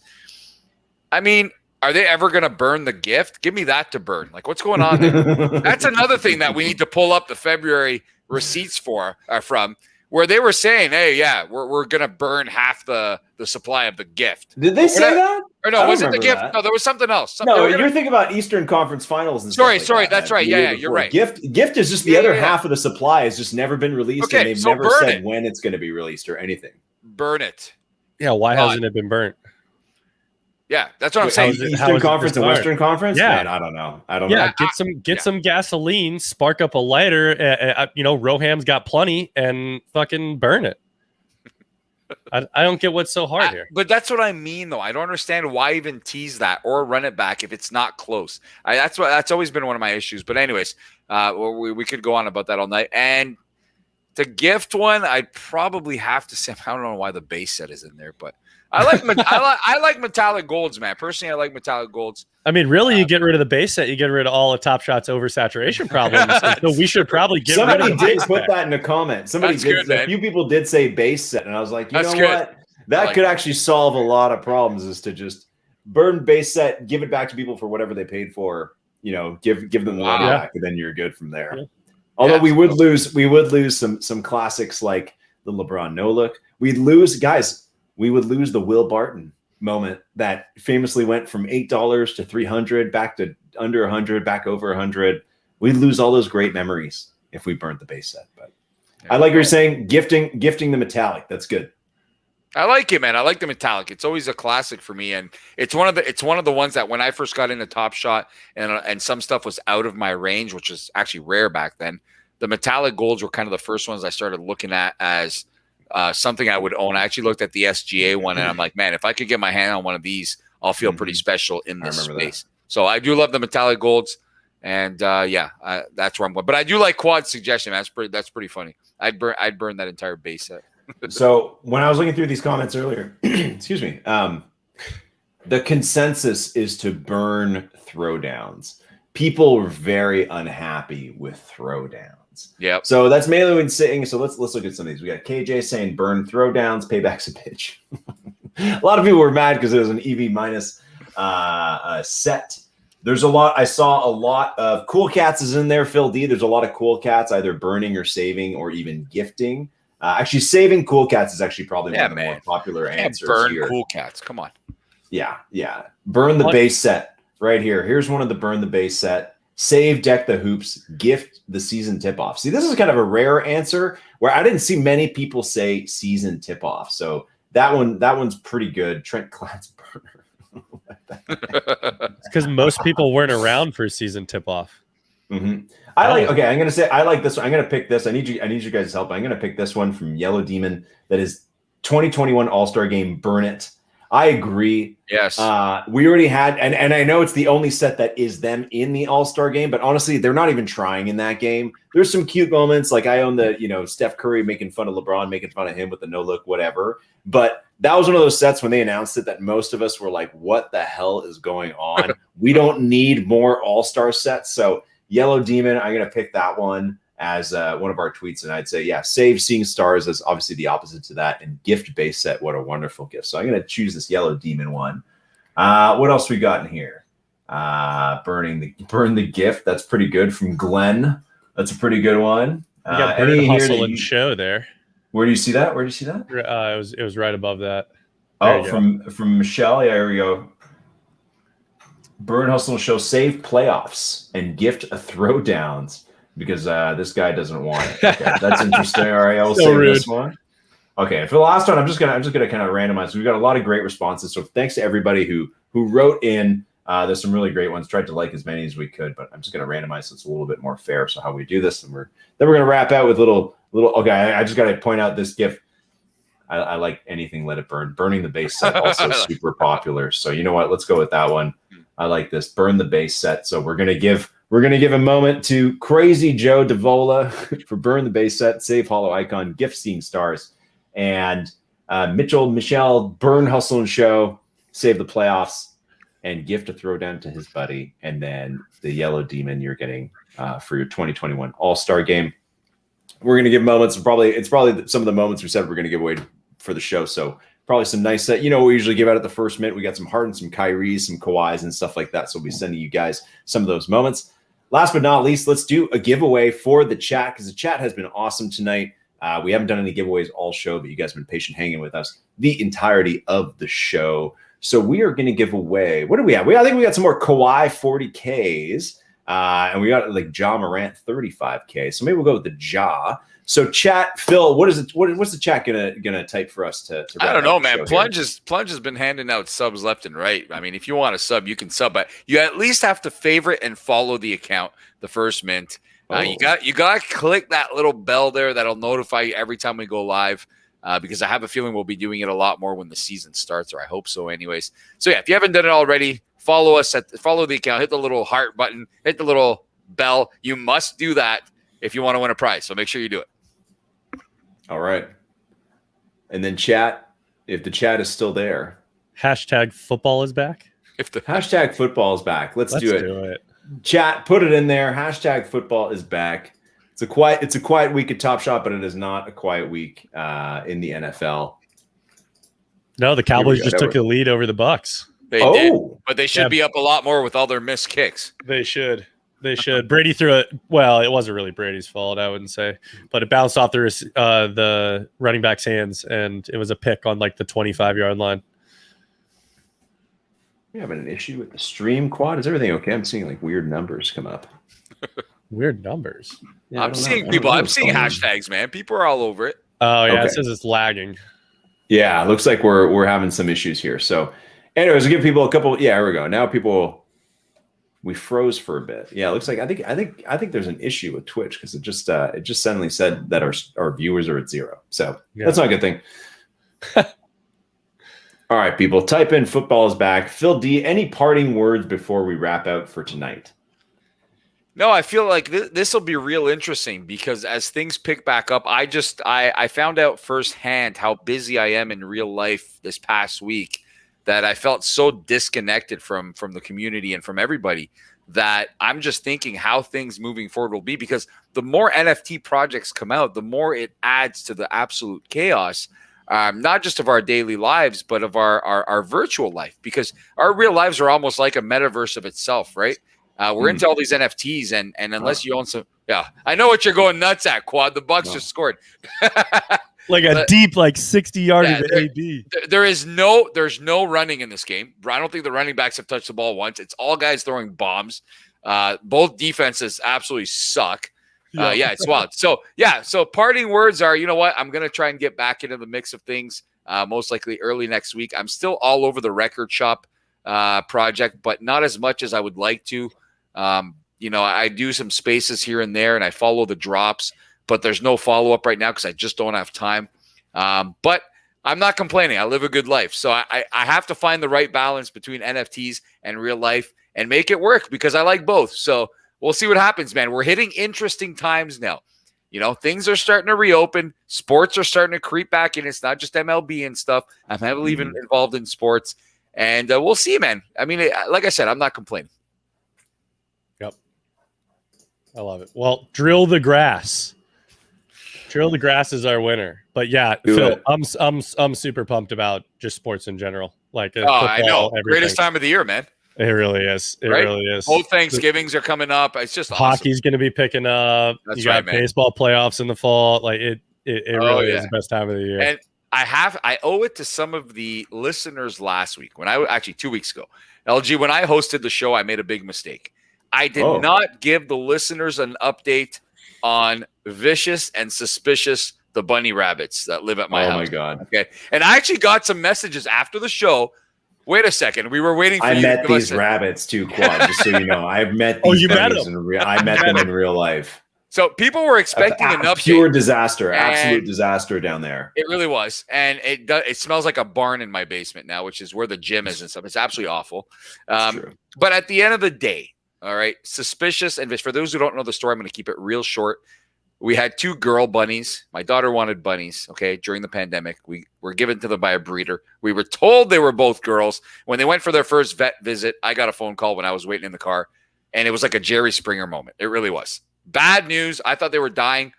B: I mean, are they ever going to burn the gift? Give me that to burn. Like, what's going on there? That's another thing that we need to pull up the February receipts from, where they were saying, "Hey, yeah, we're gonna burn half the supply of the gift."
C: Did they say that?
B: Or no,
C: I
B: was it the
C: remember
B: gift?
C: that.
B: No, there was something else.
C: No,
B: They were
C: you're
B: gonna-
C: thinking about Eastern Conference Finals and
B: Sorry,
C: stuff like
B: that's
C: that,
B: right.
C: the
B: Yeah,
C: year
B: yeah, you're
C: before.
B: right.
C: Gift is just the
B: Yeah,
C: other
B: yeah.
C: half of the supply has just never been released,
B: Okay,
C: and they've
B: so
C: never
B: burn
C: said
B: it.
C: when it's going to be released or anything.
B: burn it.
E: Yeah, why
B: God.
E: hasn't it been burnt?
B: Yeah, that's what I'm
C: Wait,
B: saying.
E: how
C: Eastern
E: is it
C: Conference and
E: this
C: Western Conference?
E: Yeah.
C: Man, I don't know. I don't
E: Yeah,
C: know.
E: get some gasoline, spark up a lighter. You know, Roham's got plenty, and fucking burn it. I don't get what's so hard here.
B: But that's what I mean, though. I don't understand why even tease that or run it back if it's not close. That's always been one of my issues. But anyways, we could go on about that all night. And the gift one, I'd probably have to say, I don't know why the base set is in there, but I like I like metallic golds, man. Personally, I like metallic golds.
E: I mean, really, you get rid of the base set, you get rid of all of Top Shot's oversaturation problems. So we should probably get rid
C: Somebody
E: of the
C: did
E: base
C: put
E: set.
C: that in a comment. Somebody
B: That's
C: did.
B: good,
C: A
B: man.
C: few people did say base set, and I was like, you
B: That's
C: know
B: good.
C: what? That
B: like
C: could actually solve a lot of problems. Is to just burn base set, give it back to people for whatever they paid for. You know, give them the money
B: Wow.
C: back, and then you're good from there.
E: Yeah.
C: Although
B: Yeah,
C: we would lose some classics like the LeBron no look. We'd lose, guys. We would lose the Will Barton moment that famously went from $8 to $300, back to under 100, back over 100. We'd lose all those great memories if we burnt the base set. But I like what you're saying, gifting the metallic. That's good.
B: I like it, man. I like the metallic. It's always a classic for me, and it's one of the ones that when I first got into Top Shot and some stuff was out of my range, which is actually rare back then. The metallic golds were kind of the first ones I started looking at as something I would own. I actually looked at the SGA one, and I'm like, man, if I could get my hand on one of these, I'll feel pretty special in this space. So I do love the metallic golds, and that's where I'm going. But I do like Quad's suggestion. That's pretty funny. I'd burn that entire base set.
C: So when I was looking through these comments earlier, excuse me, the consensus is to burn throwdowns. People were very unhappy with throwdowns.
B: Yeah.
C: So that's mainly when saying. So let's look at some of these. We got KJ saying burn throwdowns, payback's a bitch. A lot of people were mad because it was an EV minus set. There's a lot. I saw a lot of Cool Cats is in there. Phil D. There's a lot of Cool Cats either burning or saving or even gifting. Actually, saving Cool Cats is actually probably one of the more popular answers
B: burn
C: here.
B: Cool Cats. Come on.
C: Yeah. Burn the base set right here. Here's one of the burn the base set. Save deck the hoops. Gift the season tip off. See, this is kind of a rare answer where I didn't see many people say season tip off. So that one's pretty good. Trent Clat's burner.
E: Because most people weren't around for season tip off.
C: Mm-hmm. I'm gonna say I like this one. I'm gonna pick this. I need you guys' help. I'm gonna pick this one from Yellow Demon. That is 2021 All-Star Game. Burn it. I agree.
B: Yes.
C: We already had, and I know it's the only set that is them in the All-Star Game, but honestly, they're not even trying in that game. There's some cute moments, like I own the, Steph Curry making fun of LeBron, making fun of him with the no look, whatever. But that was one of those sets when they announced it that most of us were like, what the hell is going on? We don't need more All-Star sets. So Yellow Demon, I'm going to pick that one as one of our tweets. And I'd say, yeah, save Seeing Stars as obviously the opposite to that. And gift base set, what a wonderful gift. So I'm going to choose this Yellow Demon one. What else we got in here? Burn the gift. That's pretty good from Glenn. That's a pretty good one.
E: You got Burn Hustle and Show there.
C: Where do you see that?
E: It was right above that.
C: From Michelle. Yeah, here we go. Burn Hustle and Show, save playoffs and gift a throwdowns because this guy doesn't want it. Okay, that's interesting. All right, I will save this one. Okay, for the last one, I'm just gonna kind of randomize. We've got a lot of great responses, so thanks to everybody who wrote in. There's some really great ones. Tried to like as many as we could, but I'm just gonna randomize so it's a little bit more fair. So how we do this, and we're gonna wrap out with little. Okay, I just gotta point out this gift. I like anything Let It Burn. Burning the base set also super popular. So you know what? Let's go with that one. I like this. Burn the base set. So we're gonna give a moment to Crazy Joe Davola for Burn the base set, Save Hollow Icon, Gift Seeing Stars, and Michelle, Burn Hustle and Show, Save the Playoffs, and gift a throwdown to his buddy. And then the Yellow Demon you're getting for your 2021 All-Star Game. We're gonna give moments. It's probably some of the moments we said we're gonna give away for the show. So probably some nice set. We usually give out at the first minute. We got some Harden, some Kyries, some Kawhis, and stuff like that. So we'll be sending you guys some of those moments. Last but not least, let's do a giveaway for the chat because the chat has been awesome tonight. We haven't done any giveaways all show, but you guys have been patient hanging with us the entirety of the show. So we are going to give away. What do we have? I think we got some more Kawhi 40Ks, and we got like Ja Morant 35K. So maybe we'll go with the Ja. So chat, Phil, what's the chat gonna type for us to
B: I don't know, man. Plunge has been handing out subs left and right. I mean, if you want to sub, you can sub, but you at least have to favorite and follow the account, the First Mint. You got to click that little bell there that'll notify you every time we go live. Because I have a feeling we'll be doing it a lot more when the season starts, or I hope so anyways. So yeah, if you haven't done it already, follow the account, hit the little heart button, hit the little bell. You must do that if you want to win a prize. So make sure you do it.
C: All right. And then chat, if the chat is still there.
E: Hashtag football is back.
C: If the hashtag football is back, let's do it. Chat, put it in there. Hashtag football is back. It's a quiet week at Top Shot, but it is not a quiet week in the NFL.
E: No, the Cowboys just took the lead over the Bucks.
B: They did, but they should be up a lot more with all their missed kicks.
E: They should. Brady threw it. Well, it wasn't really Brady's fault, I wouldn't say, but it bounced off the running back's hands, and it was a pick on like the 25-yard line.
C: You having an issue with the stream, Quad? Is everything okay? I'm seeing like weird numbers come up.
E: Weird numbers.
B: Yeah, I'm seeing hashtags, man. People are all over it.
E: Oh yeah, It says it's lagging.
C: Yeah, it looks like we're having some issues here. So, anyways, we'll give people a couple. Yeah, here we go. Now we froze for a bit. Yeah, it looks like I think there's an issue with Twitch because it just suddenly said that our viewers are at 0. So that's not a good thing. All right, people, type in football is back. Phil D, any parting words before we wrap out for tonight?
B: No, I feel like this will be real interesting because as things pick back up, I found out firsthand how busy I am in real life this past week that I felt so disconnected from the community and from everybody that I'm just thinking how things moving forward will be, because the more NFT projects come out, the more it adds to the absolute chaos. Not just of our daily lives, but of our virtual life, because our real lives are almost like a metaverse of itself, right? We're into all these NFTs, and unless you own some, I know what you're going nuts at, Quad. The Bucks just scored,
E: like a deep, like 60-yard AD.
B: There's no running in this game. I don't think the running backs have touched the ball once. It's all guys throwing bombs. Both defenses absolutely suck. It's wild. So parting words are, you know what? I'm going to try and get back into the mix of things, most likely early next week. I'm still all over the record shop project, but not as much as I would like to. I do some spaces here and there, and I follow the drops, but there's no follow-up right now because I just don't have time. But I'm not complaining. I live a good life. So I have to find the right balance between NFTs and real life and make it work because I like both. So we'll see what happens, man. We're hitting interesting times now. Things are starting to reopen. Sports are starting to creep back in. It's not just MLB and stuff. I'm heavily even involved in sports. And we'll see, man. I mean, like I said, I'm not complaining.
E: Yep. I love it. Well, drill the grass. Drill the grass is our winner. But yeah, Phil, I'm super pumped about just sports in general. Like football,
B: I know.
E: everything.
B: Greatest time of the year, man.
E: It really is. It really is.
B: Both Thanksgivings are coming up. It's just
E: hockey's going to be picking up.
B: That's
E: you got
B: right,
E: baseball playoffs in the fall. Like it really is the best time of the year.
B: And I owe it to some of the listeners last week 2 weeks ago. LG, when I hosted the show, I made a big mistake. I did not give the listeners an update on Vicious and Suspicious, the bunny rabbits that live at my house.
C: Oh my God.
B: Okay. And I actually got some messages after the show. Wait a second. We were waiting for you.
C: I met these rabbits too, Quad, just so you know. I've met these
E: you met
C: bunnies I met them in real life.
B: So people were expecting an update.
C: Pure disaster, absolute disaster down there.
B: It really was. And it smells like a barn in my basement now, which is where the gym is and stuff. It's absolutely awful. But at the end of the day, all right, Suspicious, and for those who don't know the story, I'm going to keep it real short. We had 2 girl bunnies. My daughter wanted bunnies, okay, during the pandemic. We were given to them by a breeder. We were told they were both girls. When they went for their first vet visit, I got a phone call when I was waiting in the car, and it was like a Jerry Springer moment. It really was. Bad news. I thought they were dying.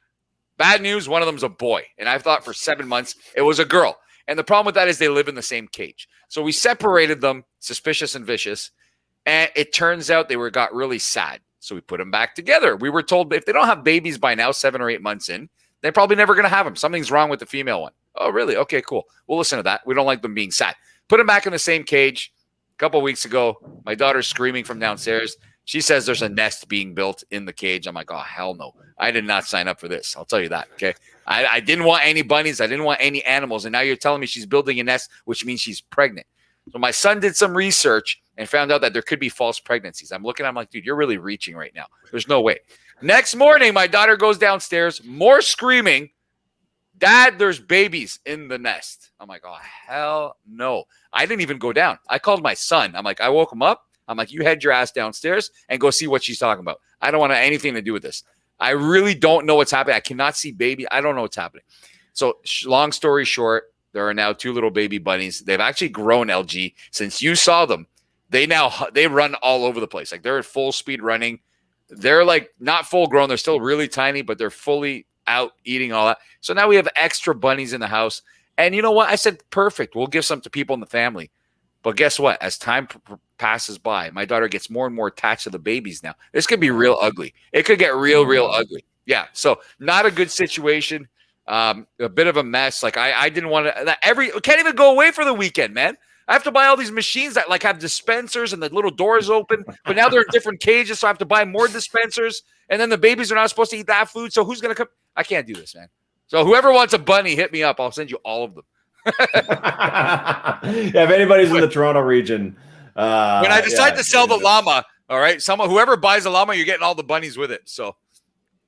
B: Bad news. One of them's a boy, and I thought for 7 months it was a girl. And the problem with that is they live in the same cage. So we separated them, Suspicious and Vicious, and it turns out they got really sad. So we put them back together. We were told if they don't have babies by now, 7 or 8 months in, they're probably never going to have them. Something's wrong with the female one. Oh, really? Okay, cool. We'll listen to that. We don't like them being sad. Put them back in the same cage. A couple of weeks ago, my daughter's screaming from downstairs. She says there's a nest being built in the cage. I'm like, oh, hell no. I did not sign up for this. I'll tell you that, okay? I didn't want any bunnies. I didn't want any animals. And now you're telling me she's building a nest, which means she's pregnant. So my son did some research and found out that there could be false pregnancies. I'm like, dude, you're really reaching right now. There's no way. Next morning, my daughter goes downstairs, more screaming. Dad, there's babies in the nest. I'm like, oh, hell no. I didn't even go down. I called my son. I'm like, I woke him up. I'm like, you head your ass downstairs and go see what she's talking about. I don't want anything to do with this. I really don't know what's happening. I cannot see baby. I don't know what's happening. So long story short, there are now 2 little baby bunnies. They've actually grown, LG, since you saw them. They run all over the place. Like they're at full speed running. They're like not full grown. They're still really tiny, but they're fully out eating all that. So now we have extra bunnies in the house. And you know what? I said, perfect. We'll give some to people in the family. But guess what? As time passes by, my daughter gets more and more attached to the babies now. This could be real ugly. It could get real ugly. Yeah. So not a good situation. A bit of a mess. Like I didn't want to. Can't even go away for the weekend, man. I have to buy all these machines that like have dispensers and the little doors open, but now they're in different cages, so I have to buy more dispensers. And then the babies are not supposed to eat that food. So who's gonna come? I can't do this, man. So whoever wants a bunny, hit me up. I'll send you all of them.
C: Yeah, if anybody's in the Toronto region,
B: When I decide
C: yeah,
B: to sell the llama, all right, whoever buys the llama, you're getting all the bunnies with it. So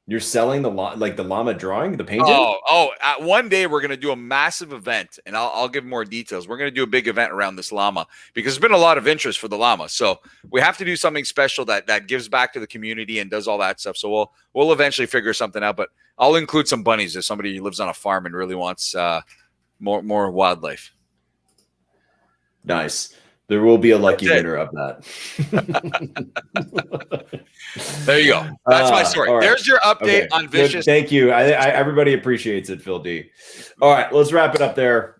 C: you're selling the llama drawing, the painting.
B: One day we're gonna do a massive event, and I'll give more details. We're gonna do a big event around this llama because there's been a lot of interest for the llama. So we have to do something special that gives back to the community and does all that stuff. So we'll eventually figure something out. But I'll include some bunnies if somebody lives on a farm and really wants more wildlife.
C: Nice. There will be a lucky
B: That's it.
C: winner of that.
B: There you go. That's my story.
C: all right.
B: There's your update
C: Okay.
B: on
C: Good.
B: Vicious.
C: Thank you. Everybody appreciates it, Phil D. All right, let's wrap it up there.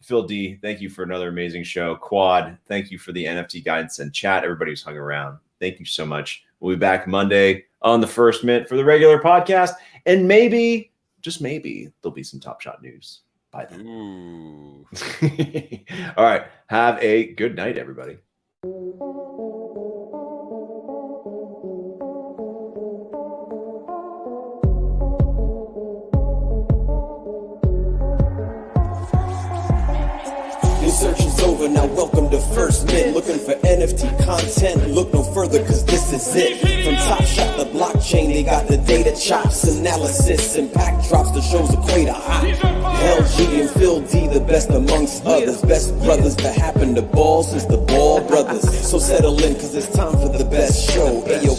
C: Phil D, thank you for another amazing show. Quad, thank you for the NFT guidance and chat. Everybody who's hung around, thank you so much. We'll be back Monday on the First Mint for the regular podcast, and maybe, just maybe, there'll be some Top Shot news by then.
B: Ooh.
C: All right, have a good night, everybody.
A: Your search is over, now welcome to First Mint. Looking for NFT content? Look no further, cause this is it. From Top Shot to blockchain, they got the data chops, analysis, impact drops, the show's equator hot. LG and Phil D, the best amongst others. Best brothers that happen to ball since the Ball brothers. So settle in, cause it's time for the best show. Ayo,